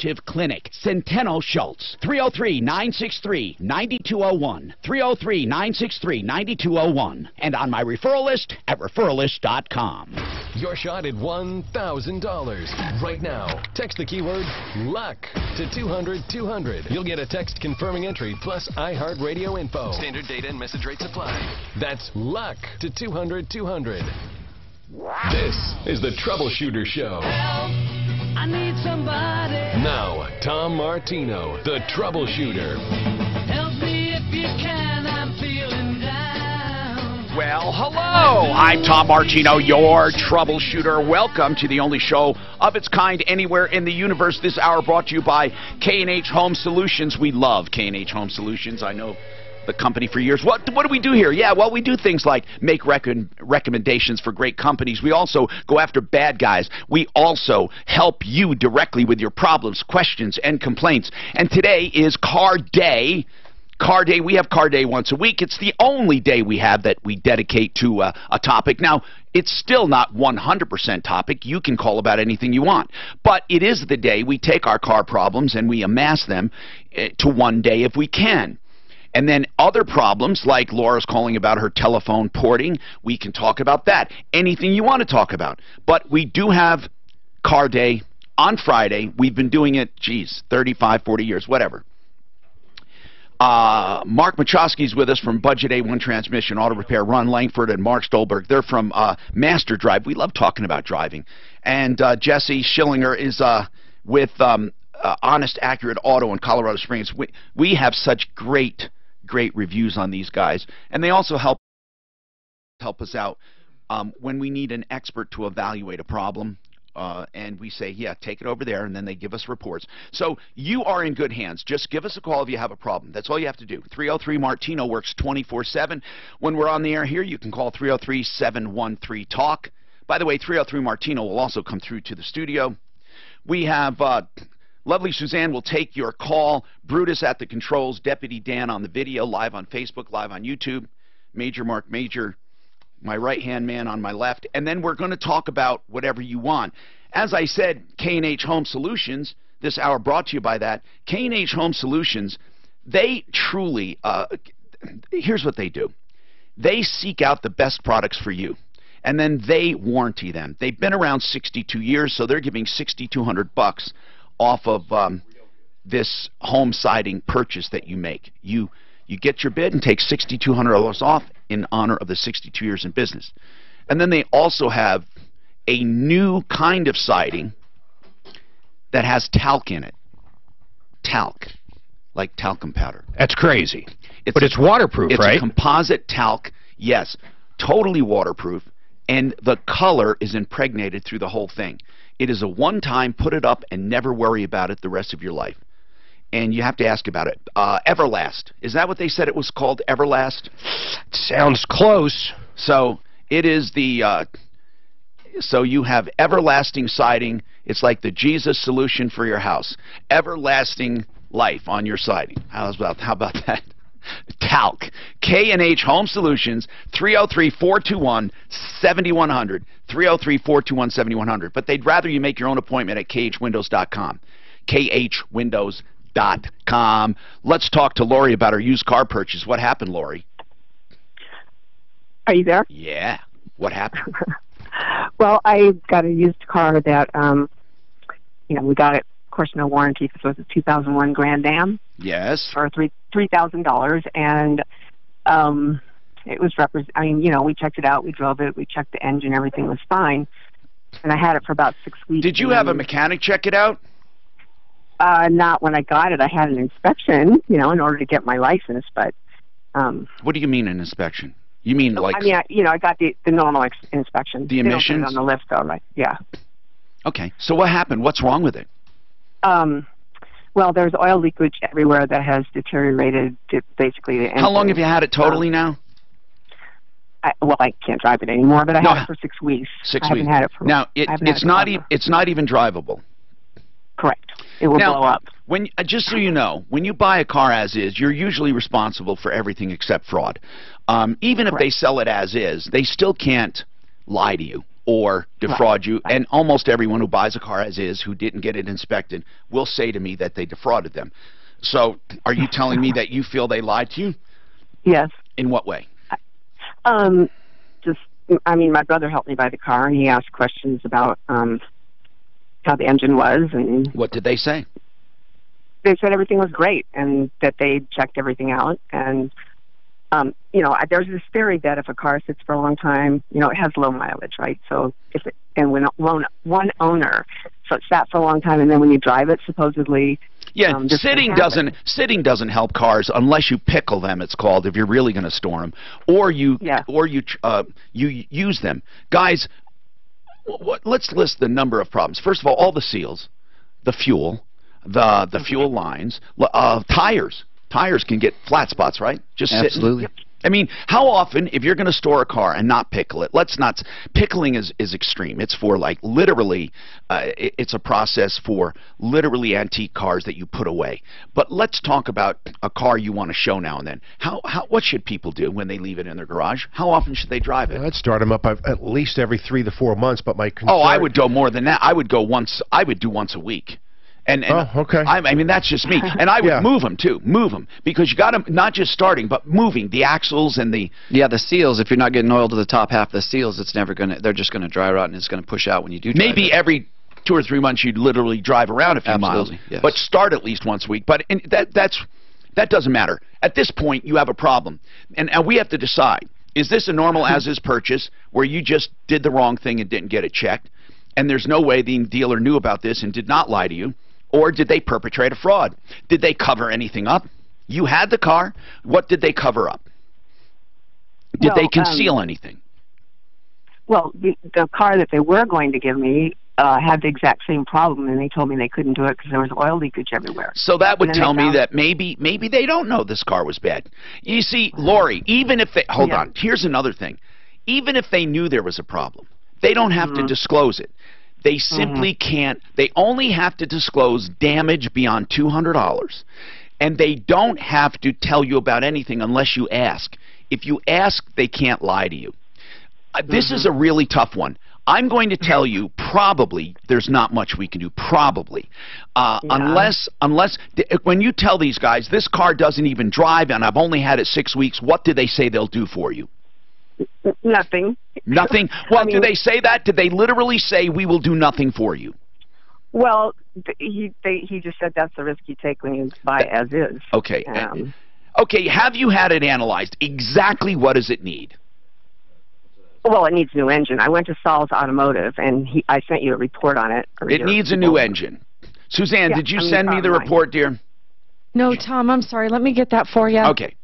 Automotive Clinic. Centeno Schultz. 303-963-9201. 303-963-9201. And on my referral list at referralist.com. Your shot at $1,000. Right now, text the keyword luck to 200-200. You'll get a text confirming entry plus iHeartRadio info. Standard data and message rates apply. That's luck to 200-200. This is the Troubleshooter Show. Help, I need somebody. Now, Tom Martino, the Troubleshooter. Help me if you can, I'm feeling down. Well, hello. I'm Tom Martino, your Troubleshooter. Welcome to the only show of its kind anywhere in the universe. This hour brought to you by K&H Home Solutions. We love K&H Home Solutions. I know the company for years. What do we do here? Yeah, well, we do things like make recommendations for great companies. We also go after bad guys. We also help you directly with your problems, questions, and complaints. And today is Car Day. Car Day. We have Car Day once a week. It's the only day we have that we dedicate to a topic. Now, it's still not 100% topic. You can call about anything you want. But it is the day we take our car problems and we amass them to one day if we can. And then other problems, like Laura's calling about her telephone porting, we can talk about that. Anything you want to talk about. But we do have Car Day on Friday. We've been doing it, 35, 40 years, whatever. Mark Machowski's with us from Budget A1 Transmission Auto Repair. Ron Langford and Mark Stolberg. They're from Master Drive. We love talking about driving. And Jesse Schillinger is with Honest Accurate Auto in Colorado Springs. We have such great reviews on these guys, and they also help us out when we need an expert to evaluate a problem, and we say, yeah, take it over there, and then they give us reports. So you are in good hands. Just give us a call if you have a problem. That's all you have to do. 303-MARTINO works 24/7. When we're on the air here, you can call 303-713-TALK. By the way, 303-MARTINO will also come through to the studio. We have lovely Suzanne will take your call. Brutus at the controls. Deputy Dan on the video, live on Facebook, live on YouTube. Major Mark Major, my right-hand man on my left. And then we're going to talk about whatever you want. As I said, K&H Home Solutions, this hour brought to you by that. K&H Home Solutions, they truly, here's what they do. They seek out the best products for you, and then they warranty them. They've been around 62 years, so they're giving $6,200 off of this home siding purchase that you make. You get your bid and take $6,200 off in honor of the 62 years in business. And then they also have a new kind of siding that has talc in it. Talc, like talcum powder. That's crazy. But it's waterproof, right? It's a composite talc, yes, totally waterproof, and the color is impregnated through the whole thing. It is a one-time, put it up and never worry about it the rest of your life. And you have to ask about it. Everlast. Is that what they said it was called, Everlast? Sounds close. So it is the, so you have everlasting siding. It's like the Jesus solution for your house. Everlasting life on your siding. How about that? Talc. K&H Home Solutions, 303-421-7100. 303-421-7100. But they'd rather you make your own appointment at khwindows.com. khwindows.com. Let's talk to Lori about her used car purchase. What happened, Lori? Are you there? Yeah. What happened? Well, I got a used car that, we got it, of course, no warranty because it was a 2001 Grand Am. Yes. For $3,000, and it was we checked it out, we drove it, we checked the engine, everything was fine, and I had it for about 6 weeks. Did you have a mechanic check it out? Not when I got it. I had an inspection, in order to get my license, but... what do you mean an inspection? You mean like... I got the normal inspection. The emissions? They don't put it on the list, though, right? Yeah. Okay, so what happened? What's wrong with it? Well, there's oil leakage everywhere that has deteriorated basically the engine. How long have you had it totally now? I can't drive it anymore, but I had it for 6 weeks. 6 weeks. I haven't had it for... Now, it's not even drivable. Correct. It will blow up. Just so you know, when you buy a car as is, you're usually responsible for everything except fraud. Even if they sell it as is, they still can't lie to you. or defraud you. And almost everyone who buys a car as is, who didn't get it inspected, will say to me that they defrauded them. So are you telling me that you feel they lied to you? Yes. In what way? Just, I mean, my brother helped me buy the car, and he asked questions about how the engine was, and what did they say? They said everything was great, and that they checked everything out. And you know, there's this theory that if a car sits for a long time, you know, it has low mileage, right? So if it, and when one owner, so it sat for a long time, and then when you drive it, supposedly. Yeah, sitting doesn't help cars unless you pickle them. It's called, if you're really going to store them, or you use them, guys. Let's list the number of problems. First of all the seals, the fuel, the fuel lines, tires. Tires can get flat spots, right? Just absolutely. Sitting. I mean, how often, if you're going to store a car and not pickle it, pickling is extreme. It's for, like, literally, it's a process for literally antique cars that you put away. But let's talk about a car you want to show now and then. What should people do when they leave it in their garage? How often should they drive it? I'd start them up at least every 3 to 4 months, but my concern... Oh, I would go more than that. I would do once a week. And okay. I mean, that's just me. And I would move them, too. Move them. Because you got to, not just starting, but moving the axles and the... Yeah, the seals, if you're not getting oil to the top half of the seals, it's never going to... They're just going to dry rot, and it's going to push out when you do drive Maybe it. Every 2 or 3 months you'd literally drive around a few miles. Yes. But start at least once a week. But that doesn't matter. At this point, you have a problem. And we have to decide, is this a normal as-is purchase where you just did the wrong thing and didn't get it checked, and there's no way the dealer knew about this and did not lie to you? Or did they perpetrate a fraud? Did they cover anything up? You had the car. What did they cover up? Did they conceal anything? Well, the car that they were going to give me had the exact same problem, and they told me they couldn't do it because there was oil leakage everywhere. So that would tell me that maybe they don't know this car was bad. You see, Lori, even if they... Hold on. Here's another thing. Even if they knew there was a problem, they don't have to disclose it. They simply can't. They only have to disclose damage beyond $200, and they don't have to tell you about anything unless you ask. If you ask, they can't lie to you. This is a really tough one. I'm going to tell you, probably there's not much we can do. Probably, unless when you tell these guys this car doesn't even drive and I've only had it 6 weeks, what do they say they'll do for you? Nothing. Nothing? Well, do they say that? Did they literally say, we will do nothing for you? Well, he just said that's the risk you take when you buy as is. Okay. Okay, have you had it analyzed? Exactly what does it need? Well, it needs a new engine. I went to Saul's Automotive, and I sent you a report on it. It needs a new engine. Suzanne, did you send me the report, dear? No, Tom, I'm sorry. Let me get that for you. Okay.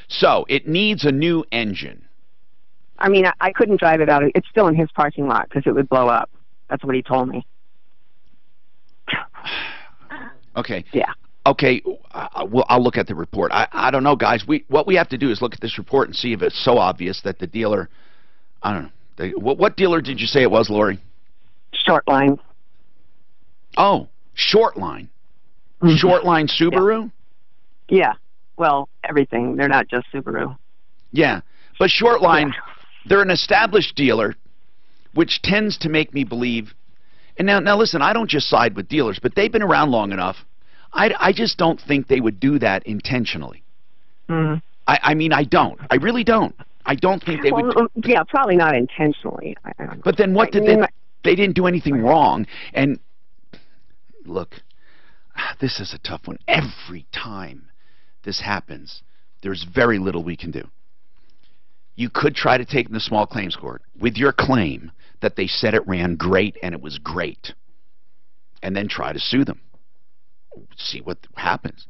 So, it needs a new engine. I mean, I couldn't drive it out. It's still in his parking lot because it would blow up. That's what he told me. Okay. Yeah. Okay, well, I'll look at the report. I don't know, guys. What we have to do is look at this report and see if it's so obvious that the dealer... I don't know. What dealer did you say it was, Lori? Short line. Oh, Short Line. Short Line Subaru? Yeah. Well, everything. They're not just Subaru. Yeah. But Short Line, they're an established dealer, which tends to make me believe... And now listen, I don't just side with dealers, but they've been around long enough. I just don't think they would do that intentionally. I mean, I don't. I really don't. I don't think they would... Yeah, probably not intentionally. But then what did they... They didn't do anything wrong. And look, this is a tough one. Every time this happens, there's very little we can do. You could try to take them to small claims court with your claim that they said it ran great and it was great, and then try to sue them. See what happens.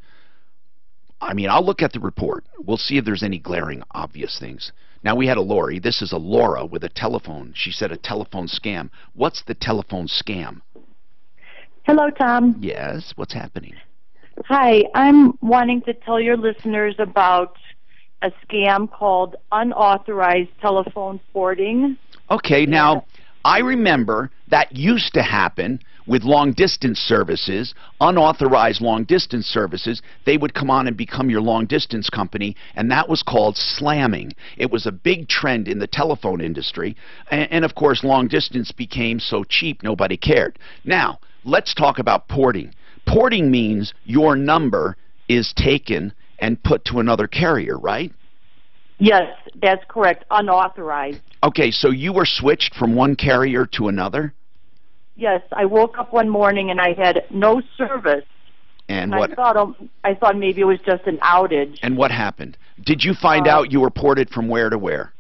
I mean, I'll look at the report. We'll see if there's any glaring, obvious things. Now, we had a Lori. This is a Laura with a telephone. She said a telephone scam. What's the telephone scam? Hello, Tom. Yes, what's happening? Hi, I'm wanting to tell your listeners about a scam called unauthorized telephone porting. Okay, now, I remember that used to happen with long-distance services, unauthorized long-distance services. They would come on and become your long-distance company, and that was called slamming. It was a big trend in the telephone industry, and of course, long-distance became so cheap nobody cared. Now, let's talk about porting. Porting means your number is taken and put to another carrier, right? Yes, that's correct. Unauthorized. Okay, so you were switched from one carrier to another? Yes, I woke up one morning and I had no service. And what? I thought maybe it was just an outage. And what happened? Did you find out you were ported from where to where?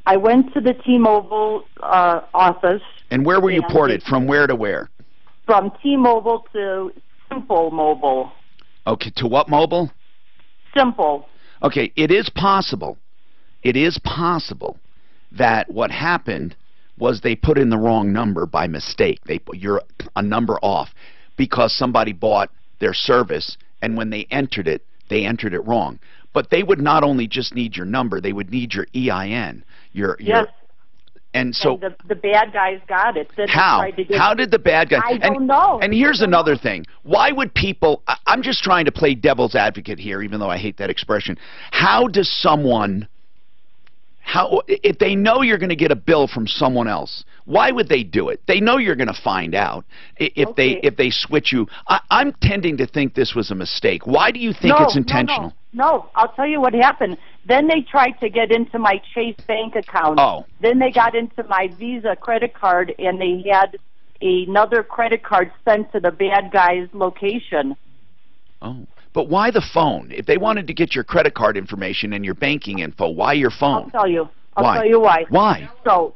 I went to the T-Mobile office. And where were you ported? From where to where? From T-Mobile to Simple Mobile. Okay, to what mobile? Simple. Okay, it is possible that what happened was they put in the wrong number by mistake. You're a number off because somebody bought their service, and when they entered it wrong. But they would not only just need your number, they would need your EIN. Yes. And so the bad guys got it. How? How did the bad guys? I don't know. And here's another thing. Why would people? I'm just trying to play devil's advocate here, even though I hate that expression. How does someone? If they know you're going to get a bill from someone else, why would they do it? They know you're going to find out if they switch you. I'm tending to think this was a mistake. Why do you think it's intentional? No, I'll tell you what happened. Then they tried to get into my Chase bank account. Oh. Then they got into my Visa credit card, and they had another credit card sent to the bad guy's location. Oh. But why the phone? If they wanted to get your credit card information and your banking info, why your phone? I'll tell you. Why? I'll tell you why. Why? So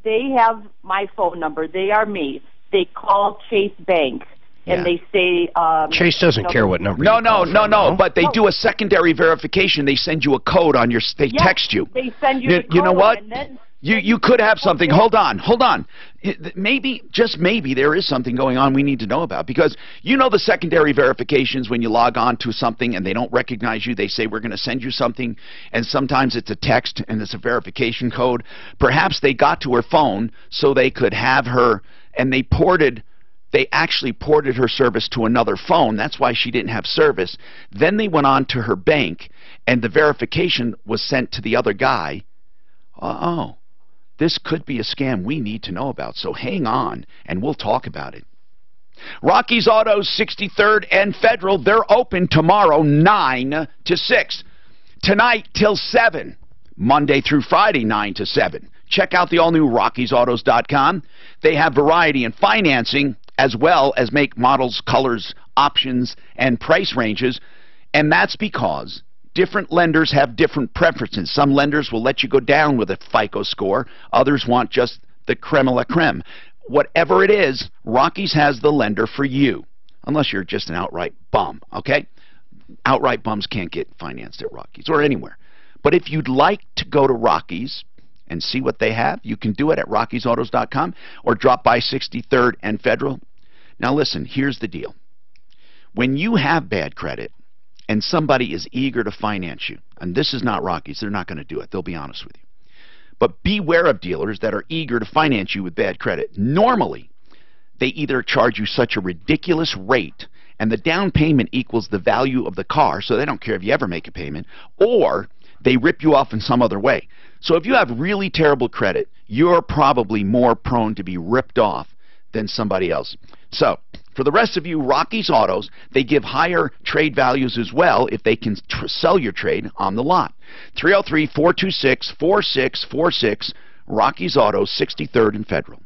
they have my phone number. They are me. They call Chase Bank. And they say... Chase doesn't care what number No. But they do a secondary verification. They send you a code on your... They text you. They send you the code. You know what? And then You could have something. Hold on. Maybe, just maybe, there is something going on we need to know about. Because you know the secondary verifications when you log on to something and they don't recognize you. They say, we're going to send you something. And sometimes it's a text and it's a verification code. Perhaps they got to her phone so they could have her, and they actually ported her service to another phone. That's why she didn't have service. Then they went on to her bank, and the verification was sent to the other guy. Uh-oh. This could be a scam we need to know about, so hang on, and we'll talk about it. Rocky's Autos, 63rd and Federal, they're open tomorrow, 9 to 6. Tonight till 7. Monday through Friday, 9 to 7. Check out the all-new Rocky'sAutos.com. They have variety in financing, as well as make, models, colors, options, and price ranges. And that's because different lenders have different preferences. Some lenders will let you go down with a FICO score. Others want just the creme de la creme. Whatever it is, Rocky's has the lender for you, unless you're just an outright bum, okay? Outright bums can't get financed at Rocky's or anywhere. But if you'd like to go to Rocky's and see what they have, you can do it at Rocky'sAutos.com or drop by 63rd and Federal. Now listen, here's the deal. When you have bad credit and somebody is eager to finance you, and this is not Rocky's, they're not going to do it, they'll be honest with you. But beware of dealers that are eager to finance you with bad credit. Normally, they either charge you such a ridiculous rate and the down payment equals the value of the car, so they don't care if you ever make a payment, or they rip you off in some other way. So if you have really terrible credit, you're probably more prone to be ripped off than somebody else. So for the rest of you, Rocky's Autos, they give higher trade values as well if they can sell your trade on the lot. 303-426-4646, Rocky's Autos, 63rd and Federal.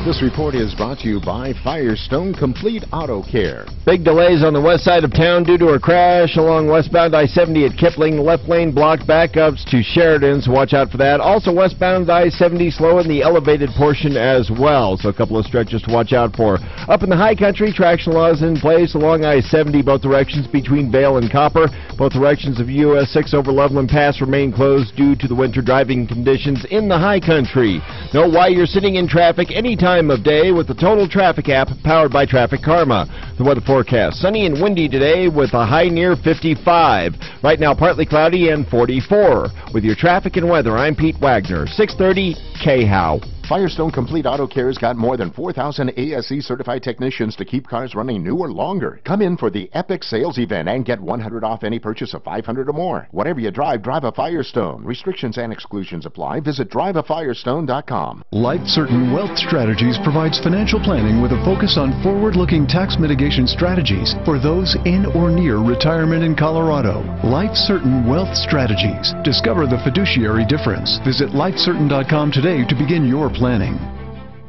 This report is brought to you by Firestone Complete Auto Care. Big delays on the west side of town due to a crash along westbound I-70 at Kipling. Left lane blocked, backups to Sheridan, so watch out for that. Also westbound I-70 slow in the elevated portion as well, so a couple of stretches to watch out for. Up in the high country, traction laws in place along I-70, both directions between Vale and Copper. Both directions of US 6 over Loveland Pass remain closed due to the winter driving conditions in the high country. Know why you're sitting in traffic any time of day with the Total Traffic app powered by Traffic Karma. The weather forecast, sunny and windy today with a high near 55. Right now, partly cloudy and 44. With your traffic and weather, I'm Pete Wagner, 630 KHOW. Firestone Complete Auto Care's got more than 4,000 ASE certified technicians to keep cars running newer longer. Come in for the Epic Sales Event and get $100 off any purchase of $500 or more. Whatever you drive, drive a Firestone. Restrictions and exclusions apply. Visit driveafirestone.com. Life Certain Wealth Strategies provides financial planning with a focus on forward-looking tax mitigation strategies for those in or near retirement in Colorado. Life Certain Wealth Strategies. Discover the fiduciary difference. Visit lifecertain.com today to begin your planning.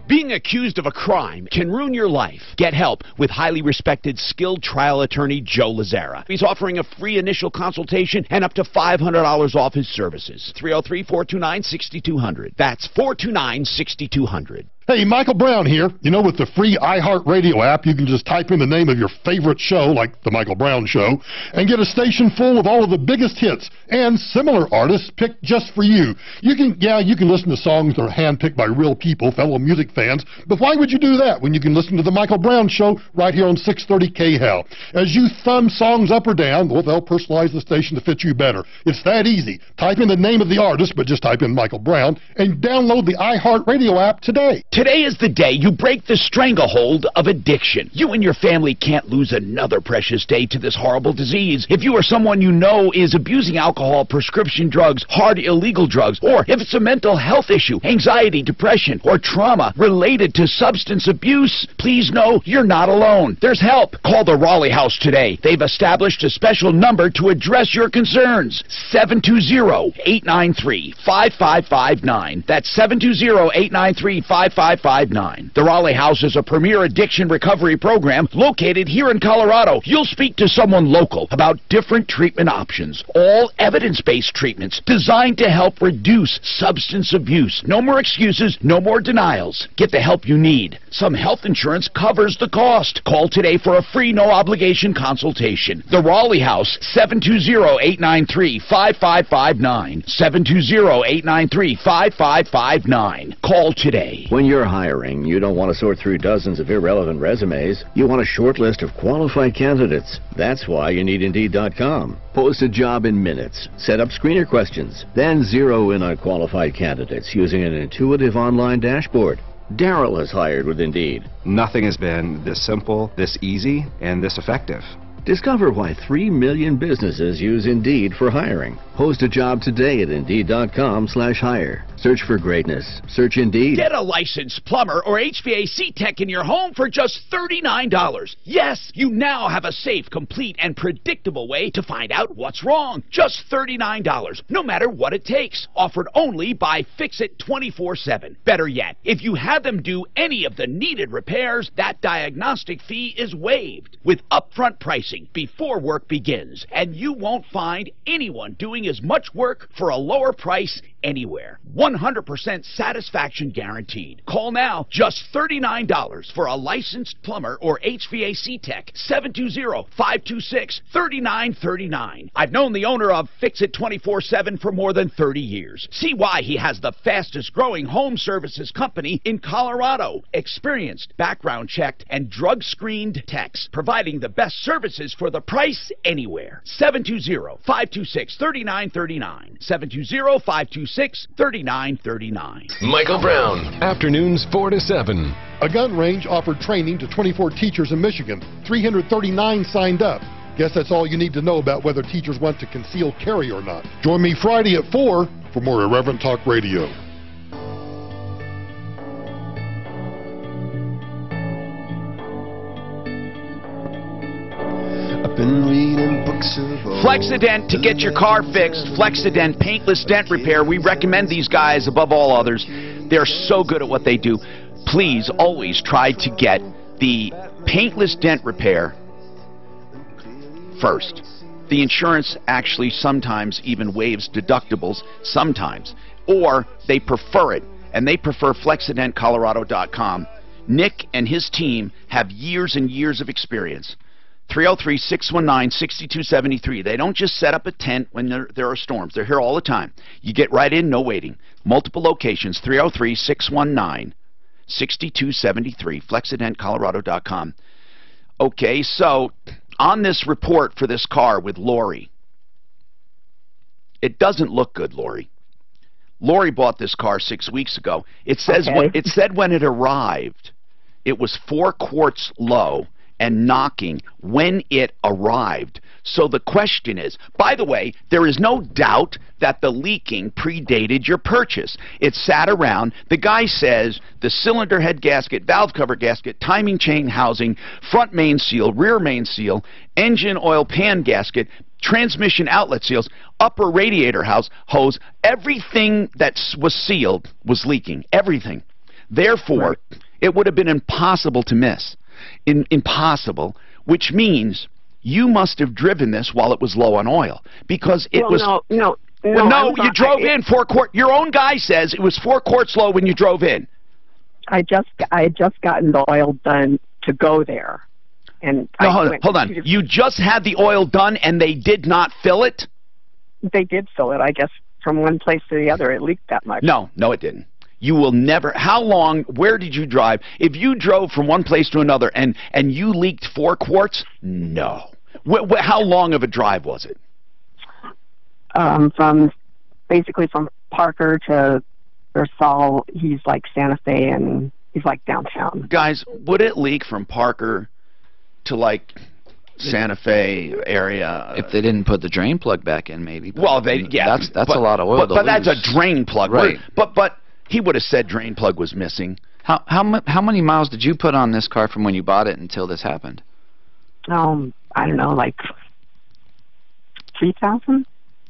Being accused of a crime can ruin your life. Get help with highly respected, skilled trial attorney Joe Lazzara. He's offering a free initial consultation and up to $500 off his services. 303-429-6200. That's 429-6200. Hey, Michael Brown here. You know, with the free iHeartRadio app, you can just type in the name of your favorite show, like The Michael Brown Show, and get a station full of all of the biggest hits and similar artists picked just for you. You can listen to songs that are handpicked by real people, fellow music fans, but why would you do that when you can listen to The Michael Brown Show right here on 630 KHOW? As you thumb songs up or down, well, they'll personalize the station to fit you better. It's that easy. Type in the name of the artist, but just type in Michael Brown, and download the iHeartRadio app today. Today is the day you break the stranglehold of addiction. You and your family can't lose another precious day to this horrible disease. If you or someone you know is abusing alcohol, prescription drugs, hard illegal drugs, or if it's a mental health issue, anxiety, depression, or trauma related to substance abuse, please know you're not alone. There's help. Call the Raleigh House today. They've established a special number to address your concerns. 720-893-5559. That's 720-893-5559. The Raleigh House is a premier addiction recovery program located here in Colorado. You'll speak to someone local about different treatment options, all evidence-based treatments designed to help reduce substance abuse. No more excuses, no more denials. Get the help you need. Some health insurance covers the cost. Call today for a free, no-obligation consultation. The Raleigh House, 720-893-5559. 720-893-5559. Call today. When you're hiring, you don't want to sort through dozens of irrelevant resumes. You want a short list of qualified candidates. That's why you need Indeed.com. Post a job in minutes. Set up screener questions. Then zero in on qualified candidates using an intuitive online dashboard. Daryl is hired with Indeed. Nothing has been this simple, this easy, and this effective. Discover why 3 million businesses use Indeed for hiring. Post a job today at Indeed.com/hire. Search for greatness. Search Indeed. Get a licensed plumber or HVAC tech in your home for just $39. Yes, you now have a safe, complete, and predictable way to find out what's wrong. Just $39, no matter what it takes. Offered only by Fix-It 24/7. Better yet, if you have them do any of the needed repairs, that diagnostic fee is waived with upfront pricing before work begins. And you won't find anyone doing as much work for a lower price anywhere. 100% satisfaction guaranteed. Call now. Just $39 for a licensed plumber or HVAC tech. 720-526-3939. I've known the owner of Fix-It 24/7 for more than 30 years. See why he has the fastest growing home services company in Colorado. Experienced, background checked, and drug screened techs, providing the best services for the price anywhere. 720-526-3939. 720-526-3939. Michael Brown, afternoons 4 to 7. A gun range offered training to 24 teachers in Michigan. 339 signed up. Guess that's all you need to know about whether teachers want to conceal carry or not. Join me Friday at 4 for more Irreverent Talk Radio. Flexident to get your car fixed. Flexident paintless dent repair. We recommend these guys above all others. They're so good at what they do. Please always try to get the paintless dent repair first. The insurance actually sometimes even waives deductibles, sometimes, or they prefer it, and they prefer FlexidentColorado.com. Nick and his team have years and years of experience. 303-619-6273. They don't just set up a tent when there are storms. They're here all the time. You get right in, no waiting. Multiple locations, 303-619-6273, flexidentcolorado.com. Okay, so on this report for this car with Lori, it doesn't look good, Lori. Lori bought this car 6 weeks ago. It says it said when it arrived, it was 4 quarts low and knocking when it arrived. So the question is, by the way, there is no doubt that the leaking predated your purchase. It sat around. The guy says the cylinder head gasket, valve cover gasket, timing chain housing, front main seal, rear main seal, engine oil pan gasket, transmission outlet seals, upper radiator hose, everything that was sealed was leaking. Everything. Therefore, it would have been impossible to miss. Impossible, which means you must have driven this while it was low on oil, because it was... No, you drove in 4 quarts. Your own guy says it was 4 quarts low when you drove in. I had just gotten the oil done to go there. And no, hold on. You just had the oil done and they did not fill it? They did fill it, I guess. From one place to the other, it leaked that much. No, it didn't. You will never... How long... Where did you drive? If you drove from one place to another and you leaked 4 quarts, no. How long of a drive was it? Basically from Parker to Versal. He's like Santa Fe, and he's like downtown. Guys, would it leak from Parker to like Santa Fe area? If they didn't put the drain plug back in, maybe. But well, that's a lot of oil. But that's a drain plug, right? But he would have said drain plug was missing. How many miles did you put on this car from when you bought it until this happened? I don't know, like 3,000.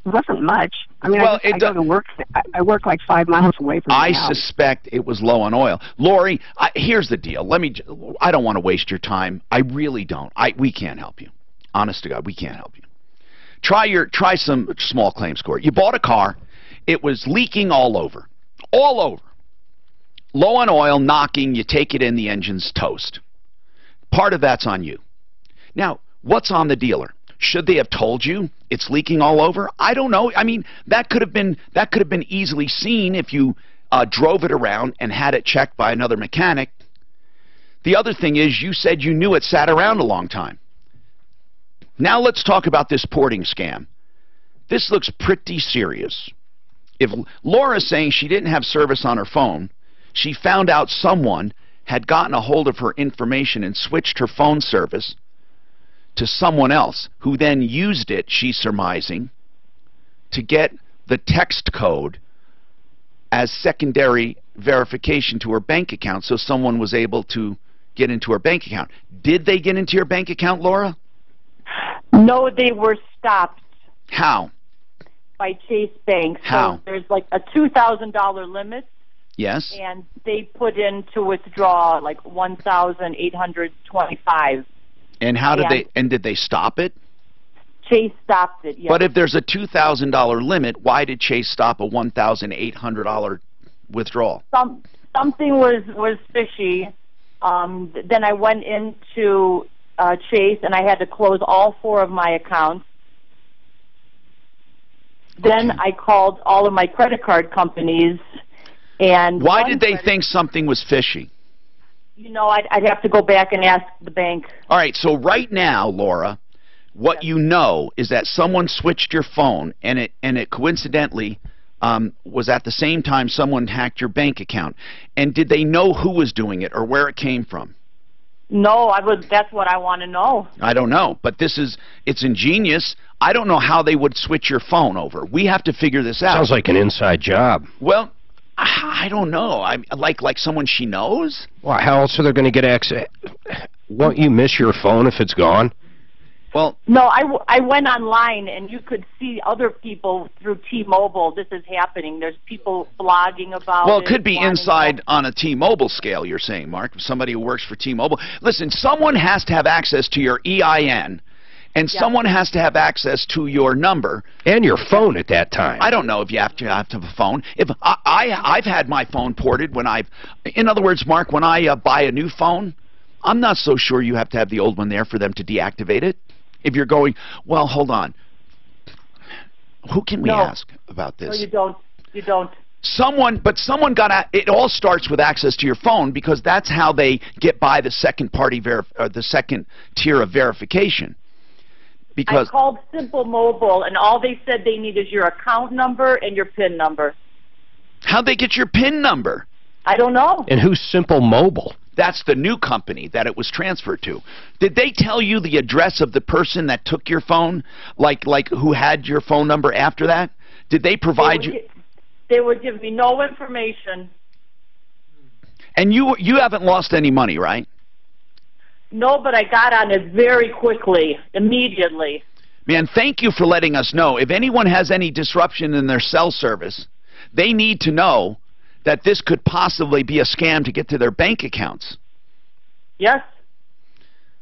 It wasn't much. I mean, well, I go to work. I work like 5 miles away from my house. I suspect it was low on oil. Lori, here's the deal. I don't want to waste your time. I really don't. We can't help you. Honest to God, we can't help you. Try some small claims court. You bought a car. It was leaking all over. All over. Low on oil, knocking. You take it in, the engine's toast. Part of that's on you. Now, what's on the dealer? Should they have told you it's leaking all over? I don't know. I mean, that could have been easily seen if you drove it around and had it checked by another mechanic. The other thing is, you said you knew it sat around a long time. Now let's talk about this porting scam. This looks pretty serious. If Laura's saying she didn't have service on her phone, she found out someone had gotten a hold of her information and switched her phone service to someone else, who then used it, she's surmising, to get the text code as secondary verification to her bank account, so someone was able to get into her bank account. Did they get into your bank account, Laura? No, they were stopped. How? By Chase Bank. How? So there's like a $2,000 limit. Yes. And they put in to withdraw like $1,825. And did they stop it? Chase stopped it, yes. But if there's a $2,000 limit, why did Chase stop a $1,800 withdrawal? Something was fishy. Then I went into Chase and I had to close all 4 of my accounts. Then I called all of my credit card companies. And why did they think something was fishy? You know, I'd have to go back and ask the bank. All right, so right now, Laura, what you know is that someone switched your phone, and it coincidentally was at the same time someone hacked your bank account. And did they know who was doing it or where it came from? No, that's what I want to know. I don't know, but it's ingenious. I don't know how they would switch your phone over. We have to figure this out. Sounds like an inside job. Well, I don't know. Like someone she knows? Well, how else are they going to get access? Won't you miss your phone if it's gone? Well, no, I went online and you could see other people through T-Mobile. This is happening. There's people blogging about it. Well, it could be inside on a T-Mobile scale, you're saying, Mark. Somebody who works for T-Mobile. Listen, someone has to have access to your EIN. And someone has to have access to your number. And your phone at that time. I don't know if you have to have a phone. If I've had my phone ported when in other words, Mark, when I buy a new phone, I'm not so sure you have to have the old one there for them to deactivate it. If you're going, well, hold on. Who can we ask about this? No, you don't. You don't. Someone got it. All starts with access to your phone because that's how they get by the second tier of verification. Because I called Simple Mobile, and all they said they need is your account number and your PIN number. How'd they get your PIN number? I don't know. And who's Simple Mobile? That's the new company that it was transferred to. Did they tell you the address of the person that took your phone, like who had your phone number after that? Did they provide you? They would give me no information. And you haven't lost any money, right? No, but I got on it very quickly, immediately. Man, thank you for letting us know. If anyone has any disruption in their cell service, they need to know that this could possibly be a scam to get to their bank accounts. Yes.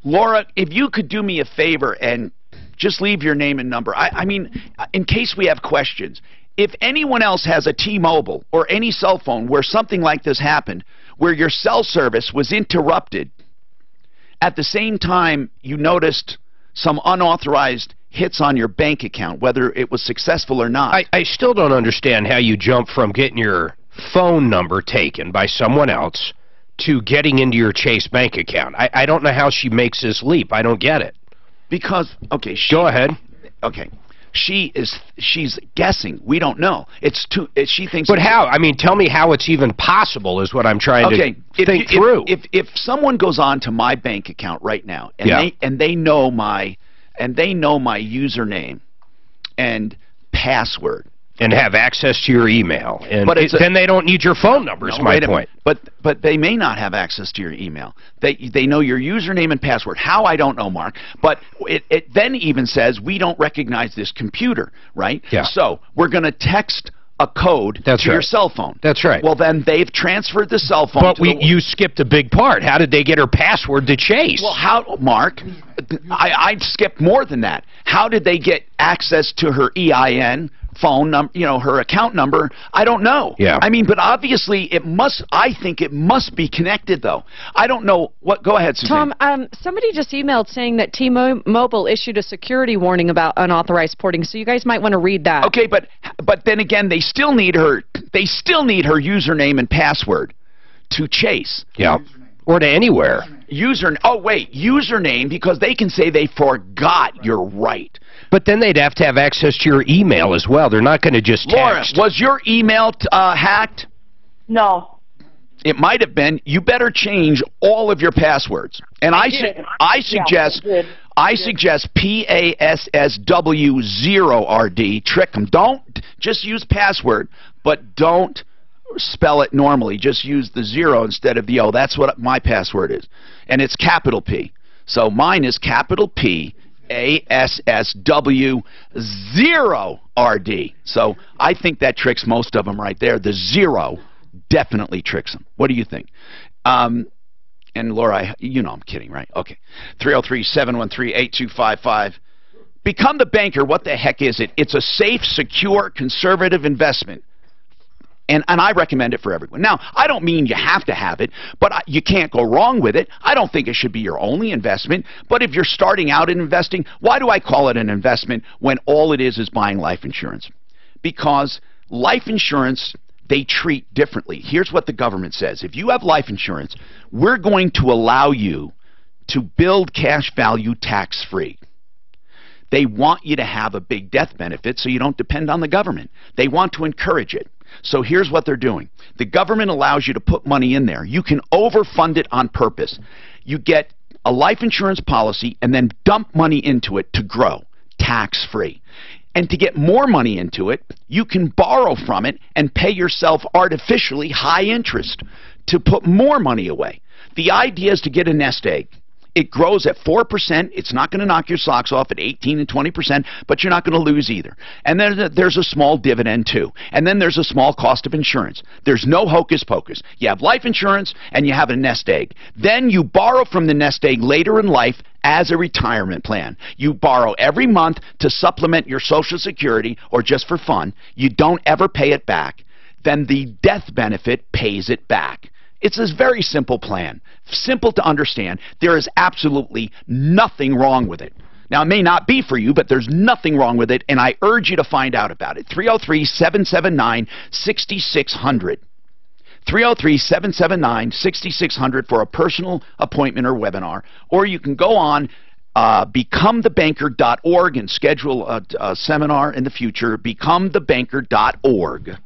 Laura, if you could do me a favor and just leave your name and number. I mean, in case we have questions. If anyone else has a T-Mobile or any cell phone where something like this happened, where your cell service was interrupted, at the same time you noticed some unauthorized hits on your bank account, whether it was successful or not. I still don't understand how you jump from getting your phone number taken by someone else to getting into your Chase bank account. I don't know how she makes this leap. I don't get it. Because, okay, go ahead. Okay. She's guessing. We don't know. She thinks. But how? I mean, tell me how it's even possible is what I'm trying to think through. If someone goes on to my bank account right now and they know my username and password and have access to your email, and then they don't need your phone number. Is my point. But they may not have access to your email. They know your username and password. How, I don't know, Mark. But it then even says we don't recognize this computer, right? Yeah. So we're going to text a code to your cell phone. That's right. Well, then they've transferred the cell phone. But you skipped a big part. How did they get her password to Chase? Well, how, Mark? I skipped more than that. How did they get access to her EIN? Phone number, her account number, I don't know. Yeah. I mean, but obviously I think it must be connected, though. I don't know what, go ahead, Suzanne. Tom, somebody just emailed saying that T-Mobile issued a security warning about unauthorized porting, so you guys might want to read that. Okay, but then again, they still need her username and password to Chase. Yeah. Or to anywhere. Username, because they can say they forgot. You're right. But then they'd have to have access to your email as well. They're not going to just text. Laura, was your email hacked? No. It might have been. You better change all of your passwords. And I suggest PASSW0RD. Trick them. Don't just use password, but don't spell it normally. Just use the 0 instead of the O. That's what my password is. And it's capital P. So mine is capital P ASSW0RD. So I think that tricks most of them right there. The 0 definitely tricks them. What do you think? And Laura, I'm kidding, right? Okay. 303-713-8255. Become the banker. What the heck is it? It's a safe, secure, conservative investment. And I recommend it for everyone. Now, I don't mean you have to have it, but you can't go wrong with it. I don't think it should be your only investment. But if you're starting out in investing, why do I call it an investment when all it is buying life insurance? Because life insurance, they treat differently. Here's what the government says. If you have life insurance, we're going to allow you to build cash value tax-free. They want you to have a big death benefit so you don't depend on the government. They want to encourage it. So here's what they're doing. The government allows you to put money in there. You can overfund it on purpose. You get a life insurance policy and then dump money into it to grow, tax-free. And to get more money into it, you can borrow from it and pay yourself artificially high interest to put more money away. The idea is to get a nest egg. It grows at 4%. It's not going to knock your socks off at 18 and 20%, but you're not going to lose either. And then there's a small dividend, too. And then there's a small cost of insurance. There's no hocus pocus. You have life insurance, and you have a nest egg. Then you borrow from the nest egg later in life as a retirement plan. You borrow every month to supplement your Social Security or just for fun. You don't ever pay it back. Then the death benefit pays it back. It's a very simple plan, simple to understand. There is absolutely nothing wrong with it. Now, it may not be for you, but there's nothing wrong with it, and I urge you to find out about it. 303-779-6600. 303-779-6600 for a personal appointment or webinar. Or you can go on becomethebanker.org and schedule a seminar in the future. Becomethebanker.org.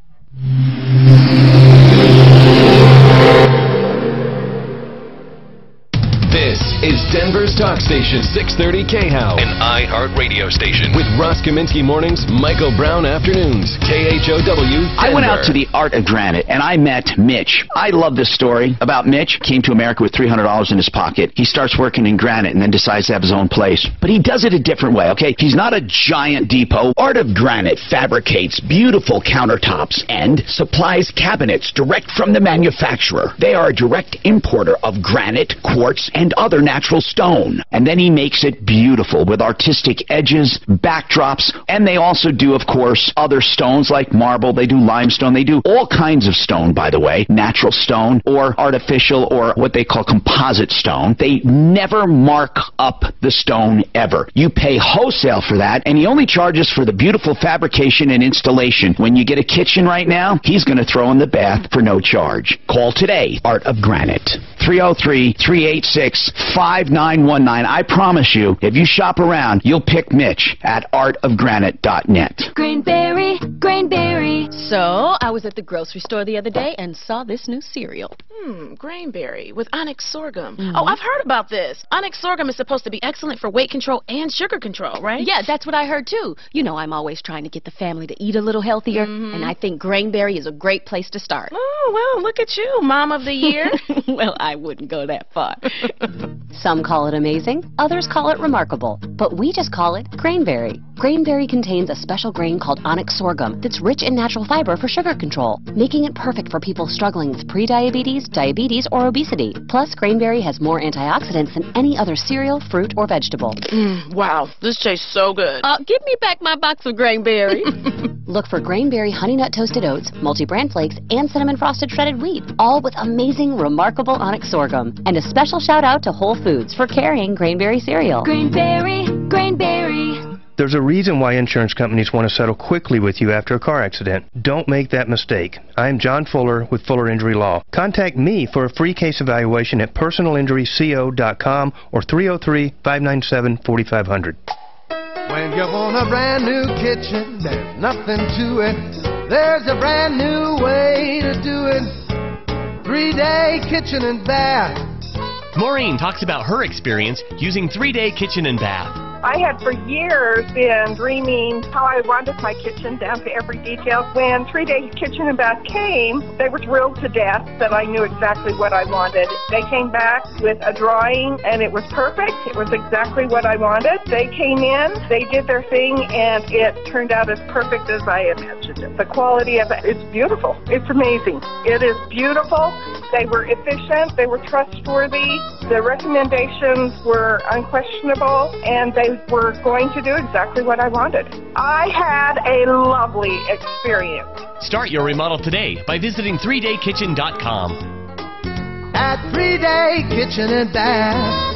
This is Denver's Talk Station, 630 KHOW, an iHeart radio station. With Ross Kaminsky mornings, Michael Brown afternoons, KHOW, Denver. I went out to the Art of Granite, and I met Mitch. I love this story about Mitch. Came to America with $300 in his pocket. He starts working in granite and then decides to have his own place. But he does it a different way, okay? He's not a giant depot. Art of Granite fabricates beautiful countertops and supplies cabinets direct from the manufacturer. They are a direct importer of granite, quartz, and other natural stone. And then he makes it beautiful with artistic edges, backdrops, and they also do, of course, other stones like marble. They do limestone. They do all kinds of stone, by the way, natural stone or artificial or what they call composite stone. They never mark up the stone ever. You pay wholesale for that, and he only charges for the beautiful fabrication and installation. When you get a kitchen right now, he's going to throw in the bath for no charge. Call today, Art of Granite. 303-386-5919. I promise you, if you shop around, you'll pick Mitch at artofgranite.net. Grainberry, Grainberry. So, I was at the grocery store the other day and saw this new cereal. Grainberry with onyx sorghum. Oh, I've heard about this. Onyx sorghum is supposed to be excellent for weight control and sugar control, right? Yeah, that's what I heard too. You know, I'm always trying to get the family to eat a little healthier, and I think Grainberry is a great place to start. Oh, well, look at you, Mom of the Year. Well, I wouldn't go that far. Some call it amazing, others call it remarkable, but we just call it Grainberry. Grainberry contains a special grain called onyx sorghum that's rich in natural fiber for sugar control, making it perfect for people struggling with prediabetes, diabetes, or obesity. Plus, Grainberry has more antioxidants than any other cereal, fruit, or vegetable. Wow, this tastes so good. Give me back my box of Grainberry. Look for Grainberry Honey Nut Toasted Oats, multi-bran flakes, and cinnamon frosted shredded wheat, all with amazing, remarkable onyx sorghum. And a special shout out to Whole Foods for carrying Grainberry cereal. Grainberry, Grainberry. There's a reason why insurance companies want to settle quickly with you after a car accident. Don't make that mistake. I'm John Fuller with Fuller Injury Law. Contact me for a free case evaluation at personalinjuryco.com or 303-597-4500. When you want a brand new kitchen, there's nothing to it. There's a brand new way to do it. 3-day kitchen and bath. Maureen talks about her experience using 3-day kitchen and bath. I had for years been dreaming how I wanted my kitchen down to every detail. When 3-day kitchen and bath came, they were thrilled to death that I knew exactly what I wanted. They came back with a drawing and it was perfect. It was exactly what I wanted. They came in, they did their thing, and it turned out as perfect as I imagined it. The quality of it, it's beautiful. It's amazing. It is beautiful. They were efficient. They were trustworthy. The recommendations were unquestionable, and they were going to do exactly what I wanted. I had a lovely experience. Start your remodel today by visiting 3daykitchen.com. At 3-day kitchen and bath.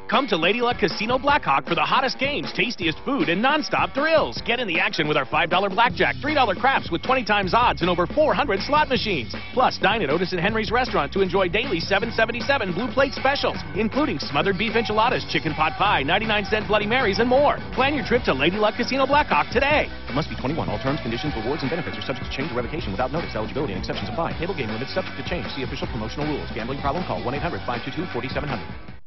Come to Lady Luck Casino Blackhawk for the hottest games, tastiest food, and non-stop thrills. Get in the action with our $5 blackjack, $3 craps with 20 times odds, and over 400 slot machines. Plus, dine at Otis and Henry's restaurant to enjoy daily $7.77 blue plate specials, including smothered beef enchiladas, chicken pot pie, 99-cent Bloody Marys, and more. Plan your trip to Lady Luck Casino Blackhawk today. You must be 21. All terms, conditions, rewards, and benefits are subject to change or revocation without notice. Eligibility and exceptions apply. Table game limits subject to change. See official promotional rules. Gambling problem? Call 1-800-522-4700.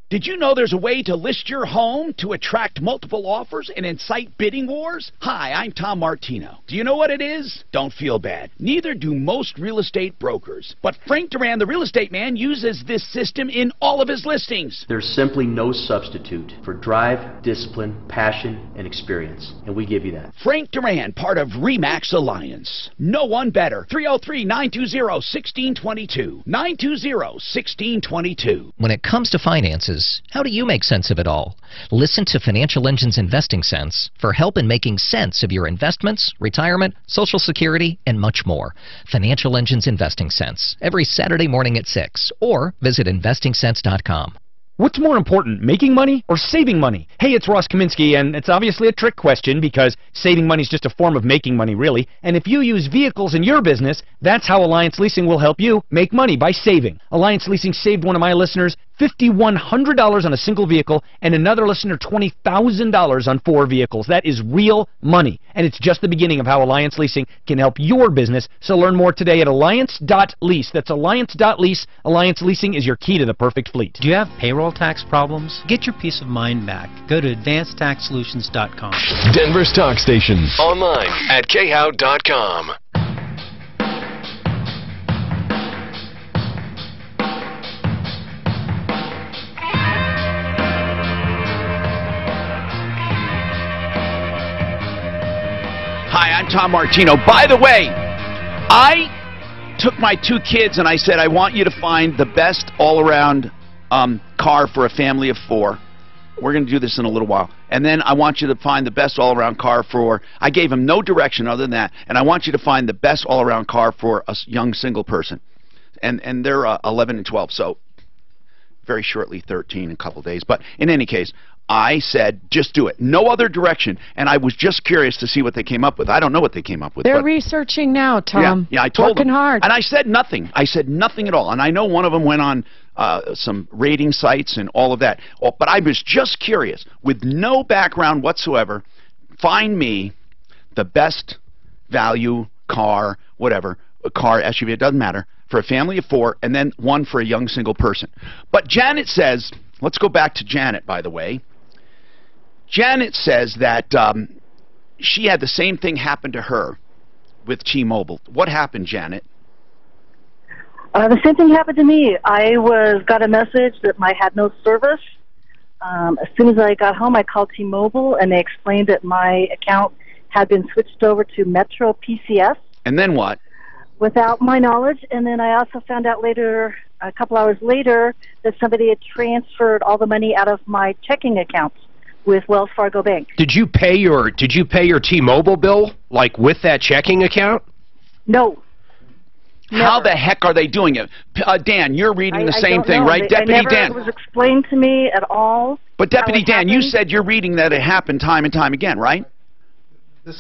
Did you know there's a way to list your home to attract multiple offers and incite bidding wars? Hi, I'm Tom Martino. Do you know what it is? Don't feel bad. Neither do most real estate brokers. But Frank Duran, the real estate man, uses this system in all of his listings. There's simply no substitute for drive, discipline, passion, and experience. And we give you that. Frank Duran, part of RE/MAX Alliance. No one better. 303-920-1622. 920-1622. When it comes to finances, is, how do you make sense of it all? Listen to Financial Engine's Investing Sense for help in making sense of your investments, retirement, Social Security, and much more. Financial Engine's Investing Sense, every Saturday morning at 6, or visit investingsense.com. What's more important, making money or saving money? Hey, it's Ross Kaminsky, and it's obviously a trick question because saving money is just a form of making money, really. And if you use vehicles in your business, that's how Alliance Leasing will help you make money, by saving. Alliance Leasing saved one of my listeners $5,100 on a single vehicle, and another listener $20,000 on 4 vehicles. That is real money, and it's just the beginning of how Alliance Leasing can help your business. So learn more today at alliance.lease. That's alliance.lease. Alliance Leasing is your key to the perfect fleet. Do you have payroll tax problems? Get your peace of mind back. Go to advancedtaxsolutions.com. Denver's talk station. Online at khow.com. Hi, I'm Tom Martino. By the way, I took my 2 kids and I said, I want you to find the best all-around car for a family of 4. We're going to do this in a little while. And then I want you to find the best all-around car for, I gave them no direction other than that, and I want you to find the best all-around car for a young single person. And they're 11 and 12, so very shortly 13 in a couple days. But in any case, I said, just do it. No other direction. And I was just curious to see what they came up with. I don't know what they came up with. They're researching now, Tom. Yeah, I told them. Working hard. And I said nothing. I said nothing at all. And I know one of them went on some rating sites and all of that. But I was just curious, with no background whatsoever, find me the best value car, whatever, a car, SUV, it doesn't matter, for a family of 4, and then one for a young single person. But Janet says, let's go back to Janet, by the way. Janet says that she had the same thing happen to her with T-Mobile. What happened, Janet? The same thing happened to me. I got a message that I had no service. As soon as I got home, I called T-Mobile, and they explained that my account had been switched over to Metro PCS. And then what? Without my knowledge. And then I also found out later, a couple hours later, that somebody had transferred all the money out of my checking accounts with Wells Fargo Bank. Did you pay your T-Mobile bill, like, with that checking account? No. How the heck are they doing it? Dan, you're reading the same thing, right? Deputy Dan. It was explained to me at all. But Deputy Dan, you said you're reading that it happened time and time again, right?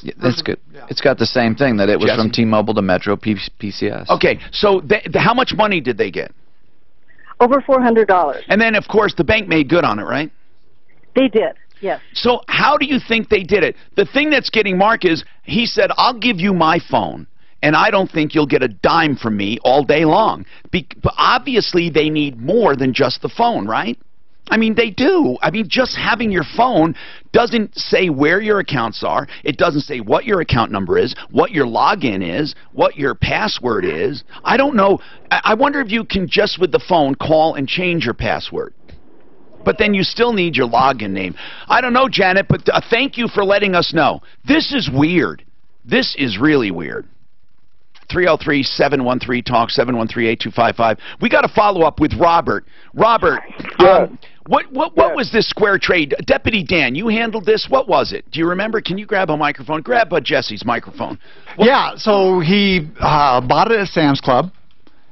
Yeah, that's good. Yeah. It's got the same thing, that it was from T-Mobile to Metro PCS. Okay, so how much money did they get? Over $400. And then, of course, the bank made good on it, right? They did. Yes. So how do you think they did it? The thing that's getting Mark is, he said, I'll give you my phone, and I don't think you'll get a dime from me all day long. But obviously, they need more than just the phone, right? I mean, they do. I mean, just having your phone doesn't say where your accounts are. It doesn't say what your account number is, what your login is, what your password is. I don't know. I wonder if you can just with the phone call and change your password. But then you still need your login name. I don't know, Janet, but thank you for letting us know. This is weird. This is really weird. 303-713-TALK, 713-8255. We got to follow up with Robert. Robert, what was this square trade? Deputy Dan, you handled this. What was it? Do you remember? Can you grab a microphone? Grab Jesse's microphone. Yeah, so he bought it at Sam's Club,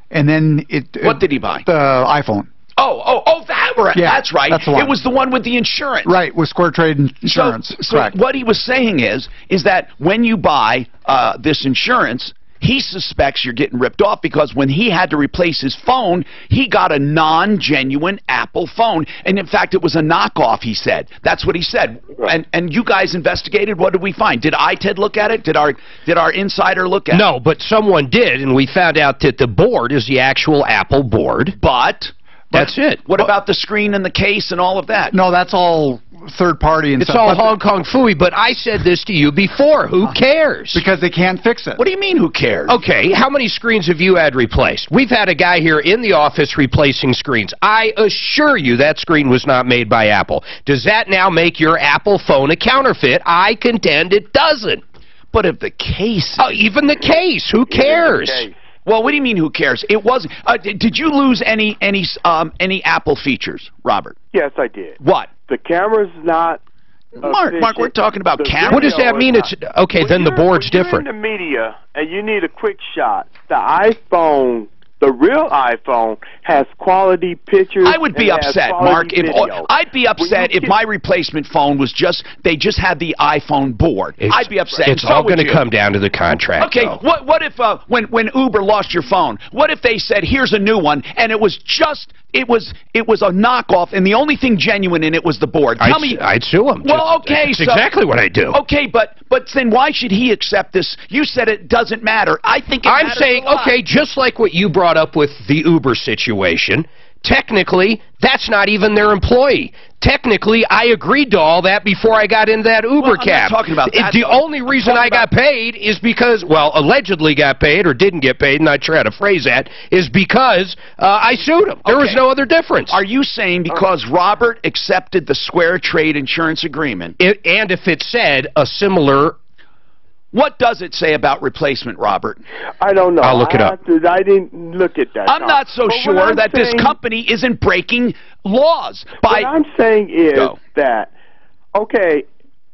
and then what did he buy? The iPhone. Oh, that's right. That's the one. It was the one with the insurance. Right, with Square Trade Insurance. So what he was saying is that when you buy this insurance, he suspects you're getting ripped off because when he had to replace his phone, he got a non-genuine Apple phone. And in fact, it was a knockoff, he said. That's what he said. And you guys investigated. What did we find? Did ITED look at it? Did our insider look at it? No, but someone did, and we found out that the board is the actual Apple board. But that's it. What about the screen and the case and all of that? No, that's all third party and it's stuff. All Hong Kong phooey, but I said this to you before. Who cares? Because they can't fix it. What do you mean, who cares? Okay, how many screens have you had replaced? We've had a guy here in the office replacing screens. I assure you that screen was not made by Apple. Does that now make your Apple phone a counterfeit? I contend it doesn't. But if the case... Oh, even the case. Who cares? Well, what do you mean? Who cares? It wasn't. Did you lose any Apple features, Robert? Yes, I did. What? The camera's not. Mark, we're talking about camera. What does that mean? It's okay. Then the board's different. When you're in the media and you need a quick shot, the iPhone, the real iPhone, has quality pictures. I would be upset, Mark. I'd be upset if my replacement phone was they just had the iPhone board. I'd be upset. It's all going to come down to the contract. Okay, though. what if when Uber lost your phone? What if they said, "Here's a new one," and it was a knockoff, and the only thing genuine in it was the board? Tell me, I'd sue him. Well, okay, that's exactly what I do. Okay, but then why should he accept this? You said it doesn't matter. I think it I'm matters saying, a lot. okay, just like what you brought up with the Uber situation, technically, that's not even their employee. Technically, I agreed to all that before I got into that Uber cab. I'm not talking about that. The only reason I got paid is because, well, allegedly got paid or didn't get paid, not sure how to phrase that, is because I sued him. There was no other difference. Are you saying because Robert accepted the Square Trade Insurance Agreement? And if it said a similar... What does it say about replacement, Robert? I don't know. I'll look it up. I didn't look at that. I'm not so sure that this company isn't breaking laws. What I'm saying is that, okay,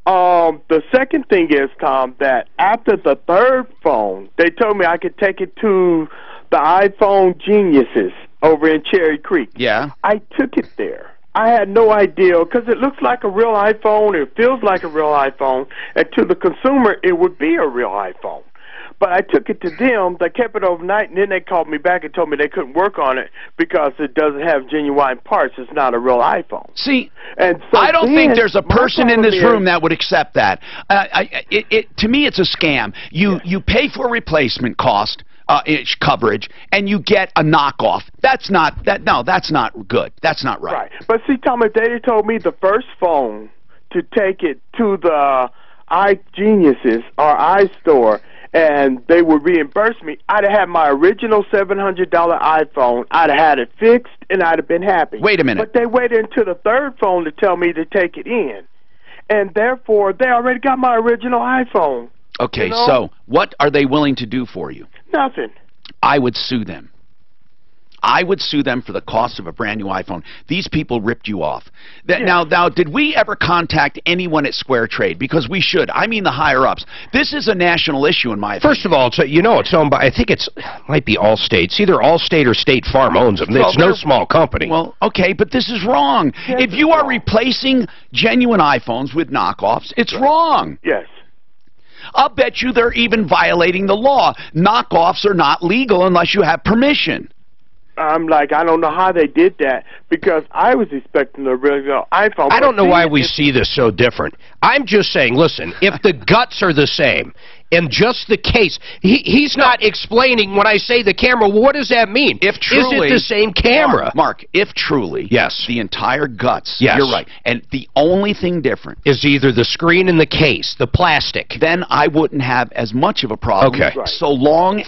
the second thing is, Tom, that after the third phone, they told me I could take it to the iPhone Geniuses over in Cherry Creek. Yeah. I took it there. I had no idea, because it looks like a real iPhone, it feels like a real iPhone, and to the consumer, it would be a real iPhone. But I took it to them, they kept it overnight, and then they called me back and told me they couldn't work on it because it doesn't have genuine parts. It's not a real iPhone. See, and so I don't think there's a person in this room that would accept that. To me, it's a scam. You pay for replacement cost. Coverage, and you get a knockoff. That's not good. That's not right. Right. But see, Tom, if they had told me the first phone to take it to the iGeniuses or iStore and they would reimburse me, I'd have had my original $700 iPhone. I'd have had it fixed, and I'd have been happy. Wait a minute. But they waited until the third phone to tell me to take it in, and therefore they already got my original iPhone. Okay, you know? So what are they willing to do for you? Nothing. I would sue them. I would sue them for the cost of a brand new iPhone. These people ripped you off. Now, did we ever contact anyone at Square Trade? Because we should. I mean the higher-ups. This is a national issue in my opinion. First of all, it's owned by, I think might be Allstate. It's either Allstate or State Farm owns them. It's no small company. Well, okay, but this is wrong. If you are replacing genuine iPhones with knockoffs, it's wrong. Yes. I'll bet you they're even violating the law. Knockoffs are not legal unless you have permission. I'm like, I don't know how they did that, because I was expecting a real iPhone. I don't know why we see this so different. I'm just saying, listen, if the guts are the same, and just the case, he's not explaining when I say the camera, well, what does that mean? If truly, is it the same camera? Mark, if truly, yes, the entire guts, yes, you're right, and the only thing different is either the screen and the case, the plastic. Then I wouldn't have as much of a problem. Okay. Right. So long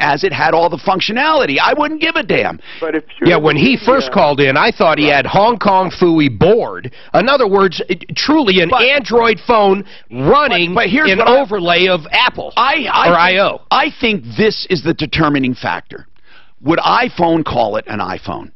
as it had all the functionality. I wouldn't give a damn. But if when he first called in, I thought he had Hong Kong Fooey board. In other words, truly an Android phone running an overlay of Apple or I.O. I think this is the determining factor. Would iPhone call it an iPhone?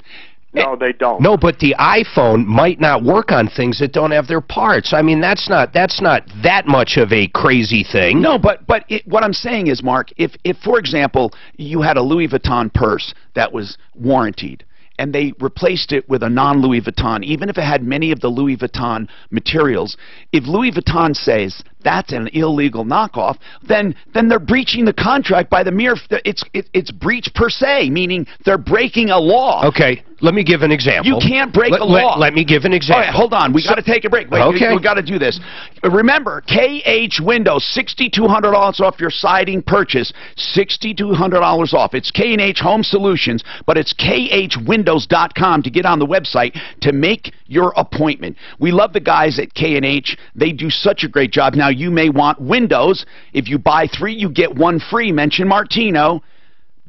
No, they don't. No, but the iPhone might not work on things that don't have their parts. I mean, that's not that much of a crazy thing. No, but what I'm saying is, Mark, if for example you had a Louis Vuitton purse that was warranted, and they replaced it with a non-Louis Vuitton, even if it had many of the Louis Vuitton materials, if Louis Vuitton says that's an illegal knockoff, then they're breaching the contract by the mere it's breach per se, meaning they're breaking a law. Okay, let me give an example. You can't break a law. Let me give an example. All right, hold on. We got to take a break. Wait, okay. We got to do this. Remember, KH Windows, $6,200 off your siding purchase, $6,200 off. It's K&H Home Solutions, but it's khwindows.com to get on the website to make your appointment. We love the guys at K&H. They do such a great job. Now, you may want windows. If you buy 3, you get 1 free. Mention Martino.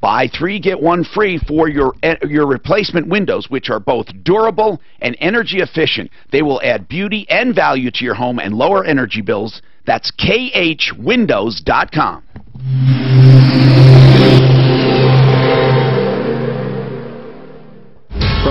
Buy 3, get 1 free for your replacement windows, which are both durable and energy efficient. They will add beauty and value to your home and lower energy bills. That's khwindows.com.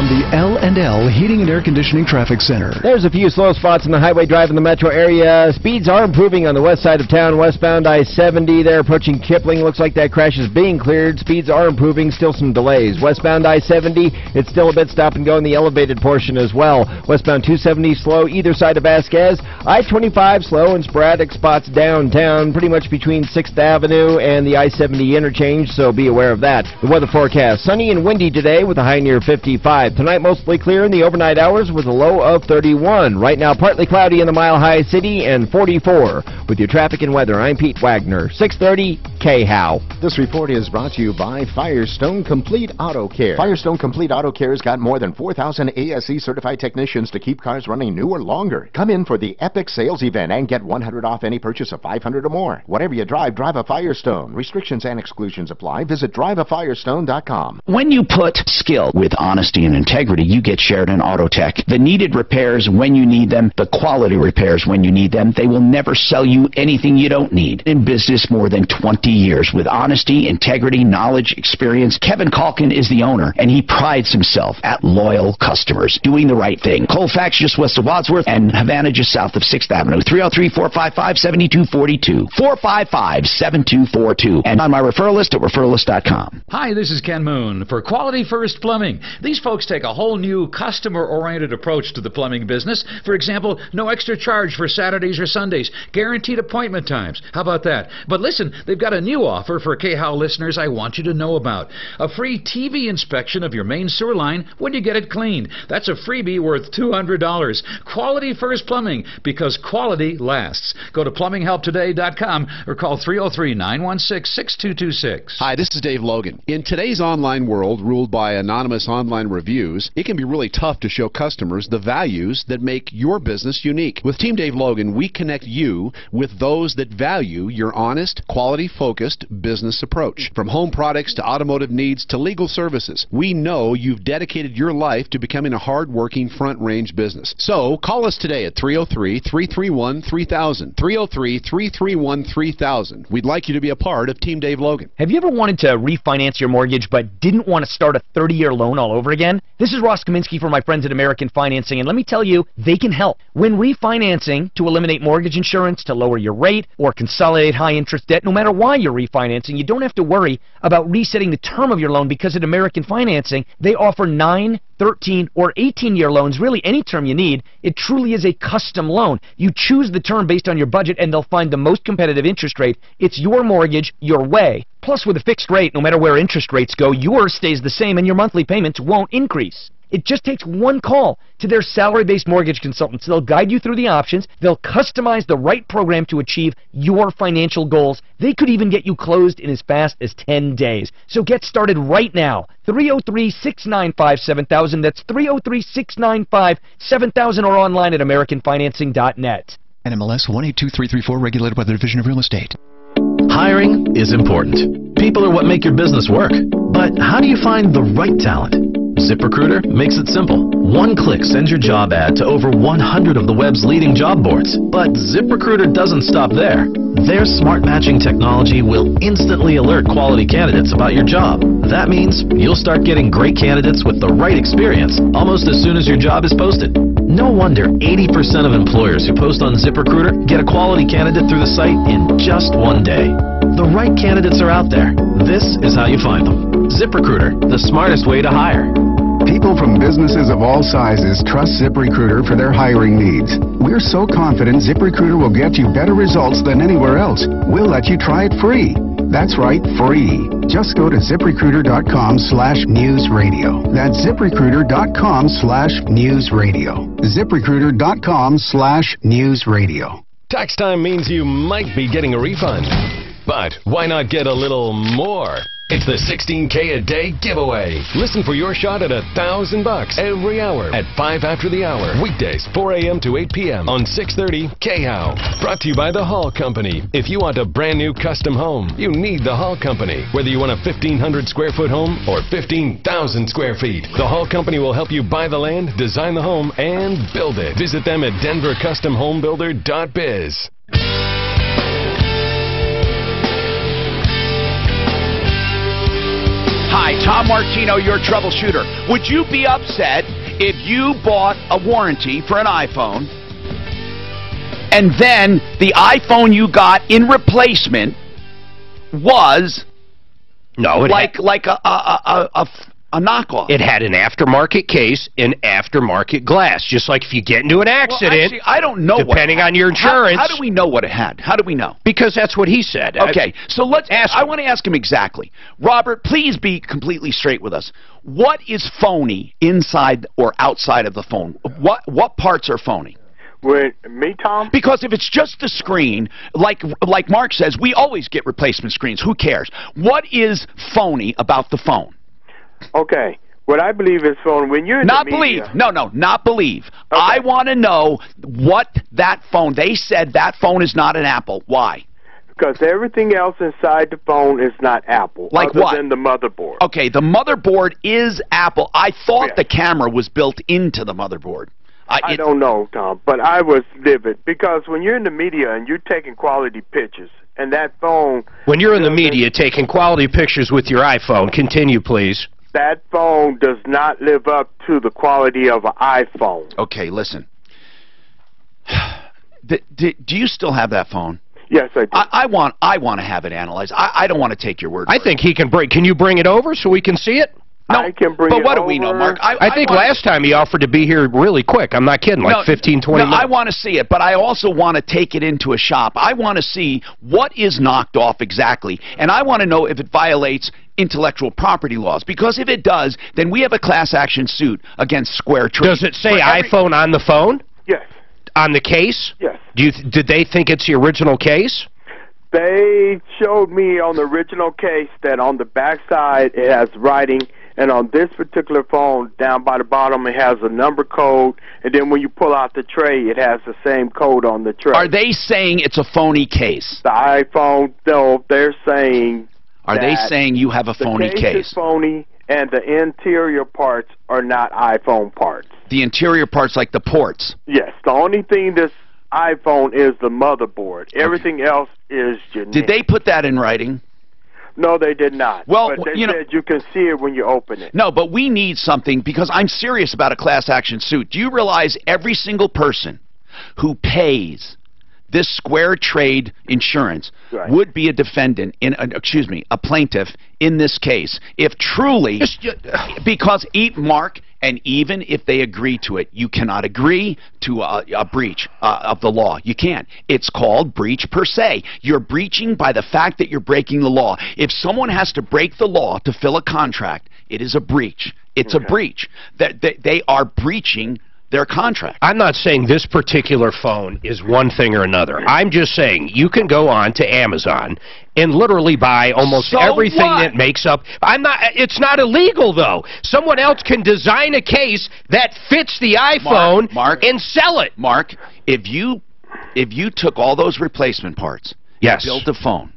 from the L&L Heating and Air Conditioning Traffic Center. There's a few slow spots in the highway drive in the metro area. Speeds are improving on the west side of town, westbound I-70. There approaching Kipling. Looks like that crash is being cleared. Speeds are improving. Still some delays. Westbound I-70, it's still a bit stop and go in the elevated portion as well. Westbound 270 slow either side of Vasquez. I-25 slow and sporadic spots downtown, pretty much between 6th Avenue and the I-70 interchange, so be aware of that. The weather forecast, sunny and windy today with a high near 55. Tonight mostly clear in the overnight hours with a low of 31. Right now partly cloudy in the Mile High City and 44. With your traffic and weather, I'm Pete Wagner, 630 KHOW. This report is brought to you by Firestone Complete Auto Care. Firestone Complete Auto Care's got more than 4,000 ASE certified technicians to keep cars running newer longer. Come in for the Epic Sales Event and get $100 off any purchase of $500 or more. Whatever you drive, drive a Firestone. Restrictions and exclusions apply. Visit driveafirestone.com. When you put skill with honesty and integrity, you get Sheridan Auto Tech. The needed repairs when you need them, the quality repairs when you need them. They will never sell you anything you don't need. In business more than 20 years with honesty, integrity, knowledge, experience. Kevin Calkin is the owner, and he prides himself at loyal customers, doing the right thing. Colfax just west of Wadsworth and Havana just south of 6th Avenue. 303-455-7242. 455-7242. And on my referral list at referralist.com. Hi, this is Ken Moon for Quality First Plumbing. These folks take a whole new customer-oriented approach to the plumbing business. For example, no extra charge for Saturdays or Sundays. Guaranteed appointment times. How about that? But listen, they've got a new offer for KHOW listeners I want you to know about. A free TV inspection of your main sewer line when you get it cleaned. That's a freebie worth $200. Quality First Plumbing, because quality lasts. Go to plumbinghelptoday.com or call 303-916-6226. Hi, this is Dave Logan. In today's online world ruled by anonymous online reviews, it can be really tough to show customers the values that make your business unique. With Team Dave Logan, we connect you with those that value your honest, quality-focused business approach. From home products to automotive needs to legal services, we know you've dedicated your life to becoming a hard-working front-range business. So call us today at 303-331-3000. 303-331-3000. We'd like you to be a part of Team Dave Logan. Have you ever wanted to refinance your mortgage but didn't want to start a 30-year loan all over again? This is Ross Kaminsky from my friends at American Financing, and let me tell you, they can help. When refinancing to eliminate mortgage insurance, to lower your rate, or consolidate high-interest debt, no matter why you're refinancing, you don't have to worry about resetting the term of your loan because at American Financing, they offer 9, 13, or 18-year loans, really any term you need. It truly is a custom loan. You choose the term based on your budget, and they'll find the most competitive interest rate. It's your mortgage, your way. Plus, with a fixed rate, no matter where interest rates go, yours stays the same and your monthly payments won't increase. It just takes one call to their salary-based mortgage consultants. They'll guide you through the options. They'll customize the right program to achieve your financial goals. They could even get you closed in as fast as 10 days. So get started right now. 303-695-7000. That's 303-695-7000 or online at AmericanFinancing.net. NMLS 182334, regulated by the Division of Real Estate. Hiring is important. People are what make your business work. But how do you find the right talent? ZipRecruiter makes it simple. One click sends your job ad to over 100 of the web's leading job boards. But ZipRecruiter doesn't stop there. Their smart matching technology will instantly alert quality candidates about your job. That means you'll start getting great candidates with the right experience almost as soon as your job is posted. No wonder 80% of employers who post on ZipRecruiter get a quality candidate through the site in just one day. The right candidates are out there. This is how you find them. ZipRecruiter, the smartest way to hire. People from businesses of all sizes trust ZipRecruiter for their hiring needs. We're so confident ZipRecruiter will get you better results than anywhere else. We'll let you try it free. That's right, free. Just go to ZipRecruiter.com/newsradio. That's ZipRecruiter.com/newsradio. ZipRecruiter.com/newsradio. Tax time means you might be getting a refund. But why not get a little more? It's the 16K a day giveaway. Listen for your shot at $1,000 every hour at 5 after the hour. Weekdays, 4 a.m. to 8 p.m. on 630 KHOW. Brought to you by the Hall Company. If you want a brand new custom home, you need the Hall Company. Whether you want a 1,500 square foot home or 15,000 square feet, the Hall Company will help you buy the land, design the home, and build it. Visit them at denvercustomhomebuilder.biz. Hi, Tom Martino, your troubleshooter. Would you be upset if you bought a warranty for an iPhone and then the iPhone you got in replacement was like a knockoff? It had an aftermarket case and aftermarket glass, just like if you get into an accident. Well, actually, I don't know. Depending on your insurance. How do we know what it had? How do we know? Because that's what he said. Okay, so let's ask. I want to ask him exactly. Robert, please be completely straight with us. What is phony inside or outside of the phone? What parts are phony? With me, Tom? Because if it's just the screen, like Mark says, we always get replacement screens. Who cares? What is phony about the phone? Okay. What I believe is phone, when you're in not the media... believe. No, not believe. Okay. I want to know what that phone... They said that phone is not an Apple. Why? Because everything else inside the phone is not Apple. Like other what? Than the motherboard. Okay, the motherboard is Apple. I thought the camera was built into the motherboard. I don't know, Tom, but I was livid. Because when you're in the media and you're taking quality pictures, and that phone... When you're in the media taking quality pictures with your iPhone, continue, please. That phone does not live up to the quality of an iPhone. Okay, listen. Do you still have that phone? Yes, I do. I want to have it analyzed. I don't want to take your word for it. I think he can bring... Can you bring it over so we can see it? No, I can bring but it what over. do we know, Mark? I think last time he offered to be here really quick. I'm not kidding, like 15, 20 minutes. I want to see it, but I also want to take it into a shop. I want to see what is knocked off exactly, and I want to know if it violates intellectual property laws, because if it does, then we have a class action suit against Square Trade. Does it say iPhone on the phone? Yes. On the case? Yes. Did they think it's the original case? They showed me on the original case that on the back side it has writing, and on this particular phone, down by the bottom, it has a number code, and then when you pull out the tray, it has the same code on the tray. Are they saying it's a phony case? The iPhone, no, they're saying... Are they saying you have a phony case? The case is phony, and the interior parts are not iPhone parts. The interior parts, like the ports? Yes. The only thing this iPhone is the motherboard. Everything else is generic. Did they put that in writing? No, they did not. Well, but they said you can see it when you open it. No, but we need something, because I'm serious about a class action suit. Do you realize every single person who pays this Square Trade insurance would be a defendant, a plaintiff in this case, if truly, because Mark, and even if they agree to it, you cannot agree to a breach of the law. You can't. It's called breach per se. You're breaching by the fact that you're breaking the law. If someone has to break the law to fill a contract, it is a breach. It's a breach. They are breaching their contract. I'm not saying this particular phone is one thing or another. I'm just saying you can go on to Amazon and literally buy almost everything that makes up. It's not illegal, though. Someone else can design a case that fits the iPhone and sell it. Mark, if you took all those replacement parts, built a phone,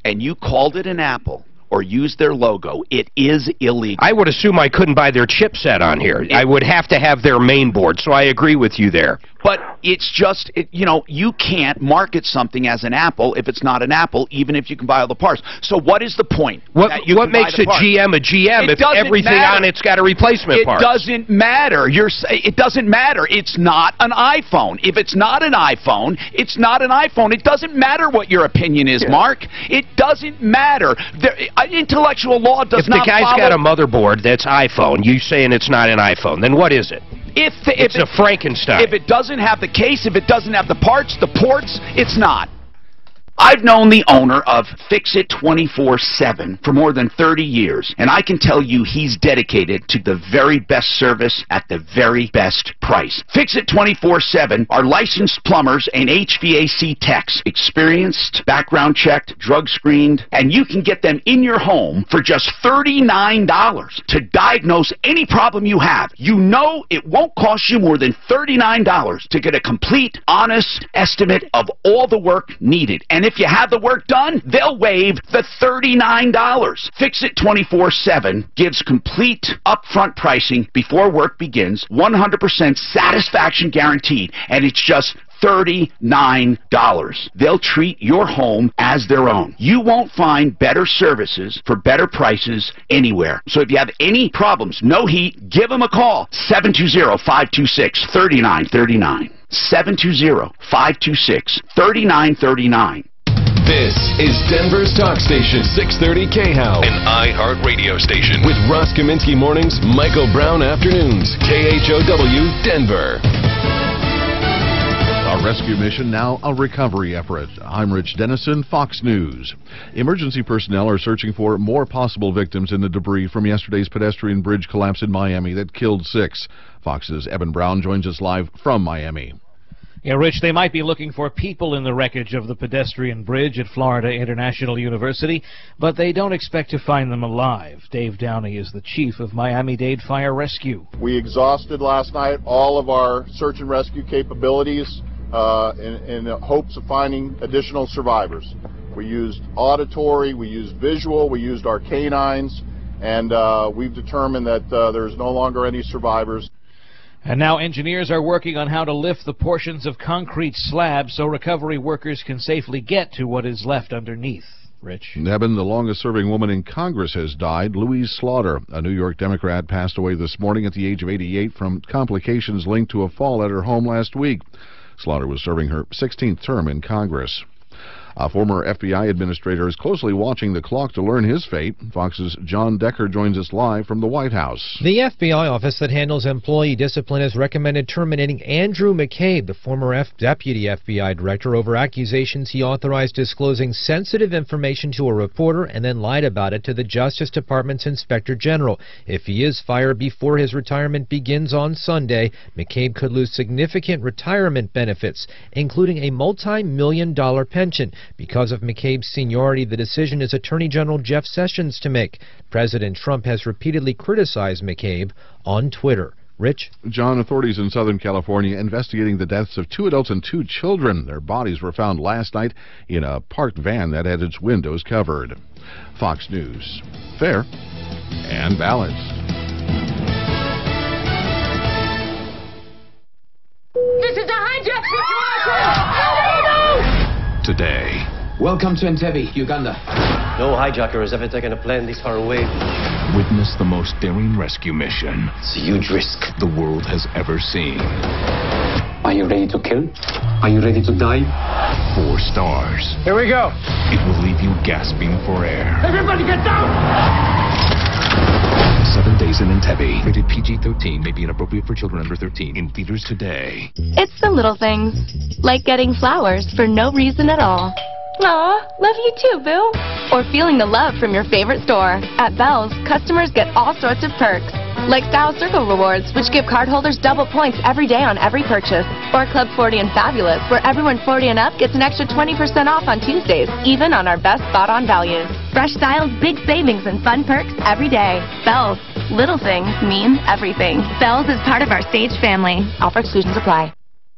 and you called it an Apple, or use their logo, it is illegal. I would assume I couldn't buy their chipset on here. I would have to have their main board, so I agree with you there. But it's just, you can't market something as an Apple if it's not an Apple, even if you can buy all the parts. So what is the point? What makes a GM a GM if everything on it's got a replacement part? It doesn't matter. It doesn't matter. It's not an iPhone. If it's not an iPhone, it's not an iPhone. It doesn't matter what your opinion is, Mark. It doesn't matter. Intellectual law does not follow. If the guy's got a motherboard that's iPhone, you saying it's not an iPhone, then what is it? It's a Frankenstein. If it doesn't have the case, if it doesn't have the parts, the ports, it's not. I've known the owner of Fix-It 24/7 for more than 30 years, and I can tell you he's dedicated to the very best service at the very best price. Fix-It 24/7 are licensed plumbers and HVAC techs, experienced, background checked, drug screened, and you can get them in your home for just $39 to diagnose any problem you have. You know it won't cost you more than $39 to get a complete, honest estimate of all the work needed. And if you have the work done, they'll waive the $39. Fix-It 24/7 gives complete upfront pricing before work begins, 100% satisfaction guaranteed, and it's just $39. They'll treat your home as their own. You won't find better services for better prices anywhere. So if you have any problems, no heat, give them a call. 720-526-3939. 720-526-3939. This is Denver's talk station, 630 KHOW, an iHeart radio station with Ross Kaminsky mornings, Michael Brown afternoons, KHOW, Denver. Our rescue mission, now a recovery effort. I'm Rich Dennison, Fox News. Emergency personnel are searching for more possible victims in the debris from yesterday's pedestrian bridge collapse in Miami that killed 6. Fox's Evan Brown joins us live from Miami. Yeah, Rich, they might be looking for people in the wreckage of the pedestrian bridge at Florida International University, but they don't expect to find them alive. Dave Downey is the chief of Miami-Dade Fire Rescue. We exhausted last night all of our search and rescue capabilities in hopes of finding additional survivors. We used auditory, we used visual, we used our canines, and we've determined that there's no longer any survivors. And now engineers are working on how to lift the portions of concrete slabs so recovery workers can safely get to what is left underneath. Rich. Eben, the longest-serving woman in Congress, has died. Louise Slaughter, a New York Democrat, passed away this morning at the age of 88 from complications linked to a fall at her home last week. Slaughter was serving her 16th term in Congress. A former FBI administrator is closely watching the clock to learn his fate. Fox's John Decker joins us live from the White House. The FBI office that handles employee discipline has recommended terminating Andrew McCabe, the former deputy FBI director, over accusations he authorized disclosing sensitive information to a reporter and then lied about it to the Justice Department's Inspector General. If he is fired before his retirement begins on Sunday, McCabe could lose significant retirement benefits, including a multi-million-dollar pension. Because of McCabe's seniority, the decision is Attorney General Jeff Sessions to make. President Trump has repeatedly criticized McCabe on Twitter. Rich? John, authorities in Southern California investigating the deaths of 2 adults and 2 children. Their bodies were found last night in a parked van that had its windows covered. Fox News. Fair and balanced. This is a hijack situation! Today. Welcome to Entebbe, Uganda. No hijacker has ever taken a plane this far away. Witness the most daring rescue mission. It's a huge risk The world has ever seen. Are you ready to kill? Are you ready to die? 4 stars. Here we go. It will leave you gasping for air. Everybody get down! 7 days in Entebbe. Rated PG-13. May be inappropriate for children under 13. In theaters today. It's the little things, like getting flowers for no reason at all. Aw, love you too, boo. Or feeling the love from your favorite store. At Bell's, customers get all sorts of perks, like Style Circle Rewards, which give cardholders double points every day on every purchase. Or Club 40 and Fabulous, where everyone 40 and up gets an extra 20% off on Tuesdays, even on our best spot-on values. Fresh styles, big savings, and fun perks every day. Bell's. Little things mean everything. Bell's is part of our Sage family. Offer exclusions apply.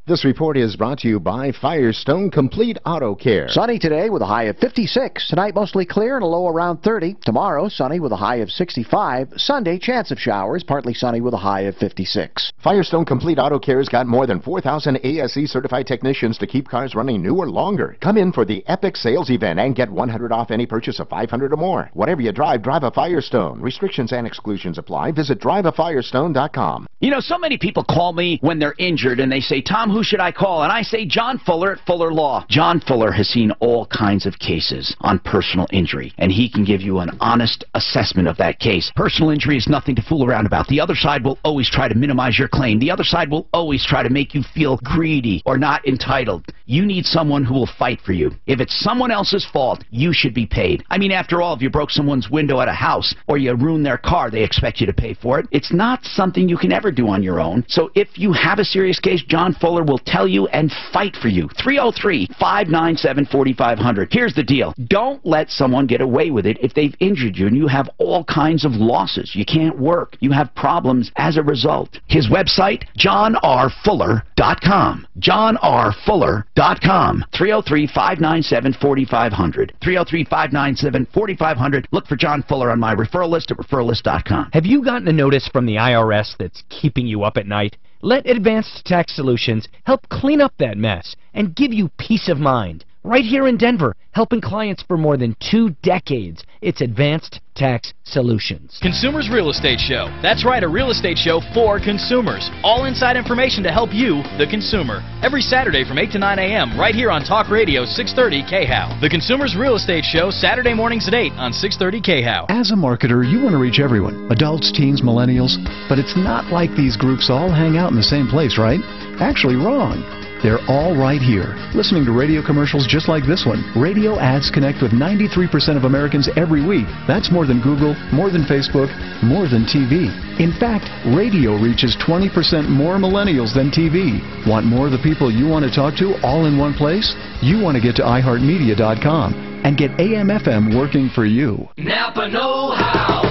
This report is brought to you by Firestone Complete Auto Care. Sunny today with a high of 56. Tonight mostly clear and a low around 30. Tomorrow sunny with a high of 65. Sunday chance of showers, partly sunny with a high of 56. Firestone Complete Auto Care's got more than 4,000 ASE certified technicians to keep cars running new or longer. Come in for the epic sales event and get $100 off any purchase of $500 or more. Whatever you drive, drive a Firestone. Restrictions and exclusions apply. Visit driveafirestone.com. You know, so many people call me when they're injured and they say, Tom, who should I call? And I say John Fuller at Fuller Law. John Fuller has seen all kinds of cases on personal injury, and he can give you an honest assessment of that case. Personal injury is nothing to fool around about. The other side will always try to minimize your claim. The other side will always try to make you feel greedy or not entitled. You need someone who will fight for you. If it's someone else's fault, you should be paid. I mean, after all, if you broke someone's window at a house or you ruined their car, they expect you to pay for it. It's not something you can ever do on your own. So if you have a serious case, John Fuller will tell you and fight for you. 303-597-4500. Here's the deal. Don't let someone get away with it if they've injured you and you have all kinds of losses. You can't work. You have problems as a result. His website, johnrfuller.com. johnrfuller.com. 303-597-4500. 303-597-4500. Look for John Fuller on my referral list at referrallist.com. Have you gotten a notice from the IRS that's keeping you up at night? Let Advanced Tax Solutions help clean up that mess and give you peace of mind. Right here in Denver, helping clients for more than 2 decades. It's Advanced Tax Solutions. Consumers Real Estate Show. That's right, a real estate show for consumers. All inside information to help you, the consumer. Every Saturday from 8 to 9 a.m. right here on Talk Radio 630 KHOW. The Consumers Real Estate Show, Saturday mornings at 8 on 630 KHOW. As a marketer, you want to reach everyone, adults, teens, millennials, but it's not like these groups all hang out in the same place, right? Actually wrong. They're all right here, listening to radio commercials just like this one. Radio ads connect with 93% of Americans every week. That's more than Google, more than Facebook, more than TV. In fact, radio reaches 20% more millennials than TV. Want more of the people you want to talk to all in one place? You want to get to iHeartMedia.com and get AM/FM working for you. Napa know-how.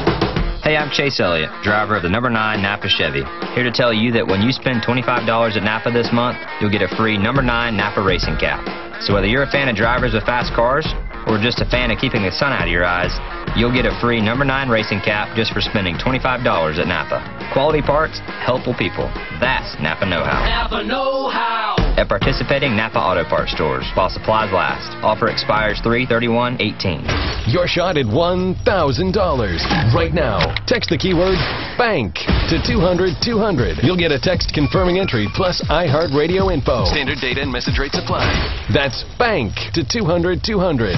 Hey, I'm Chase Elliott, driver of the #9 Napa Chevy. Here to tell you that when you spend $25 at Napa this month, you'll get a free #9 Napa racing cap. So whether you're a fan of drivers with fast cars or just a fan of keeping the sun out of your eyes, you'll get a free #9 racing cap just for spending $25 at Napa. Quality parts, helpful people. That's Napa know-how. Napa know-how. At participating Napa Auto Parts stores while supplies last. Offer expires 3/31/18. Your shot at $1,000 right now. Text the keyword BANK to 200-200. You'll get a text confirming entry plus iHeartRadio info. Standard data and message rates apply. That's BANK to 200-200.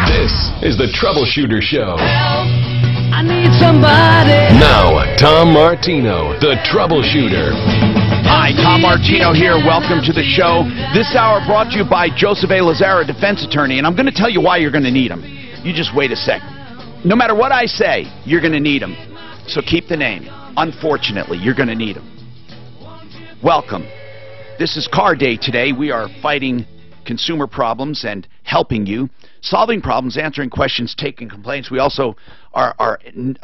This is the Troubleshooter Show. I need somebody. Now, Tom Martino, the Troubleshooter. Hi, Tom Martino here. Welcome to the show. This hour brought to you by Joseph A. Lazara, defense attorney, and I'm going to tell you why you're going to need him. You just wait a sec. No matter what I say, you're going to need him. So keep the name. Unfortunately, you're going to need him. Welcome. This is Car Day today. We are fighting consumer problems and helping you, solving problems, answering questions, taking complaints. We also are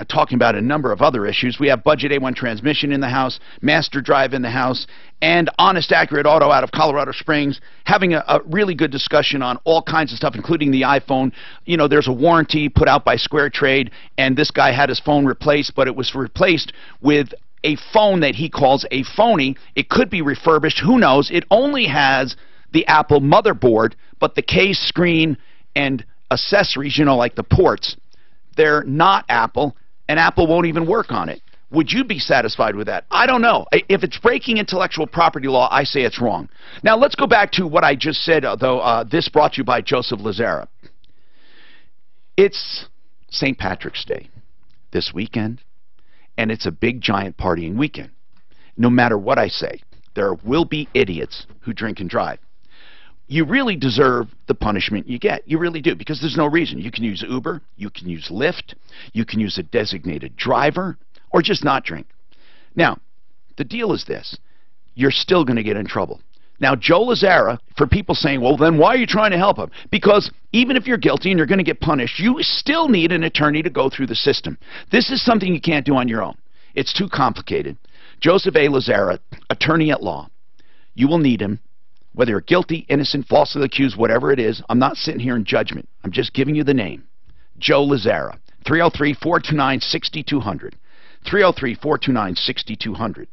talking about a number of other issues. We have Budget A1 transmission in the house, Master Drive in the house, and Honest Accurate Auto out of Colorado Springs, having a really good discussion on all kinds of stuff, including the iPhone. You know, there's a warranty put out by Square Trade, and this guy had his phone replaced, but it was replaced with a phone that he calls a phony. It could be refurbished. Who knows? It only has the Apple motherboard, but the case, screen, and accessories, you know, like the ports, they're not Apple, and Apple won't even work on it. Would you be satisfied with that? I don't know. If it's breaking intellectual property law, I say it's wrong. Now, let's go back to what I just said, though. This brought to you by Joseph Lazara. It's St. Patrick's Day this weekend, and it's a big, giant partying weekend. No matter what I say, there will be idiots who drink and drive. You really deserve the punishment you get. You really do, because there's no reason. You can use Uber, you can use Lyft, you can use a designated driver, or just not drink. Now, the deal is this. You're still going to get in trouble. Now, Joe Lazara, for people saying, well, then why are you trying to help him? Because even if you're guilty and you're going to get punished, you still need an attorney to go through the system. This is something you can't do on your own. It's too complicated. Joseph A. Lazara, attorney at law. You will need him. Whether you're guilty, innocent, falsely accused, whatever it is, I'm not sitting here in judgment. I'm just giving you the name. Joe Lazara, 303-429-6200. 303-429-6200.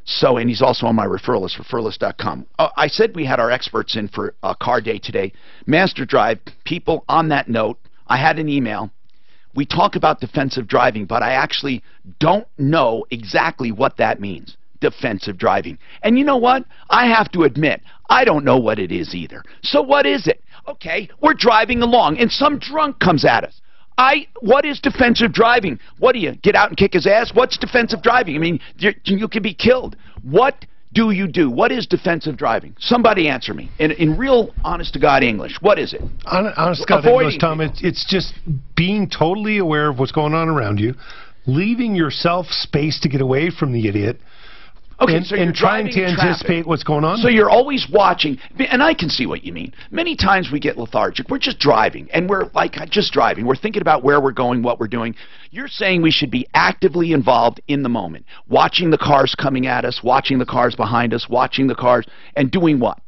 So, and he's also on my referral list, referralist.com. I said we had our experts in for Car Day today. Master Drive, people, on that note, I had an email. We talk about defensive driving, but I actually don't know exactly what that means. Defensive driving. And you know what? I have to admit, I don't know what it is either. So what is it? Okay, we're driving along and some drunk comes at us. What is defensive driving? What do you get out and kick his ass? What's defensive driving? I mean, you could be killed. What do you do? What is defensive driving? Somebody answer me in real honest to God English. What is it? Honest to God English, Tom, it's just being totally aware of what's going on around you, leaving yourself space to get away from the idiot. Okay, so you're trying to anticipate what's going on. So you're always watching, and I can see what you mean. Many times we get lethargic. We're just driving, and we're like just driving. We're thinking about where we're going, what we're doing. You're saying we should be actively involved in the moment, watching the cars coming at us, watching the cars behind us, watching the cars, and doing what?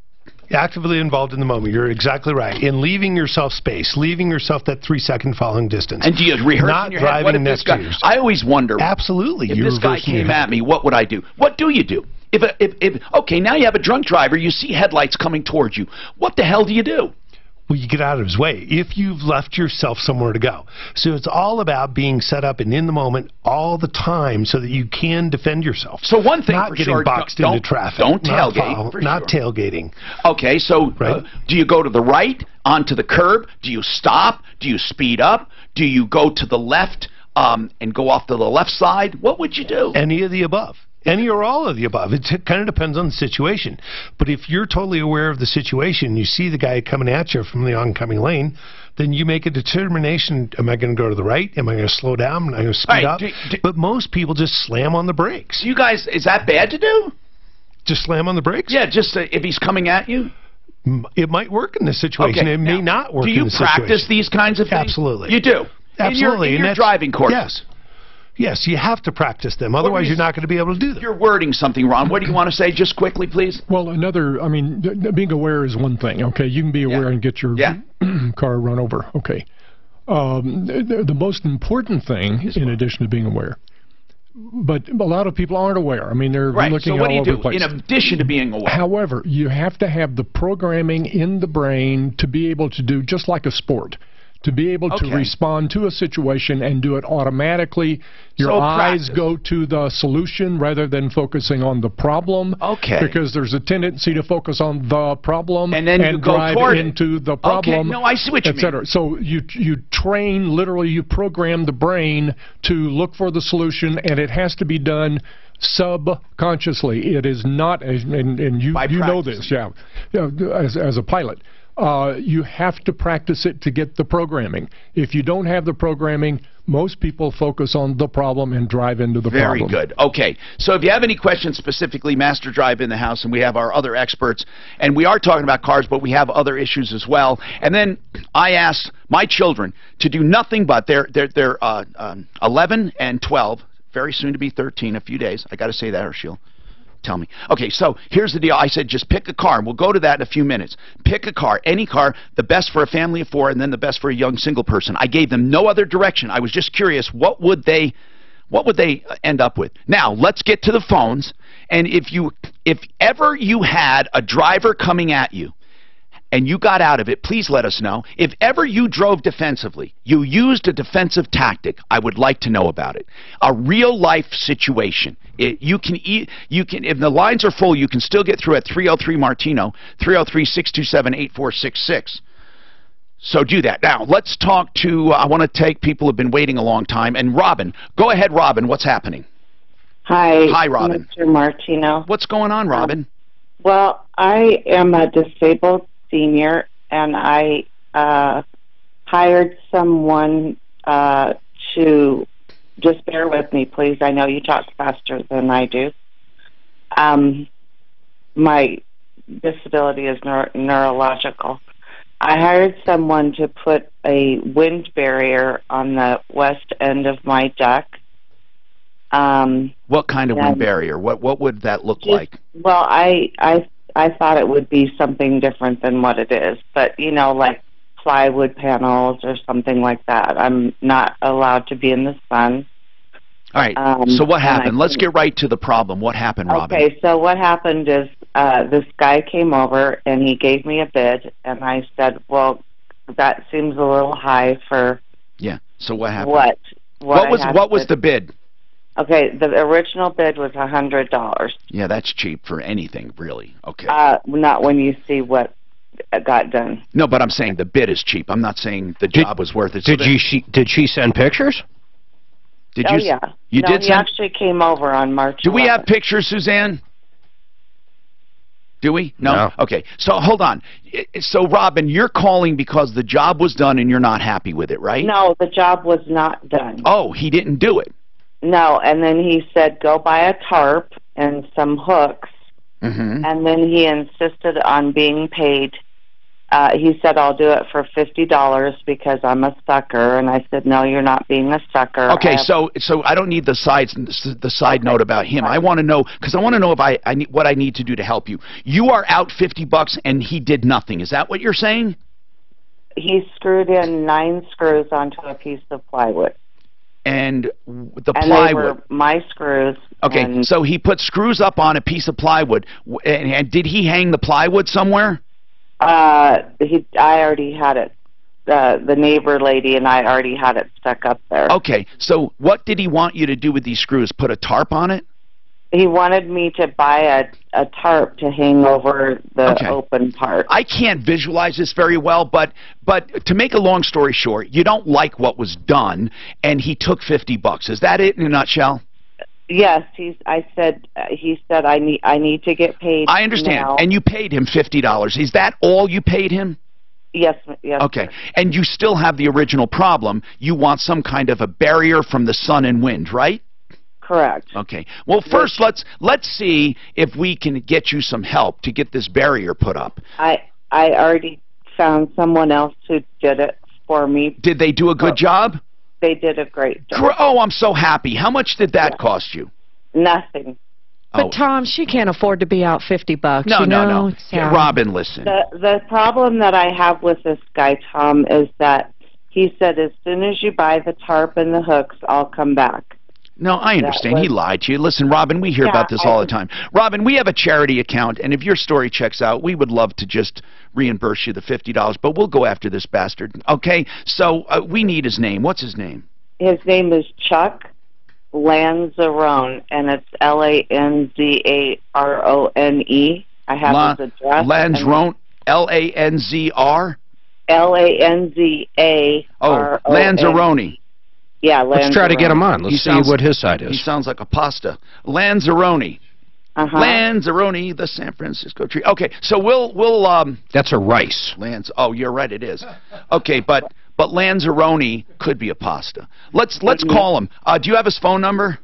Actively involved in the moment. You're exactly right. In leaving yourself space, leaving yourself that 3-second following distance. And do you rehearse not in your head? What if this guy? I always wonder. Absolutely. If this guy came at me, what would I do? What do you do? Okay, now you have a drunk driver. You see headlights coming towards you. What the hell do you do? Well, you get out of his way if you've left yourself somewhere to go. So it's all about being set up and in the moment all the time so that you can defend yourself. So one thing not for getting sure, boxed into traffic. Don't tailgate. Not tailgating. Okay, so do you go to the right, onto the curb? Do you stop? Do you speed up? Do you go to the left and go off to the left side? What would you do? Any of the above. Any or all of the above. It kind of depends on the situation. But if you're totally aware of the situation, you see the guy coming at you from the oncoming lane, then you make a determination, am I going to go to the right? Am I going to slow down? Am I going to speed up? But most people just slam on the brakes. You guys, is that bad to do? Just slam on the brakes? Yeah, just if he's coming at you? It might work in this situation. Okay, it may not work in this situation. Do you practice these kinds of things? Absolutely. You do? Absolutely. In your driving course? Yes. Yes, you have to practice them. Otherwise, you're not going to be able to do them. You're wording something wrong. What do you want to say just quickly, please? Well, being aware is one thing, okay? You can be aware and get your car run over, okay? The most important thing, in addition to being aware, but a lot of people aren't aware. I mean, they're looking all over the place. In addition to being aware? However, you have to have the programming in the brain to be able to do, just like a sport, to be able to respond to a situation and do it automatically. Your eyes go to the solution rather than focusing on the problem. Okay. Because there's a tendency to focus on the problem and then you go drive into the problem. Okay, no, I see what you mean. So you train, literally you program the brain to look for the solution, and it has to be done subconsciously. It is not, and you know this, as a pilot. You have to practice it to get the programming. If you don't have the programming, most people focus on the problem and drive into the problem. Very good. Okay. So if you have any questions specifically, Master Drive in the house, and we have our other experts, and we are talking about cars, but we have other issues as well. And then I asked my children to do nothing but they're 11 and 12, very soon to be 13, a few days. I got to say that, or she'll tell me. Okay, so here's the deal. I said just pick a car, and we'll go to that in a few minutes. Pick a car, any car, the best for a family of 4, and then the best for a young single person. I gave them no other direction. I was just curious, what would they end up with? Now, let's get to the phones, and if ever you had a driver coming at you, and you got out of it, please let us know. If ever you drove defensively, you used a defensive tactic, I would like to know about it. A real-life situation. If the lines are full, you can still get through at 303-MARTINO, 303-627-8466. So do that. Now, let's talk to, I want to take people who have been waiting a long time, and Robin. Go ahead, Robin. What's happening? Hi. Hi, Robin. Mr. Martino. What's going on, Robin? Well, I am a disabled senior, and I hired someone to, just bear with me, please. I know you talk faster than I do. My disability is neurological. I hired someone to put a wind barrier on the west end of my deck. What kind of wind barrier? What would that look like? Well, I thought it would be something different than what it is, but like plywood panels or something like that. I'm not allowed to be in the sun. All right. So what happened? Let's get right to the problem. What happened, Robin? Okay. So what happened is this guy came over and he gave me a bid, and I said, "Well, that seems a little high for." Yeah. So what happened? What was the bid? Okay, the original bid was $100. Yeah, that's cheap for anything, really. Okay. Not when you see what got done. No, but I'm saying the bid is cheap. I'm not saying the job was worth it. Did she send pictures? Yeah. He actually came over on March 11th. Do we have pictures, Suzanne? Do we? No? Okay. So hold on. So, Robin, you're calling because the job was done and you're not happy with it, right? No, the job was not done. Oh, he didn't do it. No, and then he said, go buy a tarp and some hooks, and then he insisted on being paid he said, I'll do it for $50 because I'm a sucker. And I said, no, you're not being a sucker. Okay, so I don't need the side note about him. I want to know, because I want to know if I need, what I need to do to help you. You are out $50 and he did nothing. Is that what you're saying? He screwed in 9 screws onto a piece of plywood. And the and plywood. They were my screws. Okay, so he put screws up on a piece of plywood. And did he hang the plywood somewhere? I already had it. The neighbor lady and I already had it stuck up there. Okay, so what did he want you to do with these screws? Put a tarp on it? He wanted me to buy a tarp to hang over the open part. I can't visualize this very well, but to make a long story short, you don't like what was done, and he took $50. Is that it in a nutshell? Yes, he said I need to get paid. I understand, now. And you paid him $50. Is that all you paid him? Yes. Okay, sir. And you still have the original problem. You want some kind of a barrier from the sun and wind, right? Correct. Okay. Well, first let's see if we can get you some help to get this barrier put up. I already found someone else who did it for me. Did they do a good job? They did a great job. Oh, I'm so happy. How much did that cost you? Nothing. But Tom, she can't afford to be out $50. No. Yeah, Robin, listen. The problem that I have with this guy, Tom, is that he said as soon as you buy the tarp and the hooks, I'll come back. No, I understand. He lied to you. Listen, Robin, we hear about this all the time. Robin, we have a charity account, and if your story checks out, we would love to just reimburse you the $50, but we'll go after this bastard. Okay? So we need his name. What's his name? His name is Chuck Lanzarone, and it's Lanzarone. I have his address. Lanzarone, Lanzr? Lanzarone. Oh, Lanzarone. Yeah, let's try to get him on. Let's see what his side is. He sounds like a pasta. Lanzarone. Lanzarone, the San Francisco tree. Okay, so we'll That's a rice. Oh, you're right, it is. Okay, but Lanzarone could be a pasta. Let's call him. Do you have his phone number?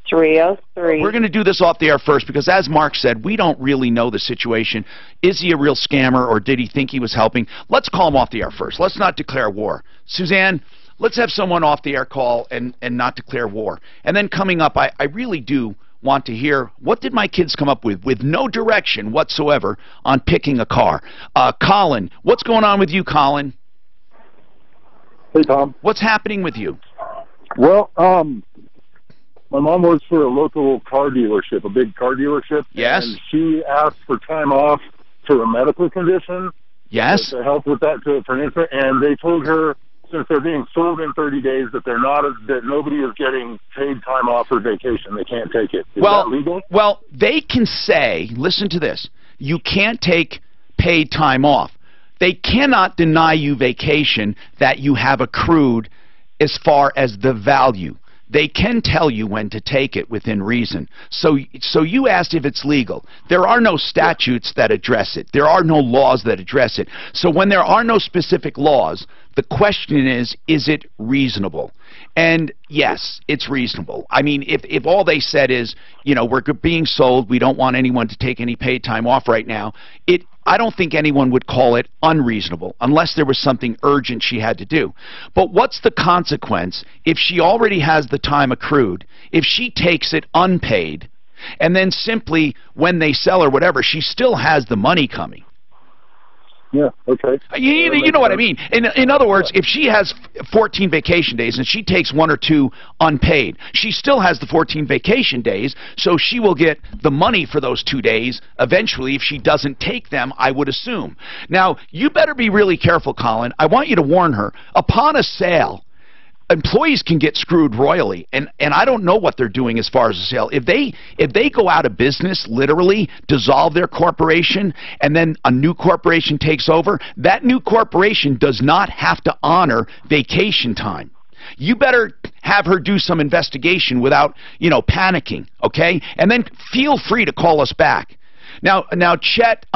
303. We're going to do this off the air first because, as Mark said, we don't really know the situation. Is he a real scammer or did he think he was helping? Let's call him off the air first. Let's not declare war. Suzanne, let's have someone off the air call and not declare war. And then coming up, I really do want to hear, what did my kids come up with no direction whatsoever on picking a car? Colin, what's going on with you, Colin? Hey, Tom. What's happening with you? Well, my mom works for a local car dealership, a big car dealership. Yes. And she asked for time off for a medical condition. Yes. To help with that for an incident, and they told her, since they're being sold in 30 days, that that nobody is getting paid time off for vacation. They can't take it. Is that legal? Well, they can say, listen to this, you can't take paid time off. They cannot deny you vacation that you have accrued as far as the value. They can tell you when to take it within reason. So you asked if it's legal. There are no statutes that address it. There are no laws that address it. So when there are no specific laws, the question is it reasonable? And yes, it's reasonable. I mean, if all they said is, you know, we're being sold, we don't want anyone to take any paid time off right now, I don't think anyone would call it unreasonable unless there was something urgent she had to do. But what's the consequence if she already has the time accrued, if she takes it unpaid, and then simply when they sell or whatever, she still has the money coming? Yeah, okay. You know what I mean. In other words, if she has 14 vacation days and she takes 1 or 2 unpaid, she still has the 14 vacation days, so she will get the money for those 2 days eventually if she doesn't take them, I would assume. Now, you better be really careful, Colin. I want you to warn her. Upon a sale, employees can get screwed royally, and I don't know what they're doing as far as the sale. If they go out of business, literally dissolve their corporation, and then a new corporation takes over, that new corporation does not have to honor vacation time. You better have her do some investigation without, panicking, okay? And then feel free to call us back. Now, Chet,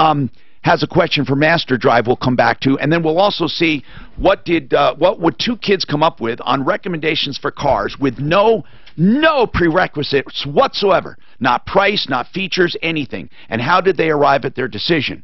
has a question for Master Drive we'll come back to, and then we'll also see what would two kids come up with on recommendations for cars with no prerequisites whatsoever, not price, not features, anything. And how did they arrive at their decision?